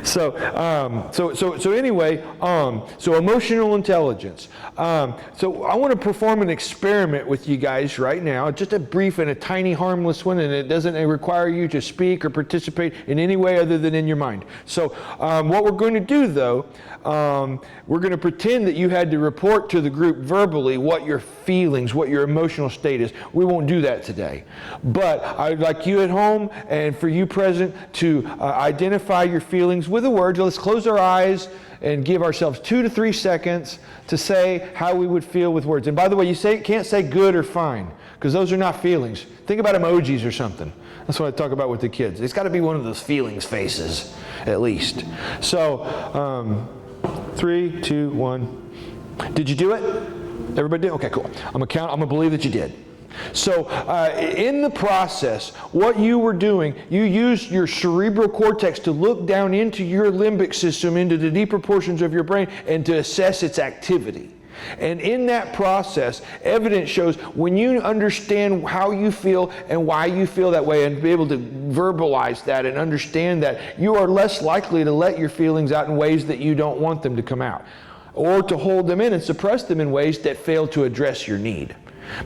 So anyway, so emotional intelligence. So I want to perform an experiment with you guys right now, just a brief and a tiny harmless one, and it doesn't require you to speak or participate in any way other than in your mind. So what we're going to do, though, we're going to pretend that you had to report to the group verbally what your feelings, what your emotional state is. We won't do that today. But I'd like you at home and for you present to identify your feelings with a word. Let's close our eyes and give ourselves 2 to 3 seconds to say how we would feel with words. And by the way, can't say good or fine, because those are not feelings. Think about emojis or something. That's what I talk about with the kids. It's got to be one of those feelings faces, at least. So, 3, 2, 1. Did you do it? Everybody did? Okay, cool. I'm going to believe that you did. So in the process, what you were doing, you used your cerebral cortex to look down into your limbic system, into the deeper portions of your brain, and to assess its activity. And in that process, evidence shows when you understand how you feel and why you feel that way and be able to verbalize that and understand that, you are less likely to let your feelings out in ways that you don't want them to come out, or to hold them in and suppress them in ways that fail to address your need.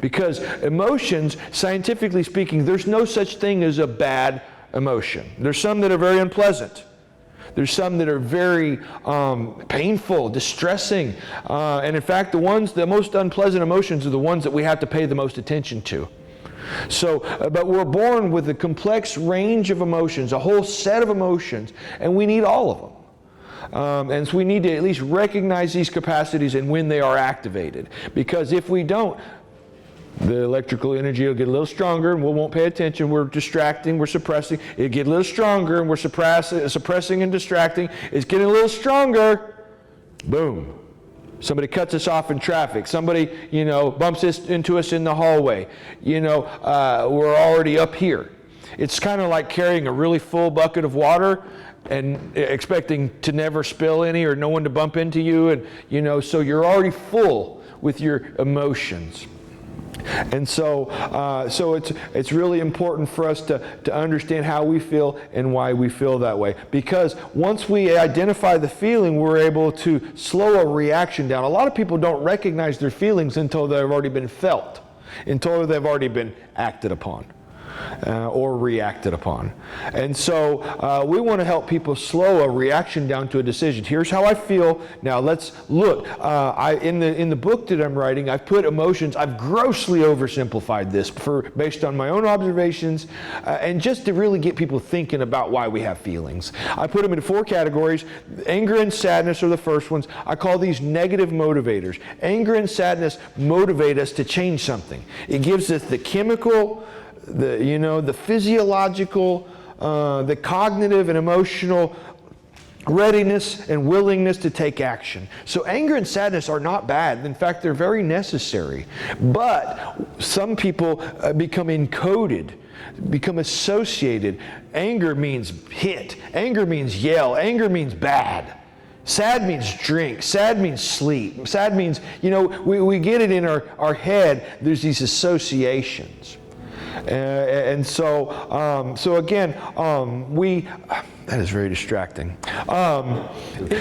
Because emotions, scientifically speaking, there's no such thing as a bad emotion. There's some that are very unpleasant. There's some that are very painful, distressing. And in fact, the most unpleasant emotions are the ones that we have to pay the most attention to. So, but we're born with a complex range of emotions, a whole set of emotions, and we need all of them. And so we need to at least recognize these capacities and when they are activated. Because if we don't, the electrical energy will get a little stronger and we won't pay attention. We're distracting, we're suppressing. It'll get a little stronger and we're suppressing and distracting. It's getting a little stronger. Boom. Somebody cuts us off in traffic. Somebody, bumps into us in the hallway. We're already up here. It's kind of like carrying a really full bucket of water and expecting to never spill any or no one to bump into you. And, so you're already full with your emotions. And so it's really important for us to understand how we feel and why we feel that way. Because once we identify the feeling, we're able to slow a reaction down. A lot of people don't recognize their feelings until they've already been felt, until they've already been acted upon. or reacted upon. And so we want to help people slow a reaction down to a decision. Here's how I feel. Now let's look. In the book that I'm writing, I've put emotions. I've grossly oversimplified this based on my own observations and just to really get people thinking about why we have feelings. I put them into 4 categories. Anger and sadness are the first ones. I call these negative motivators. Anger and sadness motivate us to change something. It gives us the chemical, the physiological, the cognitive and emotional readiness and willingness to take action. So anger and sadness are not bad. In fact, they're very necessary. But some people become encoded, become associated. Anger means hit. Anger means yell. Anger means bad. Sad means drink. Sad means sleep. Sad means, we get it in our head. There's these associations. And so again, that is very distracting.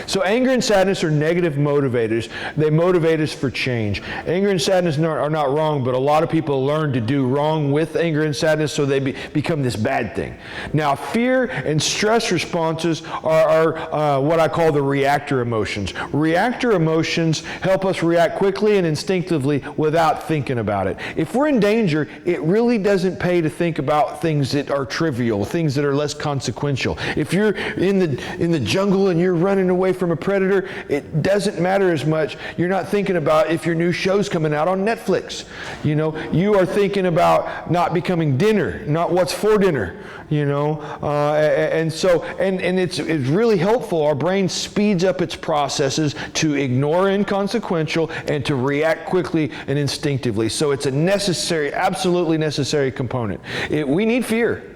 So anger and sadness are negative motivators. They motivate us for change. Anger and sadness are not wrong, but a lot of people learn to do wrong with anger and sadness, so they become this bad thing. Now, fear and stress responses are what I call the reactor emotions. Reactor emotions help us react quickly and instinctively without thinking about it. If we're in danger, it really doesn't pay to think about things that are trivial, things that are less consequential. If you're in the jungle and you're running away from a predator, it doesn't matter as much. You're not thinking about if your new show's coming out on Netflix. You are thinking about not becoming dinner, not what's for dinner. And it's really helpful. Our brain speeds up its processes to ignore inconsequential and to react quickly and instinctively. So it's a necessary, absolutely necessary component. We need fear.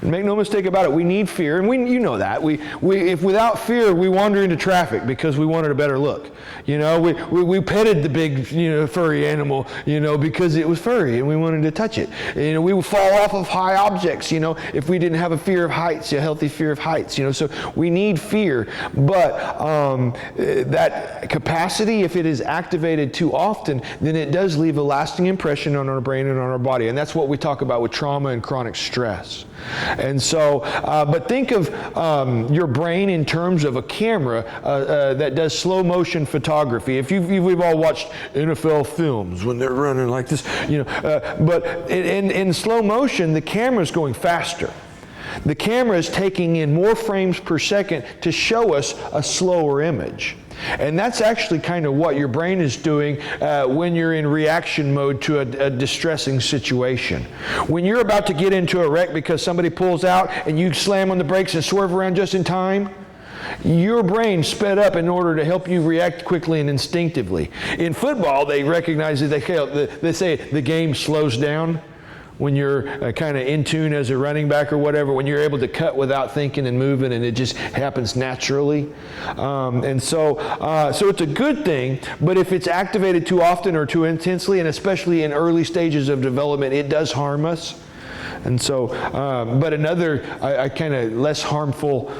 Make no mistake about it, we need fear, and you know that. If without fear we wander into traffic because we wanted a better look. We petted the big furry animal because it was furry and we wanted to touch it. We would fall off of high objects if we didn't have a fear of heights, a healthy fear of heights. So we need fear, but that capacity, if it is activated too often, then it does leave a lasting impression on our brain and on our body, and that's what we talk about with trauma and chronic stress. And so, but think of your brain in terms of a camera that does slow motion photography. If we've all watched NFL films when they're running like this, but in slow motion, the camera's going faster. The camera is taking in more frames per second to show us a slower image. And that's actually kind of what your brain is doing when you're in reaction mode to a distressing situation. When you're about to get into a wreck because somebody pulls out and you slam on the brakes and swerve around just in time, your brain sped up in order to help you react quickly and instinctively. In football, they recognize that they say the game slows down. When you're kind of in tune as a running back or whatever, when you're able to cut without thinking and moving and it just happens naturally. So it's a good thing, but if it's activated too often or too intensely, and especially in early stages of development, it does harm us. And so, but another kind of less harmful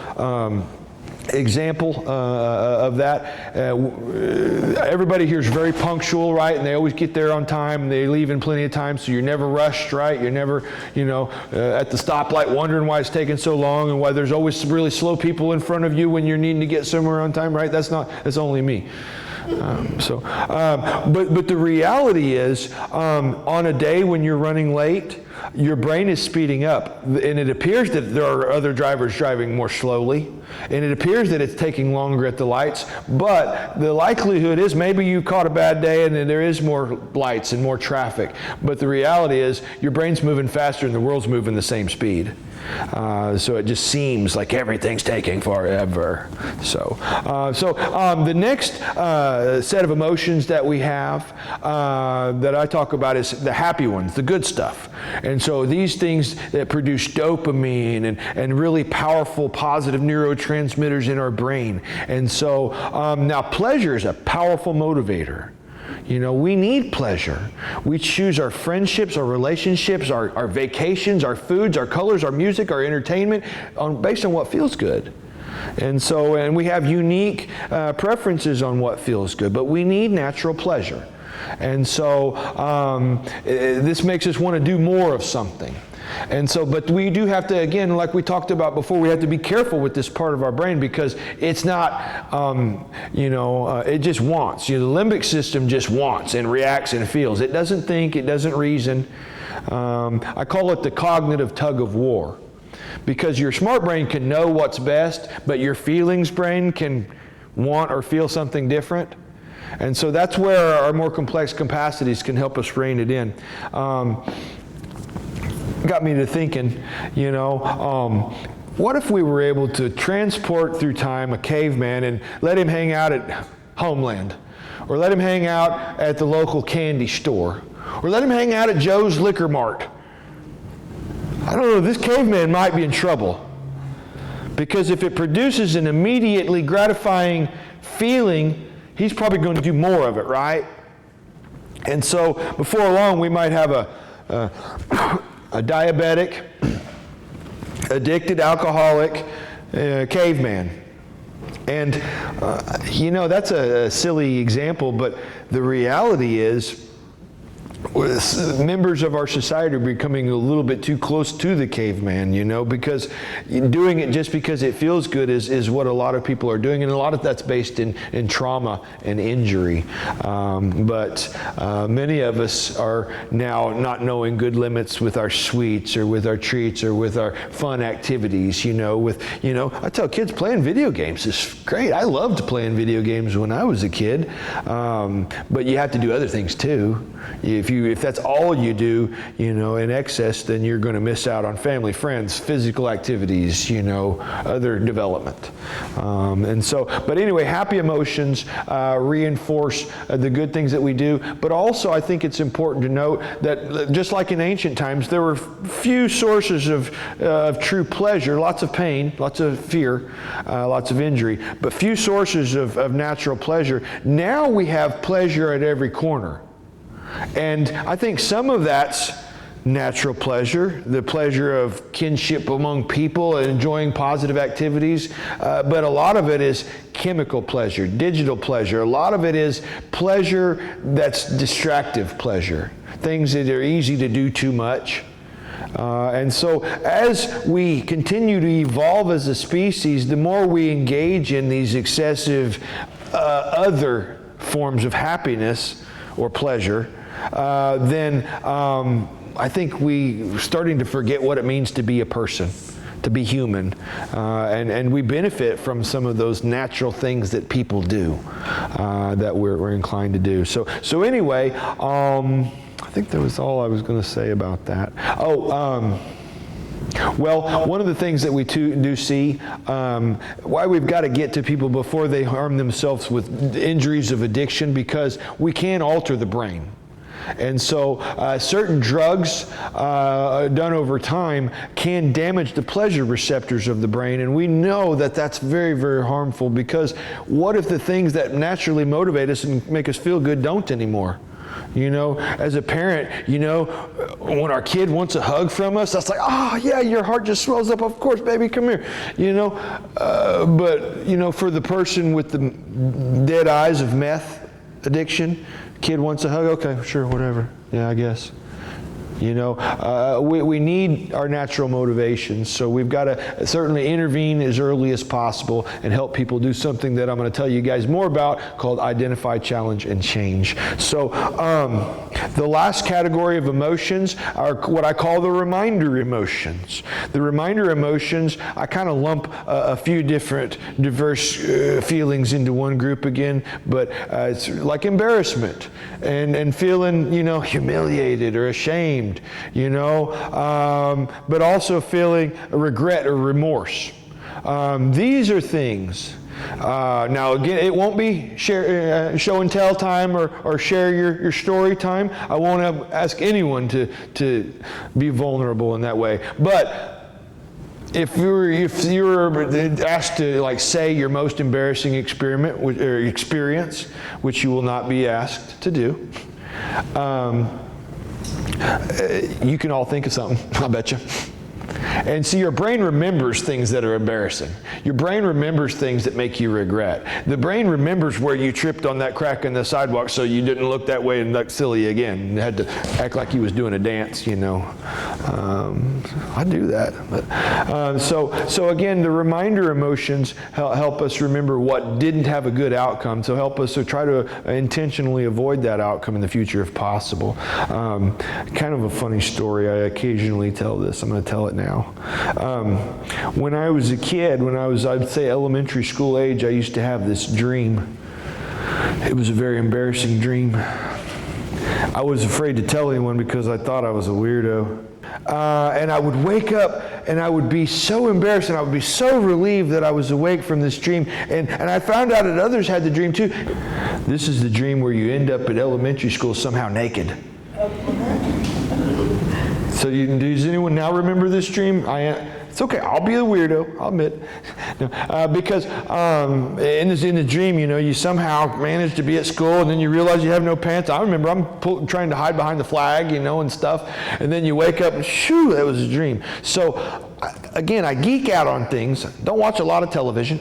example of that, everybody here is very punctual, right? And they always get there on time, and they leave in plenty of time, so you're never rushed, right? You're never, at the stoplight wondering why it's taking so long and why there's always really slow people in front of you when you're needing to get somewhere on time, right? That's only me. But the reality is, on a day when you're running late, your brain is speeding up, and it appears that there are other drivers driving more slowly, and it appears that it's taking longer at the lights, but the likelihood is maybe you caught a bad day and then there is more lights and more traffic, but the reality is your brain's moving faster and the world's moving the same speed. So it just seems like everything's taking forever. So the next set of emotions that we have that I talk about is the happy ones, the good stuff. And so these things that produce dopamine and really powerful positive neurotransmitters in our brain. And so now pleasure is a powerful motivator. We need pleasure. We choose our friendships, our relationships, our vacations, our foods, our colors, our music, our entertainment based on what feels good. And we have unique preferences on what feels good, but we need natural pleasure. And so this makes us want to do more of something. And so, but we do have to, again, like we talked about before, we have to be careful with this part of our brain because it's not, it just wants. The limbic system just wants and reacts and feels. It doesn't think, it doesn't reason. I call it the cognitive tug of war. Because your smart brain can know what's best, but your feelings brain can want or feel something different. And so that's where our more complex capacities can help us rein it in. Got me to thinking, what if we were able to transport through time a caveman and let him hang out at Homeland, or let him hang out at the local candy store, or let him hang out at Joe's Liquor Mart? I don't know, this caveman might be in trouble. Because if it produces an immediately gratifying feeling, he's probably going to do more of it, right? And so before long, we might have a diabetic, addicted alcoholic caveman. And, that's a silly example, but the reality is members of our society are becoming a little bit too close to the caveman, because doing it just because it feels good is what a lot of people are doing, and a lot of that's based in trauma and injury. But many of us are now not knowing good limits with our sweets or with our treats or with our fun activities, I tell kids playing video games is great. I loved playing video games when I was a kid, but you have to do other things too. If that's all you do, in excess, then you're going to miss out on family, friends, physical activities, other development. But anyway, happy emotions reinforce the good things that we do. But also, I think it's important to note that just like in ancient times, there were few sources of true pleasure, lots of pain, lots of fear, lots of injury, but few sources of natural pleasure. Now we have pleasure at every corner. And I think some of that's natural pleasure, the pleasure of kinship among people and enjoying positive activities. But a lot of it is chemical pleasure, digital pleasure. A lot of it is pleasure that's distractive pleasure, things that are easy to do too much. And so as we continue to evolve as a species, the more we engage in these excessive other forms of happiness or pleasure, then I think we're starting to forget what it means to be a person, to be human. And we benefit from some of those natural things that people do, that we're inclined to do. So anyway, I think that was all I was going to say about that. Well, one of the things that we do see, why we've got to get to people before they harm themselves with injuries of addiction, because we can alter the brain. And so certain drugs done over time can damage the pleasure receptors of the brain. And we know that that's very, very harmful, because what if the things that naturally motivate us and make us feel good don't anymore? As a parent, when our kid wants a hug from us, that's like, oh yeah, your heart just swells up. Of course, baby, come here. But for the person with the dead eyes of meth addiction, kid wants a hug, okay, sure, whatever. Yeah, I guess. We need our natural motivations, so we've got to certainly intervene as early as possible and help people do something that I'm going to tell you guys more about, called identify, challenge, and change. So the last category of emotions are what I call the reminder emotions. The reminder emotions, I kind of lump a few different diverse feelings into one group again, but it's like embarrassment and feeling, humiliated or ashamed, but also feeling regret or remorse. These are things. Now again, it won't be show and tell time or share your story time. I won't ask anyone to be vulnerable in that way. But if you're asked to say your most embarrassing experience, which you will not be asked to do, you can all think of something, I bet you. And see, your brain remembers things that are embarrassing. Your brain remembers things that make you regret. The brain remembers where you tripped on that crack in the sidewalk so you didn't look that way and look silly again. You had to act like you was doing a dance, you know. I do that. But, so again, the reminder emotions help us remember what didn't have a good outcome, so help us to try to intentionally avoid that outcome in the future if possible. Kind of a funny story. I occasionally tell this. I'm going to tell it now. When I was a kid, when I was, I'd say, elementary school age, I used to have this dream. It was a very embarrassing dream. I was afraid to tell anyone because I thought I was a weirdo. And I would wake up and I would be so embarrassed and I would be so relieved that I was awake from this dream. And I found out that others had the dream too. This is the dream where you end up at elementary school somehow naked. So does anyone now remember this dream? It's okay, I'll be the weirdo, I'll admit. No, because in the dream, you know, you somehow manage to be at school and then you realize you have no pants. I remember I'm trying to hide behind the flag, you know, and stuff. And then you wake up and shoo, that was a dream. So again, I geek out on things. Don't watch a lot of television.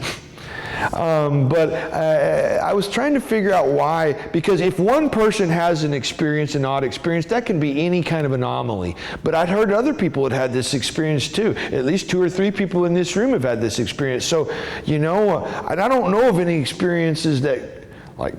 But I was trying to figure out why, because if one person has an experience, an odd experience, that can be any kind of anomaly. But I'd heard other people had this experience too. At least 2 or 3 people in this room have had this experience. So, you know, I don't know of any experiences that like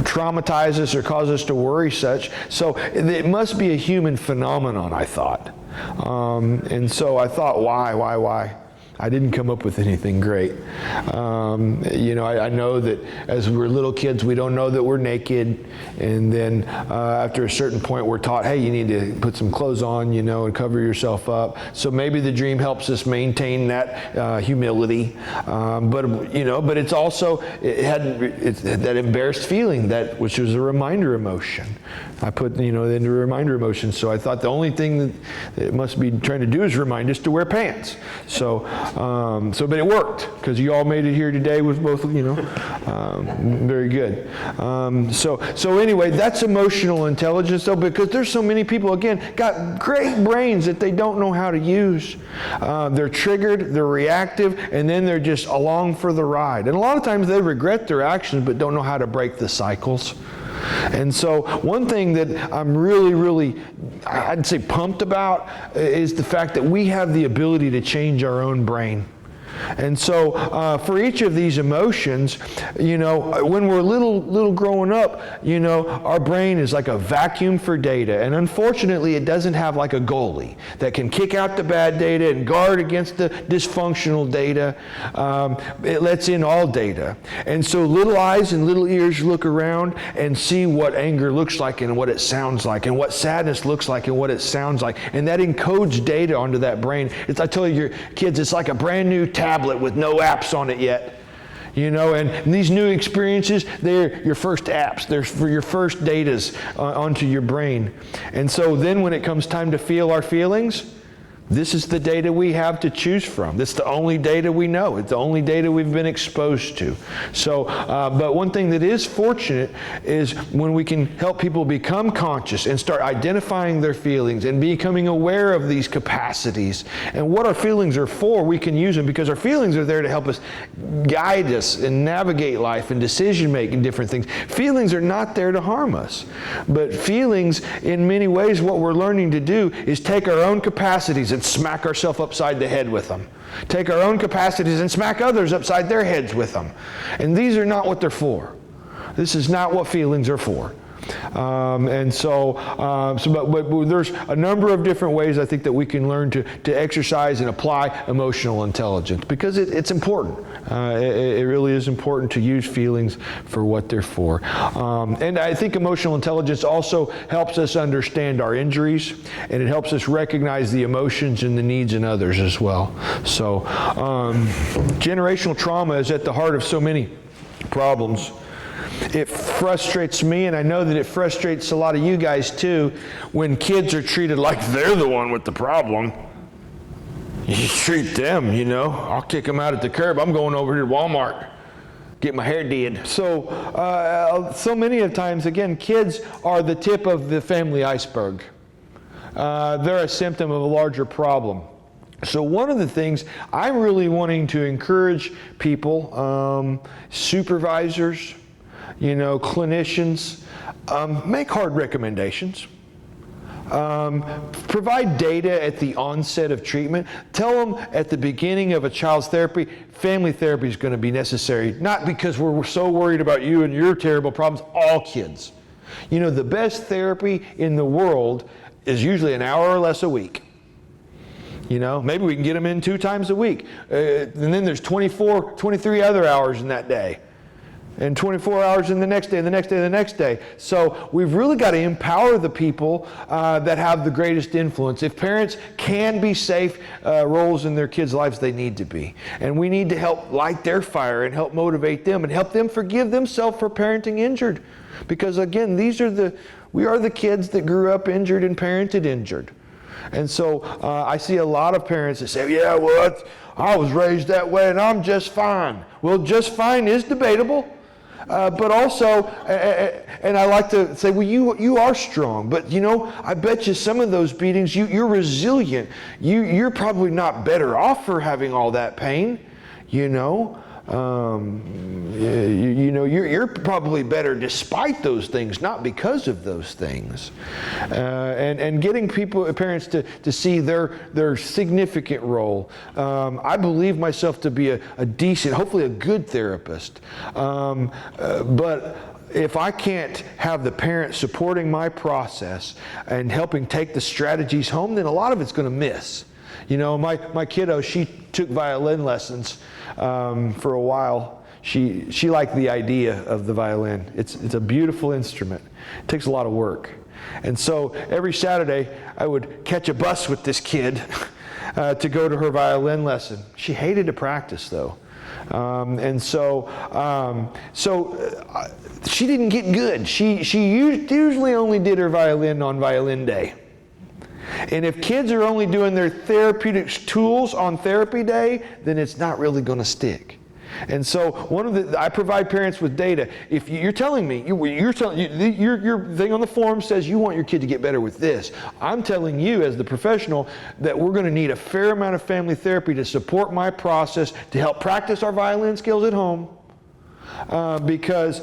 traumatize us or cause us to worry such. So it must be a human phenomenon, I thought. And so I thought, why? I didn't come up with anything great. You know, I know that as we're little kids, we don't know that we're naked. And then after a certain point, we're taught, hey, you need to put some clothes on, you know, and cover yourself up. So maybe the dream helps us maintain that humility. But, you know, but it's also, it's that embarrassed feeling, which was a reminder emotion. I put, you know, into reminder emotion. So I thought the only thing that it must be trying to do is remind us to wear pants. But it worked, because you all made it here today with both, you know, very good. So anyway, that's emotional intelligence, though, because there's so many people, again, got great brains that they don't know how to use. They're triggered, they're reactive, and then they're just along for the ride. And a lot of times they regret their actions, but don't know how to break the cycles. And so one thing that I'm really, I'd say pumped about is the fact that we have the ability to change our own brain. And so for each of these emotions, you know, when we're little growing up, you know, our brain is like a vacuum for data. And unfortunately, it doesn't have like a goalie that can kick out the bad data and guard against the dysfunctional data. It lets in all data. And so little eyes and little ears look around and see what anger looks like and what it sounds like, and what sadness looks like and what it sounds like. And that encodes data onto that brain. I tell your kids, it's like a brand new tablet with no apps on it yet. You know, and these new experiences, they're your first apps. They're for your first datas onto your brain. And so then when it comes time to feel our feelings, this is the data we have to choose from. This is the only data we know. It's the only data we've been exposed to. So, but one thing that is fortunate is when we can help people become conscious and start identifying their feelings and becoming aware of these capacities and what our feelings are for, we can use them, because our feelings are there to help us guide us and navigate life and decision make and different things. Feelings are not there to harm us. But feelings, in many ways, what we're learning to do is take our own capacities and smack ourselves upside the head with them. Take our own capacities and smack others upside their heads with them. And these are not what they're for. This is not what feelings are for. But there's a number of different ways I think that we can learn to exercise and apply emotional intelligence, because it's important. It really is important to use feelings for what they're for. And I think emotional intelligence also helps us understand our injuries, and it helps us recognize the emotions and the needs in others as well. So generational trauma is at the heart of so many problems. It frustrates me, and I know that it frustrates a lot of you guys too, when kids are treated like they're the one with the problem. You treat them, you know. I'll kick them out at the curb. I'm going over here to Walmart, get my hair did. So many of times, again, kids are the tip of the family iceberg. They're a symptom of a larger problem. So one of the things I'm really wanting to encourage people, supervisors, clinicians, make hard recommendations. Provide data at the onset of treatment. Tell them at the beginning of a child's therapy, family therapy is going to be necessary, not because we're so worried about you and your terrible problems, all kids. The best therapy in the world is usually an hour or less a week. Maybe we can get them in 2 times a week. And then there's 23 other hours in that day. And 24 hours in the next day, and the next day, and the next day. So we've really got to empower the people that have the greatest influence. If parents can be safe roles in their kids' lives, they need to be. And we need to help light their fire and help motivate them and help them forgive themselves for parenting injured. Because again, we are the kids that grew up injured and parented injured. And so I see a lot of parents that say, yeah, well, I was raised that way and I'm just fine. Well, just fine is debatable. But also, and I like to say, well, you are strong. But, I bet you some of those beatings, you're resilient. You're probably not better off for having all that pain, You're probably better despite those things, not because of those things. And getting parents to see their significant role. I believe myself to be a decent, hopefully a good therapist. But if I can't have the parent supporting my process and helping take the strategies home, then a lot of it's going to miss. My kiddo, she took violin lessons for a while. She liked the idea of the violin. It's a beautiful instrument. It takes a lot of work. And so every Saturday I would catch a bus with this kid to go to her violin lesson. She hated to practice though. So she didn't get good. She usually only did her violin on violin day. And if kids are only doing their therapeutic tools on therapy day, then it's not really going to stick. And so I provide parents with data. If you're telling me, your thing on the form says you want your kid to get better with this. I'm telling you as the professional that we're going to need a fair amount of family therapy to support my process to help practice our violin skills at home. Because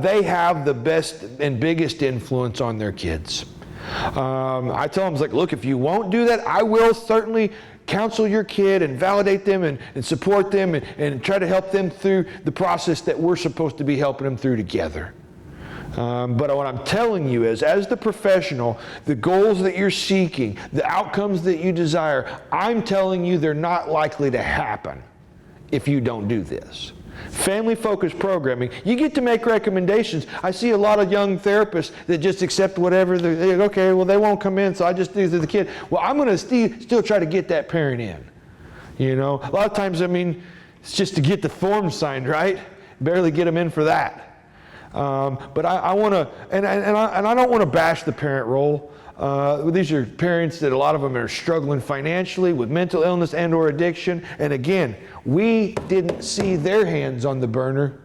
they have the best and biggest influence on their kids. I tell them, look, if you won't do that, I will certainly counsel your kid and validate them and support them and try to help them through the process that we're supposed to be helping them through together. But what I'm telling you is, as the professional, the goals that you're seeking, the outcomes that you desire, I'm telling you they're not likely to happen if you don't do this. Family-focused programming, you get to make recommendations. I see a lot of young therapists that just accept whatever. Okay, well, they won't come in, so I just do to the kid. Well, I'm going to still try to get that parent in. A lot of times, it's just to get the form signed, right? Barely get them in for that. But I want to, and I don't want to bash the parent role. These are parents that a lot of them are struggling financially with mental illness and or addiction. And again, we didn't see their hands on the burner.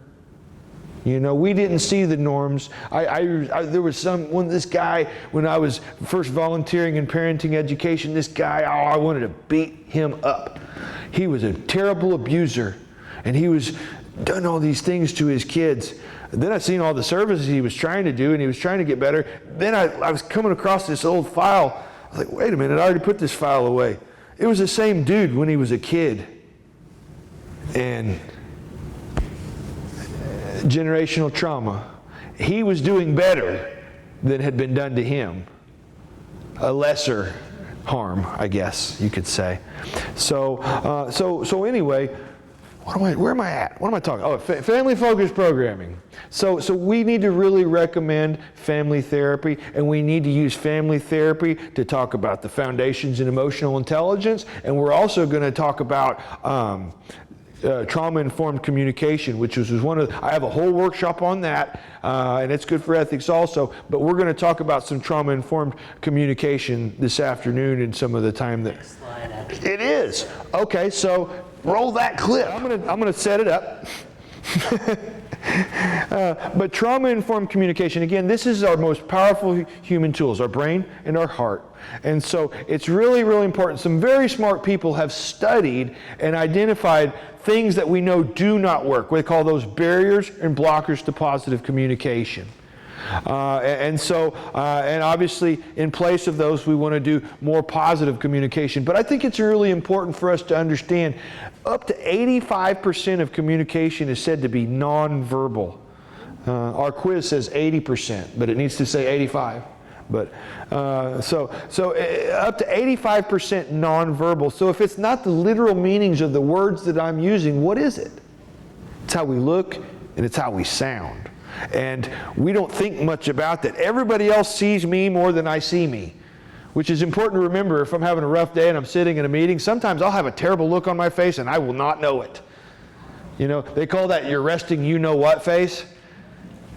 We didn't see the norms. There was this guy, when I was first volunteering in parenting education, this guy, I wanted to beat him up. He was a terrible abuser, and he was done all these things to his kids. Then I seen all the services he was trying to do, and he was trying to get better. Then I was coming across this old file. I was like, wait a minute, I already put this file away. It was the same dude when he was a kid. And generational trauma. He was doing better than had been done to him. A lesser harm, I guess you could say. So anyway, where am I at? What am I talking? Oh, family-focused programming. So we need to really recommend family therapy, and we need to use family therapy to talk about the foundations in emotional intelligence, and we're also going to talk about trauma-informed communication, which was I have a whole workshop on that, and it's good for ethics also, but we're going to talk about some trauma-informed communication this afternoon in some of the time that... Next slide, actually. It is. Okay, so roll that clip. I'm gonna set it up. But trauma-informed communication, again, this is our most powerful human tools, our brain and our heart. And so it's really, really important. Some very smart people have studied and identified things that we know do not work. We call those barriers and blockers to positive communication. And obviously in place of those we want to do more positive communication. But I think it's really important for us to understand up to 85% of communication is said to be nonverbal. Our quiz says 80%, but it needs to say 85. But so up to 85% nonverbal. So if it's not the literal meanings of the words that I'm using, what is it? It's how we look and it's how we sound. And we don't think much about that. Everybody else sees me more than I see me, which is important to remember. If I'm having a rough day and I'm sitting in a meeting, sometimes I'll have a terrible look on my face and I will not know it. You know, they call that your resting you-know-what face.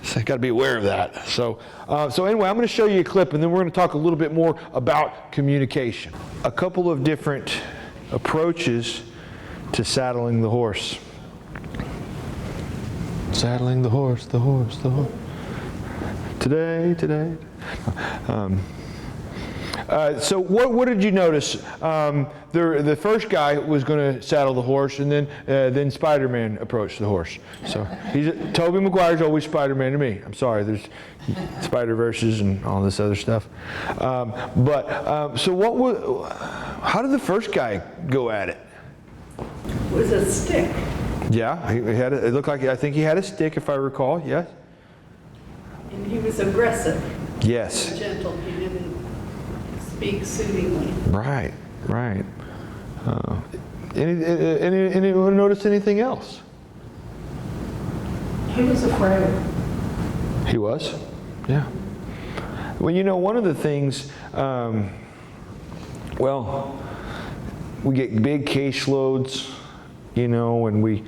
So I've got to be aware of that. So anyway, I'm going to show you a clip and then we're going to talk a little bit more about communication. A couple of different approaches to saddling the horse. Saddling the horse, the horse, the horse. Today. So what did you notice? The first guy was going to saddle the horse, and then Spider-Man approached the horse. So Tobey Maguire's always Spider-Man to me. I'm sorry, there's Spider-Verses and all this other stuff. How did the first guy go at it? With a stick. Yeah, he had it looked like, I think he had a stick, if I recall. Yes. And he was aggressive. Yes. Gentle. He didn't speak soothingly. Right. Anyone notice anything else? He was afraid. He was? Yeah. Well, you know, one of the things, we get big caseloads, you know, and we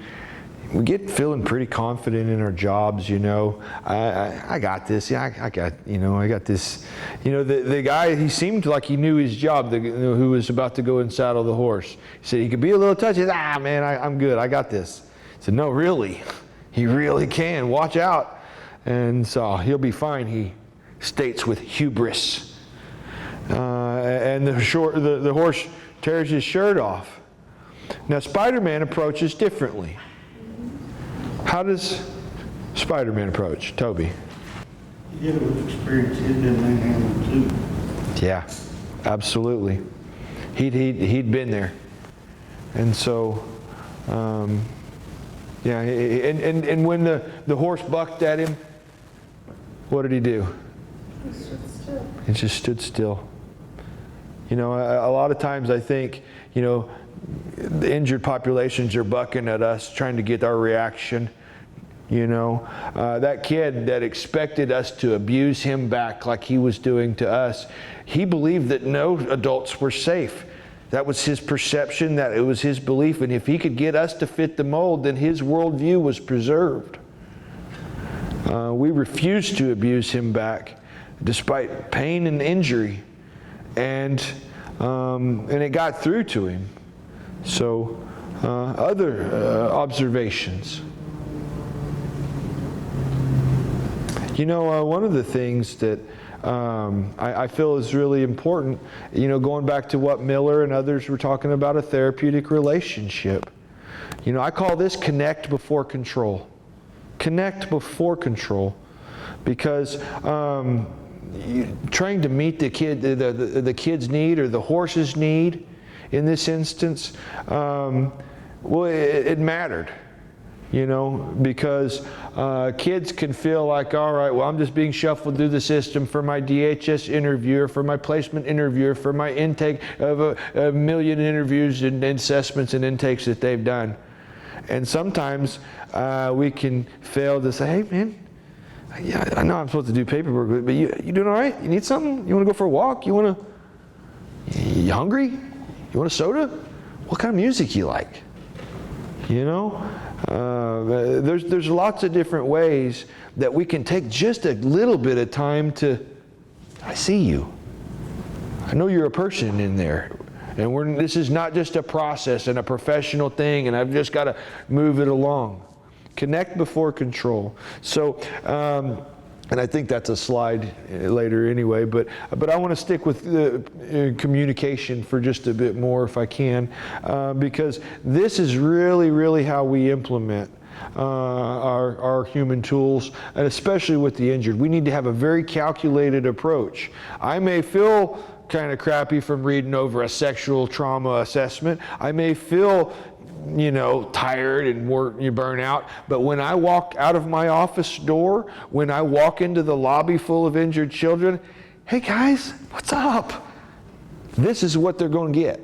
get feeling pretty confident in our jobs, you know. I got this. Yeah, I got this. You know, the guy, he seemed like he knew his job, who was about to go and saddle the horse. He said he could be a little touchy. Man, I'm good. I got this. I said, no, really. He really can. Watch out. And so he'll be fine, he states with hubris. And the horse tears his shirt off. Now, Spider-Man approaches differently. How does Spider-Man approach, Toby? He did it with experience. He'd been manhandled too. Yeah, absolutely. He'd been there, and so, and when the horse bucked at him, what did he do? He stood still. He just stood still. You know, a lot of times I think, you know, the injured populations are bucking at us, trying to get our reaction. You know, that kid that expected us to abuse him back like he was doing to us, he believed that no adults were safe. That was his perception, that it was his belief, and if he could get us to fit the mold, then his worldview was preserved. We refused to abuse him back, despite pain and injury, and it got through to him. So, other observations. You know, one of the things that I feel is really important, you know, going back to what Miller and others were talking about, a therapeutic relationship. You know, I call this connect before control. Connect before control. Because trying to meet the kid's need or the horse's need, in this instance, it mattered, you know, because kids can feel like, all right, well, I'm just being shuffled through the system for my DHS interview, for my placement interview, for my intake of a million interviews and assessments and intakes that they've done. And sometimes we can fail to say, hey, man, yeah, I know I'm supposed to do paperwork, but you doing all right? You need something? You want to go for a walk? You hungry? You want a soda? What kind of music you like? You know, there's lots of different ways that we can take just a little bit of time to, I see you. I know you're a person in there. And this is not just a process and a professional thing and I've just got to move it along. Connect before control. So, and I think that's a slide later anyway, but I want to stick with communication for just a bit more if I can, because this is really how we implement our human tools, and especially with the injured. We need to have a very calculated approach. I may feel kind of crappy from reading over a sexual trauma assessment. I may feel tired and you burn out. But when I walk out of my office door, when I walk into the lobby full of injured children, hey guys, what's up? This is what they're going to get.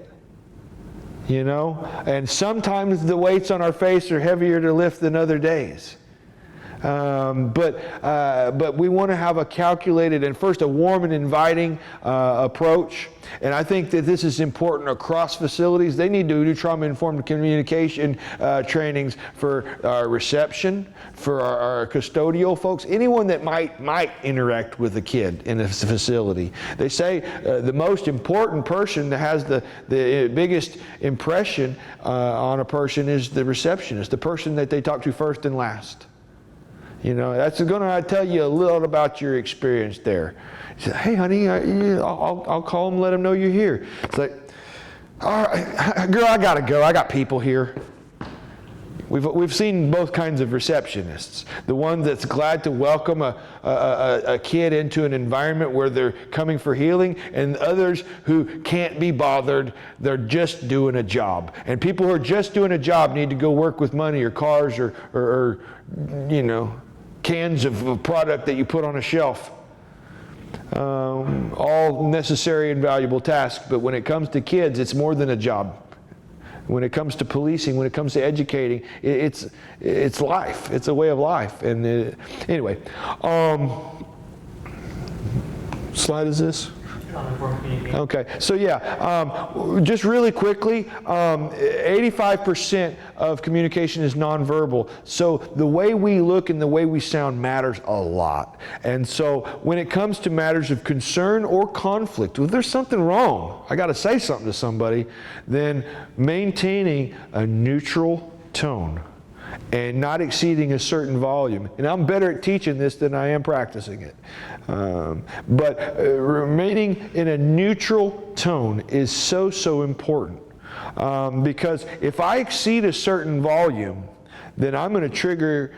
And sometimes the weights on our face are heavier to lift than other days. But we want to have a calculated and first a warm and inviting approach. And I think that this is important across facilities. They need to do trauma-informed communication trainings for our reception, for our custodial folks, anyone that might interact with a kid in a facility. They say the most important person that has the biggest impression on a person is the receptionist, the person that they talk to first and last. That's going to tell you a little about your experience there. You say, hey, honey, I'll call them, let them know you're here. It's like, all right, girl, I got to go. I got people here. We've seen both kinds of receptionists. The one that's glad to welcome a kid into an environment where they're coming for healing, and others who can't be bothered. They're just doing a job. And people who are just doing a job need to go work with money or cars or cans of product that you put on a shelf. All necessary and valuable tasks, but when it comes to kids, it's more than a job. When it comes to policing, when it comes to educating, it's life. It's a way of life. And anyway, slide is this? Okay, so just really quickly, 85% of communication is nonverbal. So the way we look and the way we sound matters a lot. And so when it comes to matters of concern or conflict, if there's something wrong, I got to say something to somebody, then maintaining a neutral tone and not exceeding a certain volume. And I'm better at teaching this than I am practicing it. But remaining in a neutral tone is so important. Because if I exceed a certain volume, then I'm going to trigger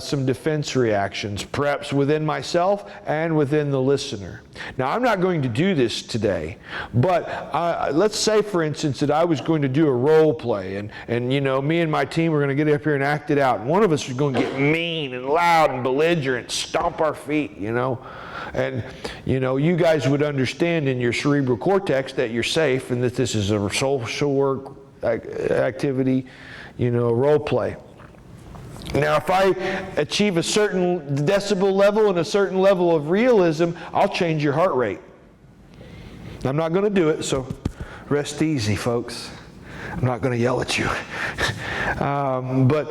some defense reactions, perhaps within myself and within the listener. Now, I'm not going to do this today, but let's say, for instance, that I was going to do a role play, and me and my team were going to get up here and act it out, and one of us was going to get mean and loud and belligerent, stomp our feet, and you guys would understand in your cerebral cortex that you're safe and that this is a social work activity, role play. Now, if I achieve a certain decibel level and a certain level of realism, I'll change your heart rate. I'm not going to do it, so rest easy, folks. I'm not going to yell at you. But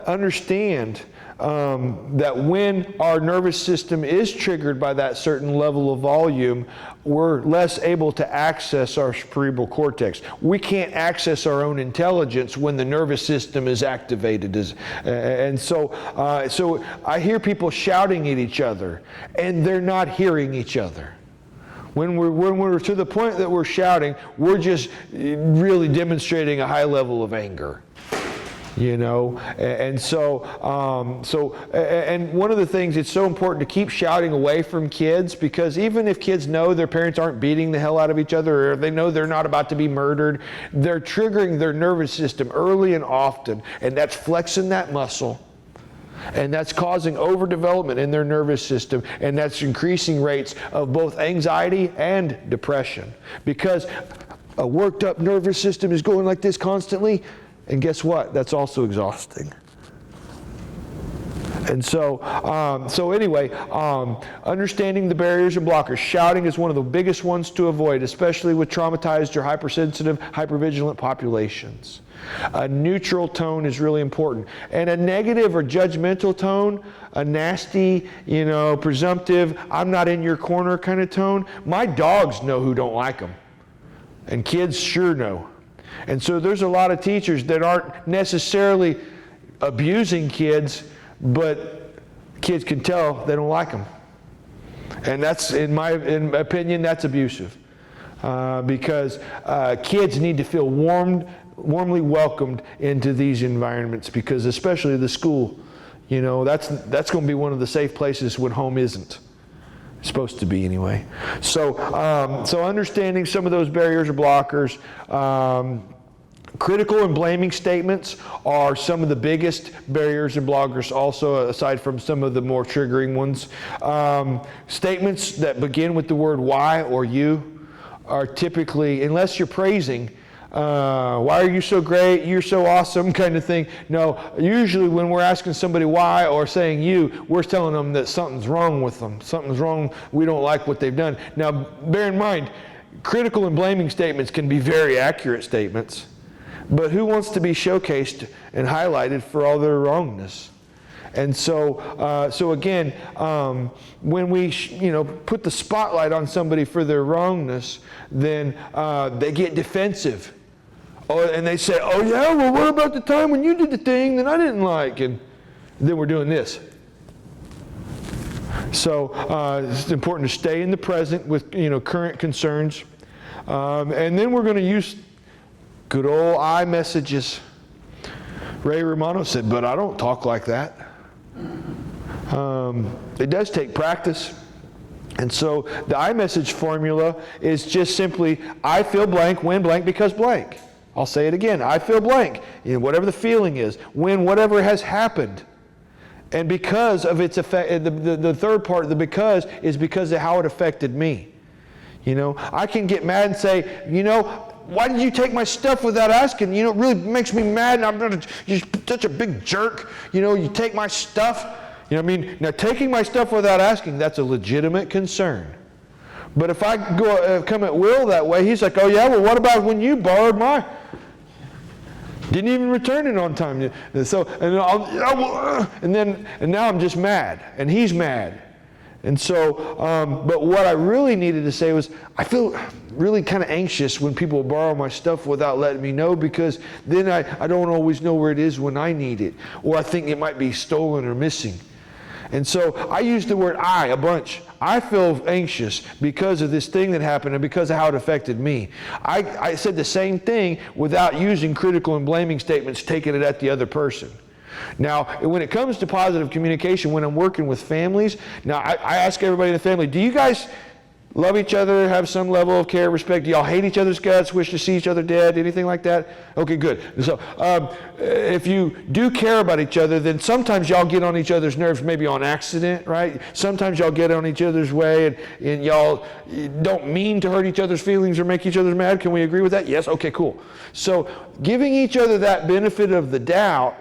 understand that when our nervous system is triggered by that certain level of volume, we're less able to access our cerebral cortex. We can't access our own intelligence when the nervous system is activated. So I hear people shouting at each other, and they're not hearing each other. When we're to the point that we're shouting, we're just really demonstrating a high level of anger. And so one of the things, it's so important to keep shouting away from kids, because even if kids know their parents aren't beating the hell out of each other, or they know they're not about to be murdered, they're triggering their nervous system early and often, and that's flexing that muscle. And that's causing overdevelopment in their nervous system, and that's increasing rates of both anxiety and depression. Because a worked up nervous system is going like this constantly, and guess what? That's also exhausting. And so anyway, understanding the barriers and blockers. Shouting is one of the biggest ones to avoid, especially with traumatized or hypersensitive, hypervigilant populations. A neutral tone is really important. And a negative or judgmental tone, a nasty, presumptive, I'm not in your corner kind of tone, my dogs know who don't like them. And kids sure know. And so there's a lot of teachers that aren't necessarily abusing kids, but kids can tell they don't like them. And that's, in my opinion, that's abusive. Because kids need to feel warmly welcomed into these environments, because especially the school, you know, that's going to be one of the safe places when home isn't. It's supposed to be anyway. So understanding some of those barriers or blockers. Critical and blaming statements are some of the biggest barriers and blockers, also, aside from some of the more triggering ones. Statements that begin with the word why or you are typically, unless you're praising, why are you so great, you're so awesome kind of thing. No, usually when we're asking somebody why or saying you, we're telling them that something's wrong with them. Something's wrong, we don't like what they've done. Now, bear in mind, critical and blaming statements can be very accurate statements. But who wants to be showcased and highlighted for all their wrongness? And so again, when we put the spotlight on somebody for their wrongness, then they get defensive. And they say, oh yeah, well what about the time when you did the thing that I didn't like? And then we're doing this. So it's important to stay in the present with current concerns. And then we're going to use good old I messages. Ray Romano said, but I don't talk like that. It does take practice. And so the iMessage formula is just simply, I feel blank when blank because blank. I'll say it again. I feel blank. Whatever the feeling is, when whatever has happened. And because of its effect, the third part, the because, is because of how it affected me. I can get mad and say, why did you take my stuff without asking? It really makes me mad, and you're such a big jerk. You take my stuff. Now taking my stuff without asking, that's a legitimate concern. But if I come at Will that way, he's like, oh yeah, well what about when you borrowed my? Didn't even return it on time. And now I'm just mad, and he's mad. And so, but what I really needed to say was, I feel really kind of anxious when people borrow my stuff without letting me know, because then I don't always know where it is when I need it, or I think it might be stolen or missing. And so I use the word I a bunch. I feel anxious because of this thing that happened and because of how it affected me. I said the same thing without using critical and blaming statements, taking it at the other person. Now, when it comes to positive communication, when I'm working with families, now I ask everybody in the family, do you guys love each other, have some level of care, respect? Do y'all hate each other's guts, wish to see each other dead, anything like that? Okay, good. So if you do care about each other, then sometimes y'all get on each other's nerves, maybe on accident, right? Sometimes y'all get on each other's way and y'all don't mean to hurt each other's feelings or make each other mad. Can we agree with that? Yes? Okay, cool. So giving each other that benefit of the doubt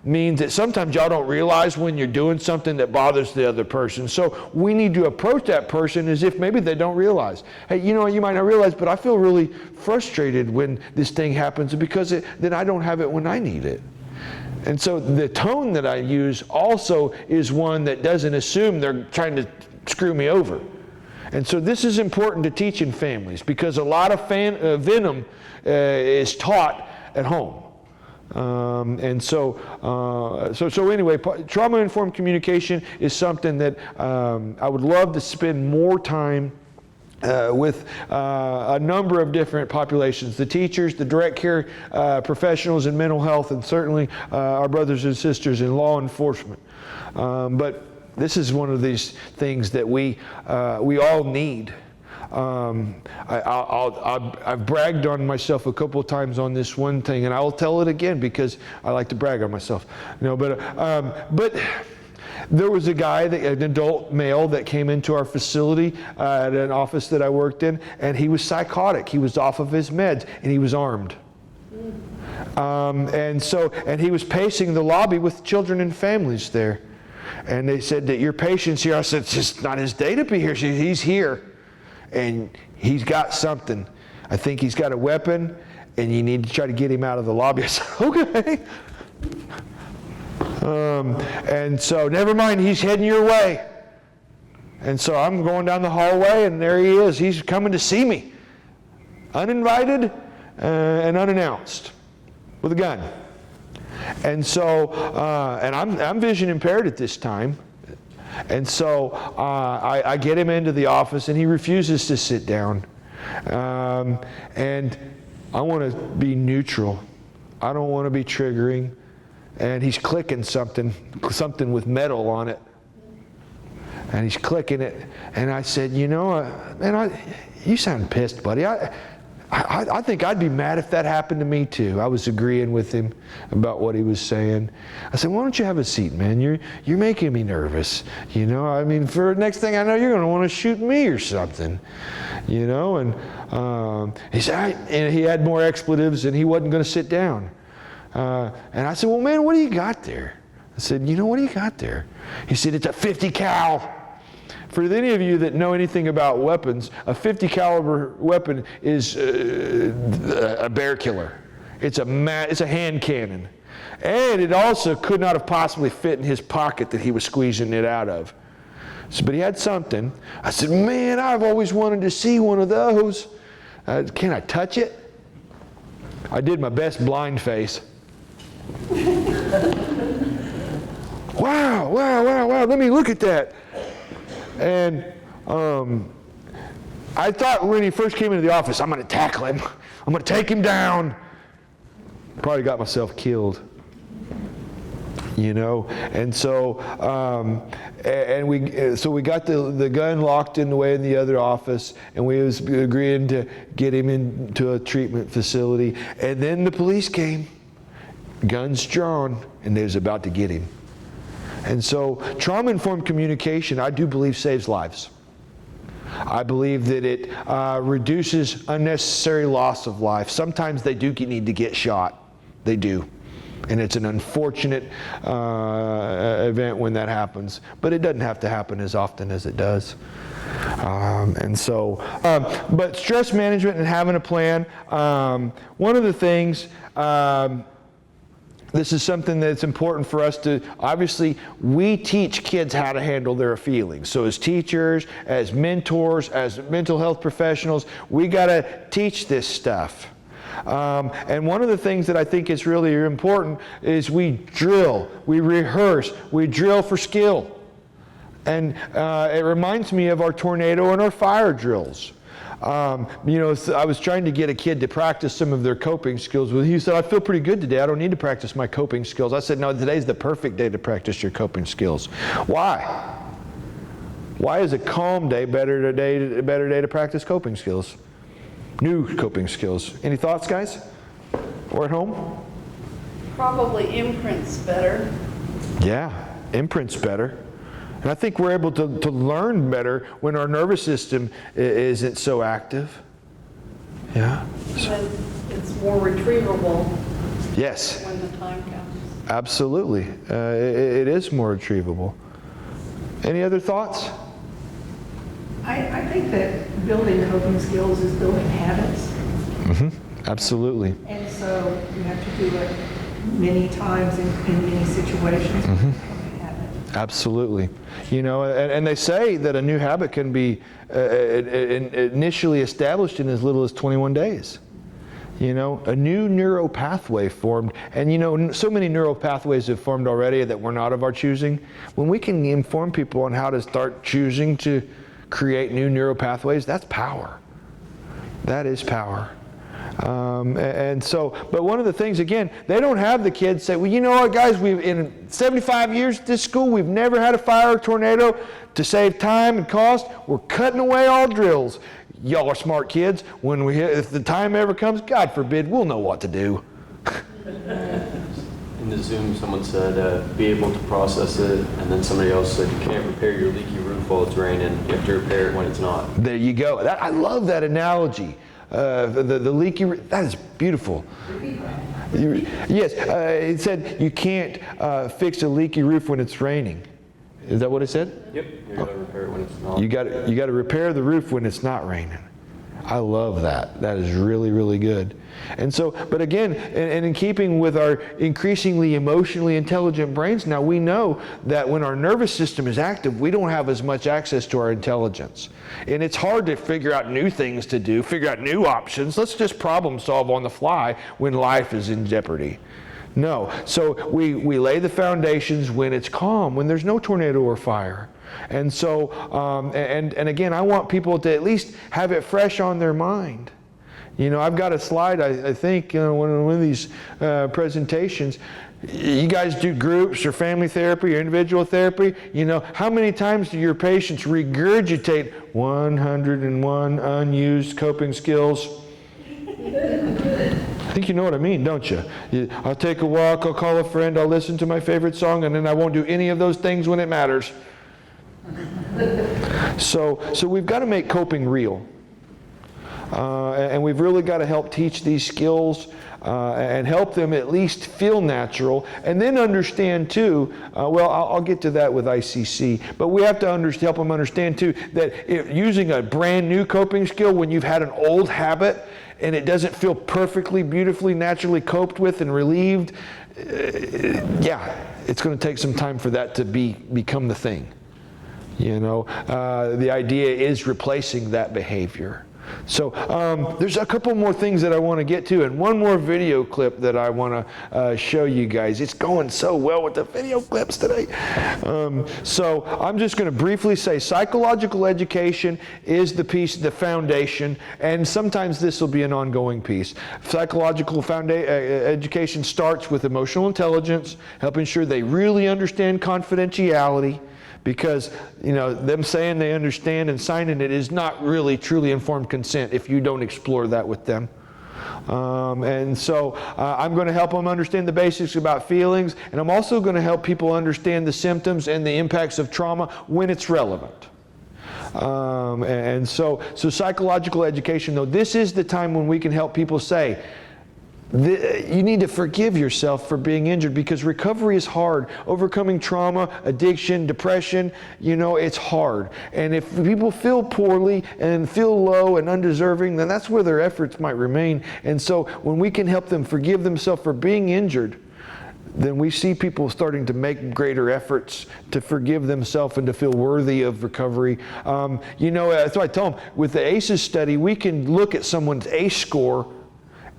means that sometimes y'all don't realize when you're doing something that bothers the other person. So we need to approach that person as if maybe they don't realize. Hey, you might not realize, but I feel really frustrated when this thing happens because then I don't have it when I need it. And so the tone that I use also is one that doesn't assume they're trying to screw me over. And so this is important to teach in families, because a lot of venom is taught at home. So anyway, trauma-informed communication is something that I would love to spend more time with a number of different populations, the teachers, the direct care professionals in mental health, and certainly our brothers and sisters in law enforcement. But this is one of these things that we all need. I've bragged on myself a couple of times on this one thing, and I'll tell it again because I like to brag on myself. But there was a guy, an adult male, that came into our facility at an office that I worked in, and he was psychotic. He was off of his meds, and he was armed. And he was pacing the lobby with children and families there. And they said that your patient's here. I said, it's just not his day to be here. She said, he's here. And he's got something. I think he's got a weapon, and you need to try to get him out of the lobby. I said, okay. And so, never mind, he's heading your way. And so I'm going down the hallway, and there he is. He's coming to see me. Uninvited and unannounced with a gun. And so, and I'm vision impaired at this time. And so I get him into the office and he refuses to sit down. And I want to be neutral. I don't want to be triggering. And he's clicking something with metal on it. And he's clicking it. And I said, you know, man, you sound pissed, buddy. I think I'd be mad if that happened to me too. I was agreeing with him about what he was saying. I said, why don't you have a seat, man? You're making me nervous. You know, I mean, for next thing I know, you're going to want to shoot me or something. You know, and he said, and he had more expletives and he wasn't going to sit down. And I said, well, man, what do you got there? I said, you know, what do you got there? He said, it's a 50 cal. For any of you that know anything about weapons, a 50 caliber weapon is a bear killer. It's a hand cannon. And it also could not have possibly fit in his pocket that he was squeezing it out of. So, but he had something. I said, man, I've always wanted to see one of those. Can I touch it? I did my best blind face. Wow, let me look at that. And I thought when he first came into the office, I'm going to tackle him. I'm going to take him down. Probably got myself killed. You know, and so we got the gun locked in the way in the other office, and we was agreeing to get him into a treatment facility. And then the police came, guns drawn, and they was about to get him. And so trauma-informed communication, I do believe, saves lives. I believe that it reduces unnecessary loss of life. Sometimes they do need to get shot. They do. And it's an unfortunate event when that happens. But it doesn't have to happen as often as it does. But stress management and having a plan, one of the things, this is something that's important for us to, obviously, we teach kids how to handle their feelings. So as teachers, as mentors, as mental health professionals, we got to teach this stuff. And one of the things that I think is really important is we drill, we rehearse, we drill for skill. And it reminds me of our tornado and our fire drills. You know, I was trying to get a kid to practice some of their coping skills. He said, I feel pretty good today. I don't need to practice my coping skills. I said, no, today's the perfect day to practice your coping skills. Why? Why is a calm day a better day to practice coping skills? New coping skills. Any thoughts, guys? Or at home? Probably imprints better. Yeah, imprints better. And I think we're able to learn better when our nervous system isn't so active. Yeah. Then it's more retrievable. Yes. When the time comes. Absolutely. It is more retrievable. Any other thoughts? I think that building coping skills is building habits. Mm-hmm. Absolutely. And so you have to do it many times in many situations. Mm-hmm. Absolutely. You know, and they say that a new habit can be initially established in as little as 21 days. You know, a new neural pathway formed, and you know, so many neural pathways have formed already that were not of our choosing. When we can inform people on how to start choosing to create new neural pathways, that's power. That is power. And so, but one of the things, again, they don't have the kids say, well, you know what, guys, in 75 years at this school, we've never had a fire or tornado. To save time and cost, we're cutting away all drills. Y'all are smart kids. If the time ever comes, God forbid, we'll know what to do. In the Zoom, someone said, be able to process it, and then somebody else said, you can't repair your leaky roof while it's raining. You have to repair it when it's not. There you go. I love that analogy. The leaky, that is beautiful. Yes, it said you can't fix a leaky roof when it's raining. Is that what it said? Yep, you got to repair it when it's not. You got to repair the roof when it's not raining. I love that. That is really, really good. And so, but again, and in keeping with our increasingly emotionally intelligent brains, now we know that when our nervous system is active, we don't have as much access to our intelligence. And it's hard to figure out new things to do, figure out new options. Let's just problem solve on the fly when life is in jeopardy. No. So we lay the foundations when it's calm, when there's no tornado or fire. And so, and again, I want people to at least have it fresh on their mind. You know, I've got a slide, I think, one of these presentations. You guys do groups or family therapy or individual therapy. You know, how many times do your patients regurgitate 101 unused coping skills? I think you know what I mean, don't you? I'll take a walk, I'll call a friend, I'll listen to my favorite song, and then I won't do any of those things when it matters. So we've got to make coping real. And we've really got to help teach these skills and help them at least feel natural, and then understand too, I'll get to that with ICC, but we have to help them understand too that using a brand new coping skill when you've had an old habit and it doesn't feel perfectly, beautifully, naturally coped with and relieved, it's going to take some time for that to become the thing. You know, the idea is replacing that behavior. So there's a couple more things that I want to get to, and one more video clip that I want to show you guys. It's going so well with the video clips today. So I'm just going to briefly say psychological education is the piece, the foundation, and sometimes this will be an ongoing piece. Psychological education starts with emotional intelligence, helping sure they really understand confidentiality. Because, you know, them saying they understand and signing it is not really truly informed consent if you don't explore that with them. And so I'm going to help them understand the basics about feelings, and I'm also going to help people understand the symptoms and the impacts of trauma when it's relevant. And so psychological education, though, this is the time when we can help people say, you need to forgive yourself for being injured, because recovery is hard. Overcoming trauma, addiction, depression, you know, it's hard. And if people feel poorly and feel low and undeserving, then that's where their efforts might remain. And so when we can help them forgive themselves for being injured, then we see people starting to make greater efforts to forgive themselves and to feel worthy of recovery. You know, that's why I tell them, with the ACEs study, we can look at someone's ACE score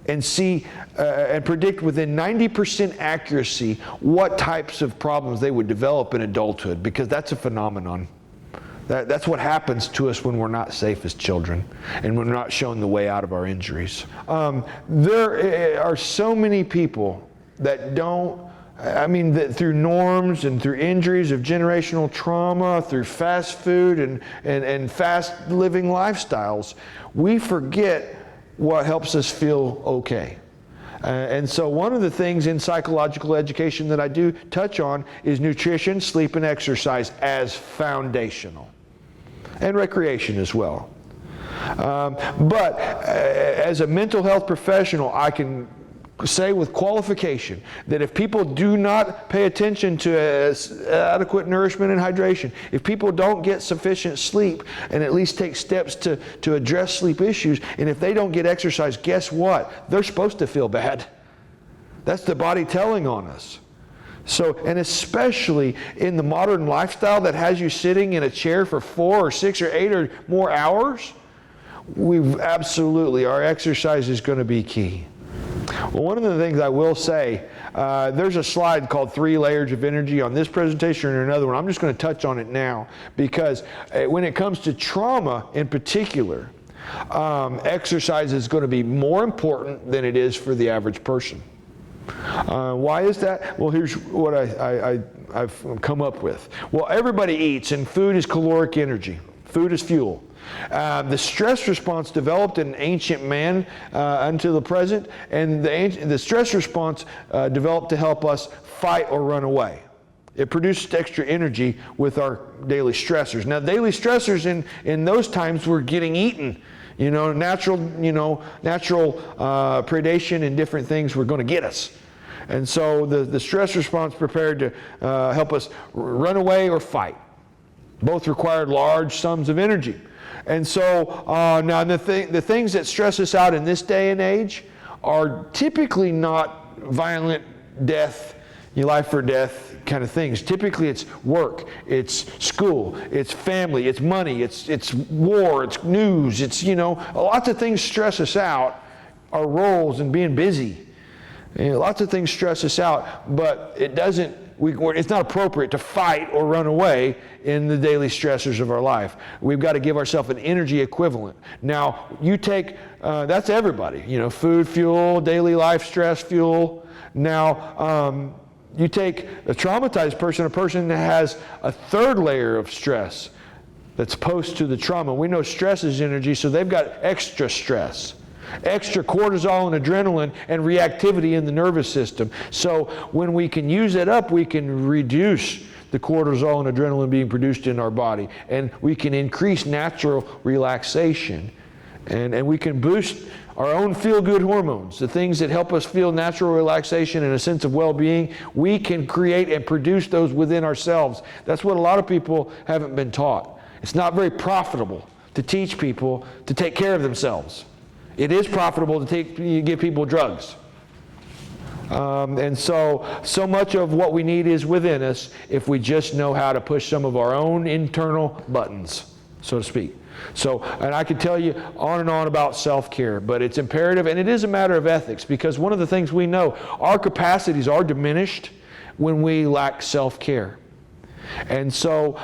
and see and predict within 90% accuracy what types of problems they would develop in adulthood, because that's a phenomenon. That's what happens to us when we're not safe as children and we're not shown the way out of our injuries. There are so many people that that through norms and through injuries of generational trauma, through fast food and fast living lifestyles, we forget what helps us feel okay. And so one of the things in psychological education that I do touch on is nutrition, sleep, and exercise as foundational. And recreation as well. But as a mental health professional, I can say with qualification that if people do not pay attention to adequate nourishment and hydration, if people don't get sufficient sleep and at least take steps to address sleep issues, and if they don't get exercise, guess what? They're supposed to feel bad. That's the body telling on us. So, and especially in the modern lifestyle that has you sitting in a chair for 4 or 6 or 8 or more hours, our exercise is going to be key. Well, one of the things I will say, there's a slide called 3 layers of energy on this presentation and another one. I'm just going to touch on it now, because when it comes to trauma in particular, exercise is going to be more important than it is for the average person. Why is that? Well, here's what I've come up with. Well, everybody eats, and food is caloric energy. Food is fuel. The stress response developed in ancient man until the present, and the stress response developed to help us fight or run away. It produced extra energy with our daily stressors. Now, daily stressors in those times were getting eaten. Natural predation and different things were going to get us. And so the stress response prepared to help us run away or fight. Both required large sums of energy. And so now the things that stress us out in this day and age are typically not violent death, life or death kind of things. Typically it's work, it's school, it's family, it's money, it's war, it's news, it's, lots of things stress us out, our roles and being busy. Lots of things stress us out, but it doesn't. It's not appropriate to fight or run away in the daily stressors of our life. We've got to give ourselves an energy equivalent. Now, you take, that's everybody, food, fuel, daily life stress, fuel. Now, you take a traumatized person, a person that has a third layer of stress that's post to the trauma. We know stress is energy, so they've got extra stress. Extra cortisol and adrenaline and reactivity in the nervous system. So when we can use it up, we can reduce the cortisol and adrenaline being produced in our body. And we can increase natural relaxation. And we can boost our own feel-good hormones, the things that help us feel natural relaxation and a sense of well-being. We can create and produce those within ourselves. That's what a lot of people haven't been taught. It's not very profitable to teach people to take care of themselves. It is profitable to give people drugs. And so much of what we need is within us if we just know how to push some of our own internal buttons, so to speak. And I could tell you on and on about self-care, but it's imperative, and it is a matter of ethics, because one of the things we know, our capacities are diminished when we lack self-care. And so,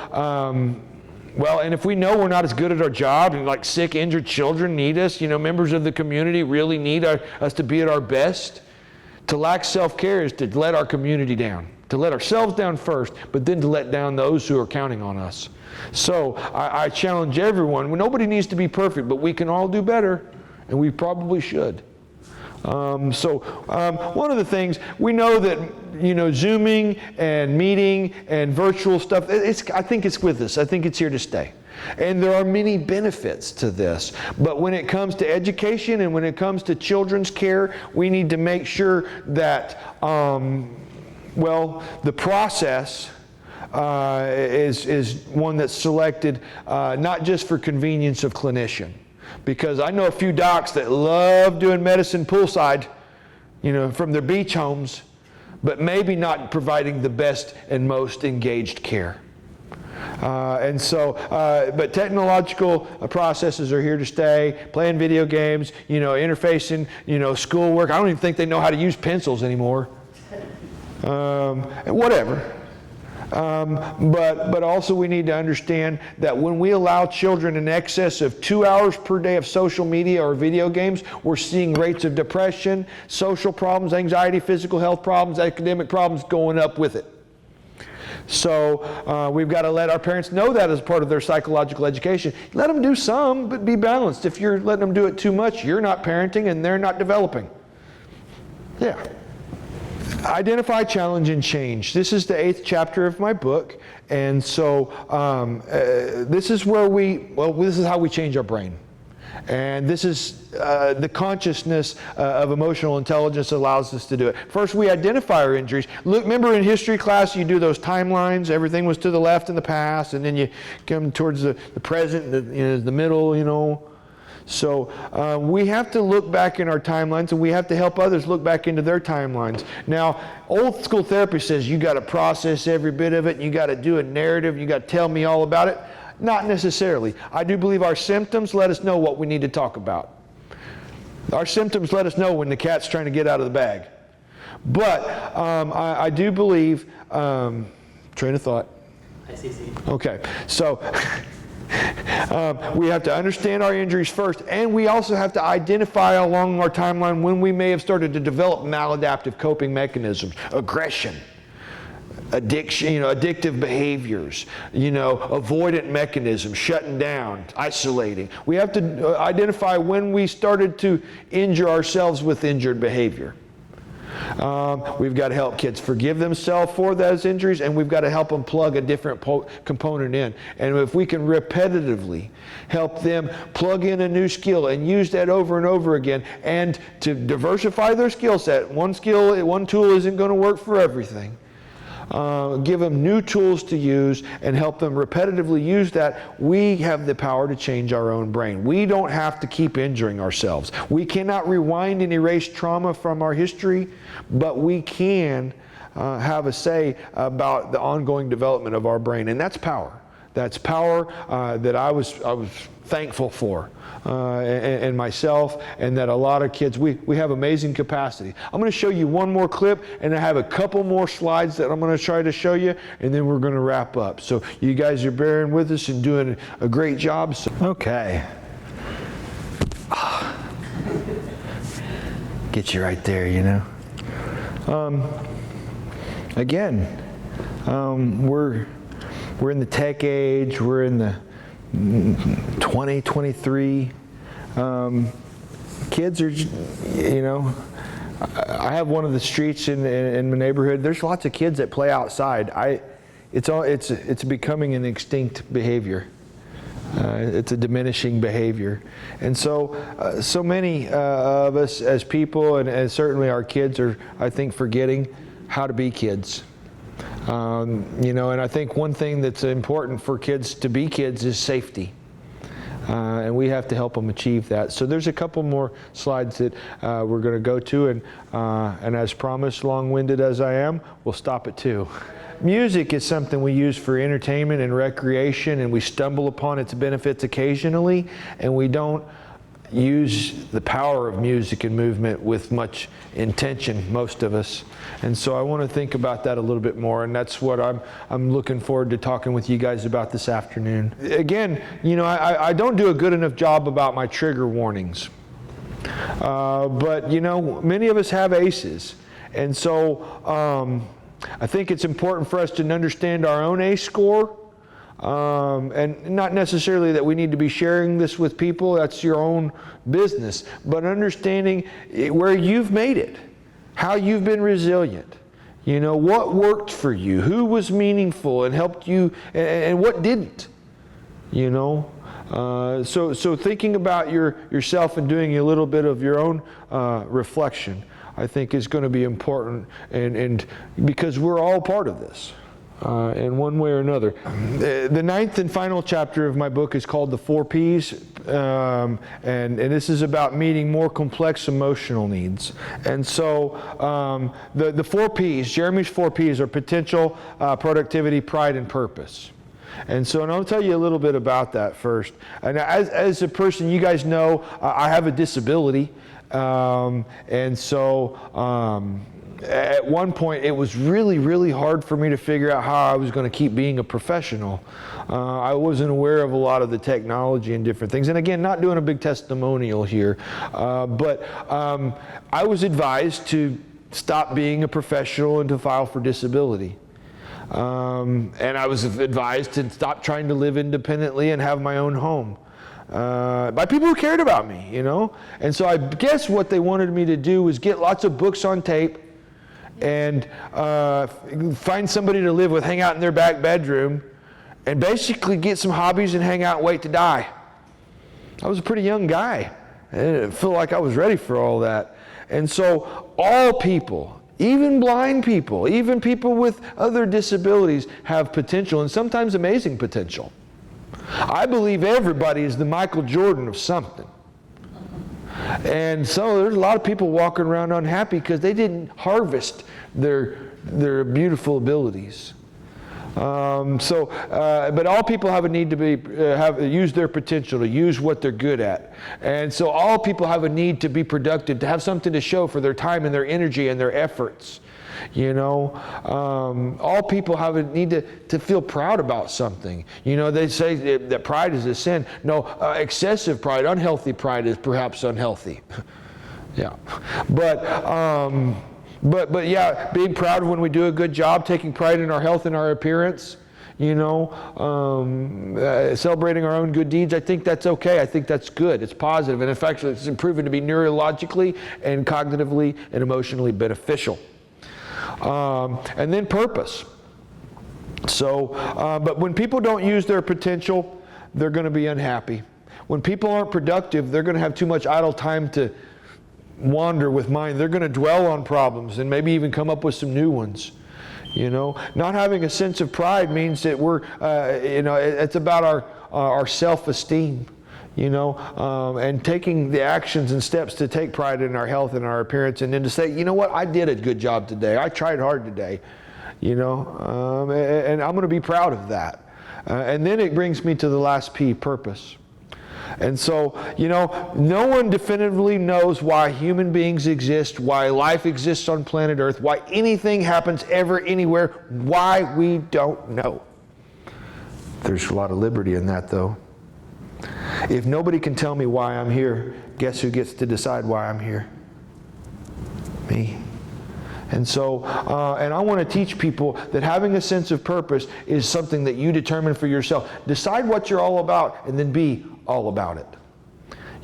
and if we know we're not as good at our job, and like sick, injured children need us, members of the community really need us to be at our best, to lack self-care is to let our community down, to let ourselves down first, but then to let down those who are counting on us. So I challenge everyone, nobody needs to be perfect, but we can all do better, and we probably should. One of the things, we know that, Zooming and meeting and virtual stuff, I think it's with us. I think it's here to stay. And there are many benefits to this. But when it comes to education and when it comes to children's care, we need to make sure that, the process is one that's selected not just for convenience of clinician. Because I know a few docs that love doing medicine poolside, from their beach homes, but maybe not providing the best and most engaged care. But technological processes are here to stay. Playing video games, interfacing, schoolwork. I don't even think they know how to use pencils anymore. Whatever. But also we need to understand that when we allow children in excess of 2 hours per day of social media or video games, we're seeing rates of depression, social problems, anxiety, physical health problems, academic problems going up with it. So we've got to let our parents know that as part of their psychological education. Let them do some, but be balanced. If you're letting them do it too much, you're not parenting and they're not developing. Yeah. Identify, challenge, and change. This is the 8th chapter of my book, and so this is where this is how we change our brain. And this is the consciousness of emotional intelligence allows us to do it. First, we identify our injuries. Look, remember in history class, you do those timelines. Everything was to the left in the past, and then you come towards the present, the middle, So we have to look back in our timelines, and we have to help others look back into their timelines. Now, old school therapy says you got to process every bit of it, and you got to do a narrative, you got to tell me all about it. Not necessarily. I do believe our symptoms let us know what we need to talk about. Our symptoms let us know when the cat's trying to get out of the bag. But I do believe, train of thought. ICC. Okay, so we have to understand our injuries first, and we also have to identify along our timeline when we may have started to develop maladaptive coping mechanisms, aggression, addiction, addictive behaviors, avoidant mechanisms, shutting down, isolating. We have to identify when we started to injure ourselves with injured behavior. We've got to help kids forgive themselves for those injuries, and we've got to help them plug a different component in. And if we can repetitively help them plug in a new skill and use that over and over again, and to diversify their skill set, one tool isn't going to work for everything. Give them new tools to use and help them repetitively use that, we have the power to change our own brain. We don't have to keep injuring ourselves. We cannot rewind and erase trauma from our history, but we can have a say about the ongoing development of our brain, and that's power. That's power that I was thankful for, and myself, and that a lot of kids, we have amazing capacity. I'm going to show you one more clip, and I have a couple more slides that I'm going to try to show you, and then we're going to wrap up. So you guys are bearing with us and doing a great job. So, okay. Get you right there, you know. Again, we're in the tech age. We're in the 2023. Kids are, you know, I have one of the streets in my neighborhood. There's lots of kids that play outside. It's becoming an extinct behavior. It's a diminishing behavior. And so many of us as people, and certainly our kids, are, I think, forgetting how to be kids. You know, and I think one thing that's important for kids to be kids is safety. And we have to help them achieve that. So there's a couple more slides that we're going to go to, and as promised, long-winded as I am, we'll stop at 2. Music is something we use for entertainment and recreation, and we stumble upon its benefits occasionally, and we don't use the power of music and movement with much intention, most of us. And so I want to think about that a little bit more, and that's what I'm looking forward to talking with you guys about this afternoon. Again, you know, I don't do a good enough job about my trigger warnings. But, you know, many of us have ACEs. And so I think it's important for us to understand our own ACE score. And not necessarily that we need to be sharing this with people, that's your own business, but understanding where you've made it, how you've been resilient, you know, what worked for you, who was meaningful and helped you, and what didn't, you know. So thinking about yourself and doing a little bit of your own reflection, I think is going to be important, and because we're all part of this. In one way or another. The 9th and final chapter of my book is called The 4 Ps, and this is about meeting more complex emotional needs. And so the 4 Ps, Jeremy's 4 Ps, are potential, productivity, pride, and purpose. And so, and I'll tell you a little bit about that first. And as a person, you guys know, I have a disability, and so at one point, it was really, really hard for me to figure out how I was going to keep being a professional. I wasn't aware of a lot of the technology and different things. And again, not doing a big testimonial here, but I was advised to stop being a professional and to file for disability. And I was advised to stop trying to live independently and have my own home. By people who cared about me, you know. And so I guess what they wanted me to do was get lots of books on tape, and find somebody to live with, hang out in their back bedroom, and basically get some hobbies and hang out and wait to die. I was a pretty young guy. I didn't feel like I was ready for all that. And so all people, even blind people, even people with other disabilities, have potential, and sometimes amazing potential. I believe everybody is the Michael Jordan of something. And so there's a lot of people walking around unhappy because they didn't harvest their beautiful abilities. But all people have a need to use their potential, to use what they're good at. And so all people have a need to be productive, to have something to show for their time and their energy and their efforts. You know, all people have a need to feel proud about something. You know, they say that pride is a sin. No, excessive pride, unhealthy pride is perhaps unhealthy. Yeah, but yeah, being proud when we do a good job, taking pride in our health and our appearance. You know, celebrating our own good deeds, I think that's okay. I think that's good. It's positive. And in fact, it's proven to be neurologically and cognitively and emotionally beneficial. And then purpose. So, but when people don't use their potential, they're going to be unhappy. When people aren't productive, they're going to have too much idle time to wander with mind. They're going to dwell on problems and maybe even come up with some new ones. You know, not having a sense of pride means that we're, you know, it's about our self-esteem. You know, and taking the actions and steps to take pride in our health and our appearance, and then to say, you know what, I did a good job today. I tried hard today, you know, and I'm going to be proud of that. And then it brings me to the last P, purpose. And so, no one definitively knows why human beings exist, why life exists on planet Earth, why anything happens ever, anywhere, why we don't know. There's a lot of liberty in that, though. If nobody can tell me why I'm here, guess who gets to decide why I'm here? Me. And so, and I want to teach people that having a sense of purpose is something that you determine for yourself. Decide what you're all about and then be all about it.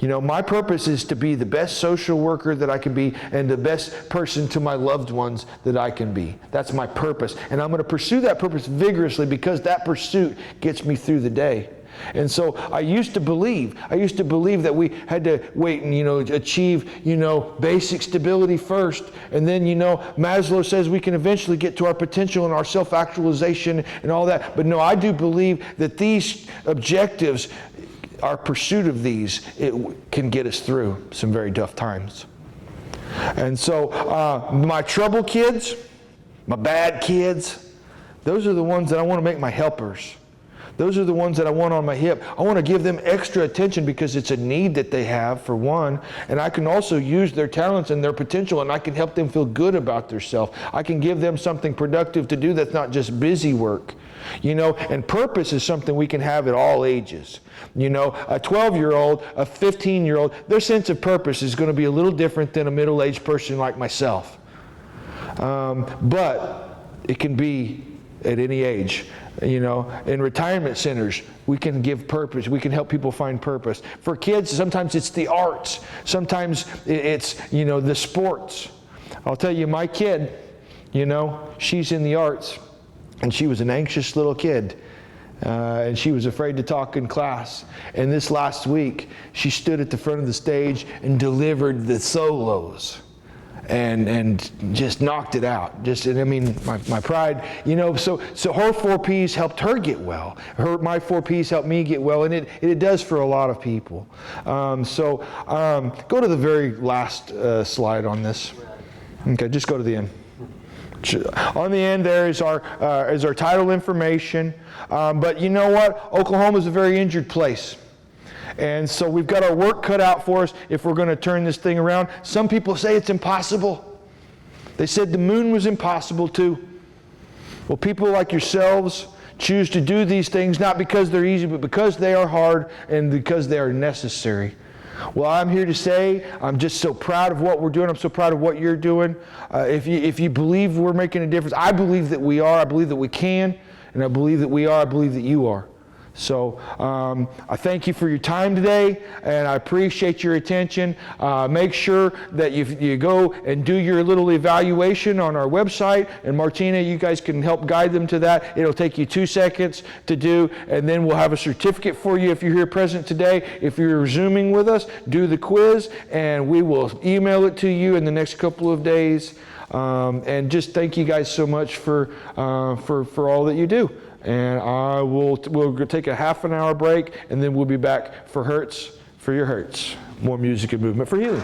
My purpose is to be the best social worker that I can be and the best person to my loved ones that I can be. That's my purpose. And I'm going to pursue that purpose vigorously because that pursuit gets me through the day. And so I used to believe that we had to wait and, achieve, basic stability first. And then, Maslow says we can eventually get to our potential and our self-actualization and all that. But no, I do believe that these objectives, our pursuit of these, it can get us through some very tough times. And so my trouble kids, my bad kids, those are the ones that I want to make my helpers. Those are the ones that I want on my hip. I want to give them extra attention because it's a need that they have, for one. And I can also use their talents and their potential, and I can help them feel good about themselves. I can give them something productive to do that's not just busy work. And purpose is something we can have at all ages. A 12-year-old, a 15-year-old, their sense of purpose is going to be a little different than a middle-aged person like myself. But it can be at any age. In retirement centers, we can give purpose. We can help people find purpose. For kids, sometimes it's the arts. Sometimes it's, the sports. I'll tell you, my kid, she's in the arts. And she was an anxious little kid. And she was afraid to talk in class. And this last week, she stood at the front of the stage and delivered the solos. And just knocked it out. My pride, so her 4 Ps helped her get well. My 4 Ps helped me get well, and it does for a lot of people. Go to the very last slide on this. Okay, just go to the end. On the end there is our title information. But you know what? Oklahoma is a very injured place. And so we've got our work cut out for us if we're going to turn this thing around. Some people say it's impossible. They said the moon was impossible too. Well, people like yourselves choose to do these things not because they're easy, but because they are hard and because they are necessary. Well, I'm here to say I'm just so proud of what we're doing. I'm so proud of what you're doing. If you believe we're making a difference, I believe that we are. I believe that we can. And I believe that we are. I believe that you are. So I thank you for your time today, and I appreciate your attention. Make sure that you go and do your little evaluation on our website, and Martina, you guys can help guide them to that. It'll take you 2 seconds to do, and then we'll have a certificate for you if you're here present today. If you're Zooming with us, do the quiz, and we will email it to you in the next couple of days. And just thank you guys so much for all that you do. And we'll take a half an hour break, and then we'll be back for Hertz, for your Hertz. More music and movement for healing.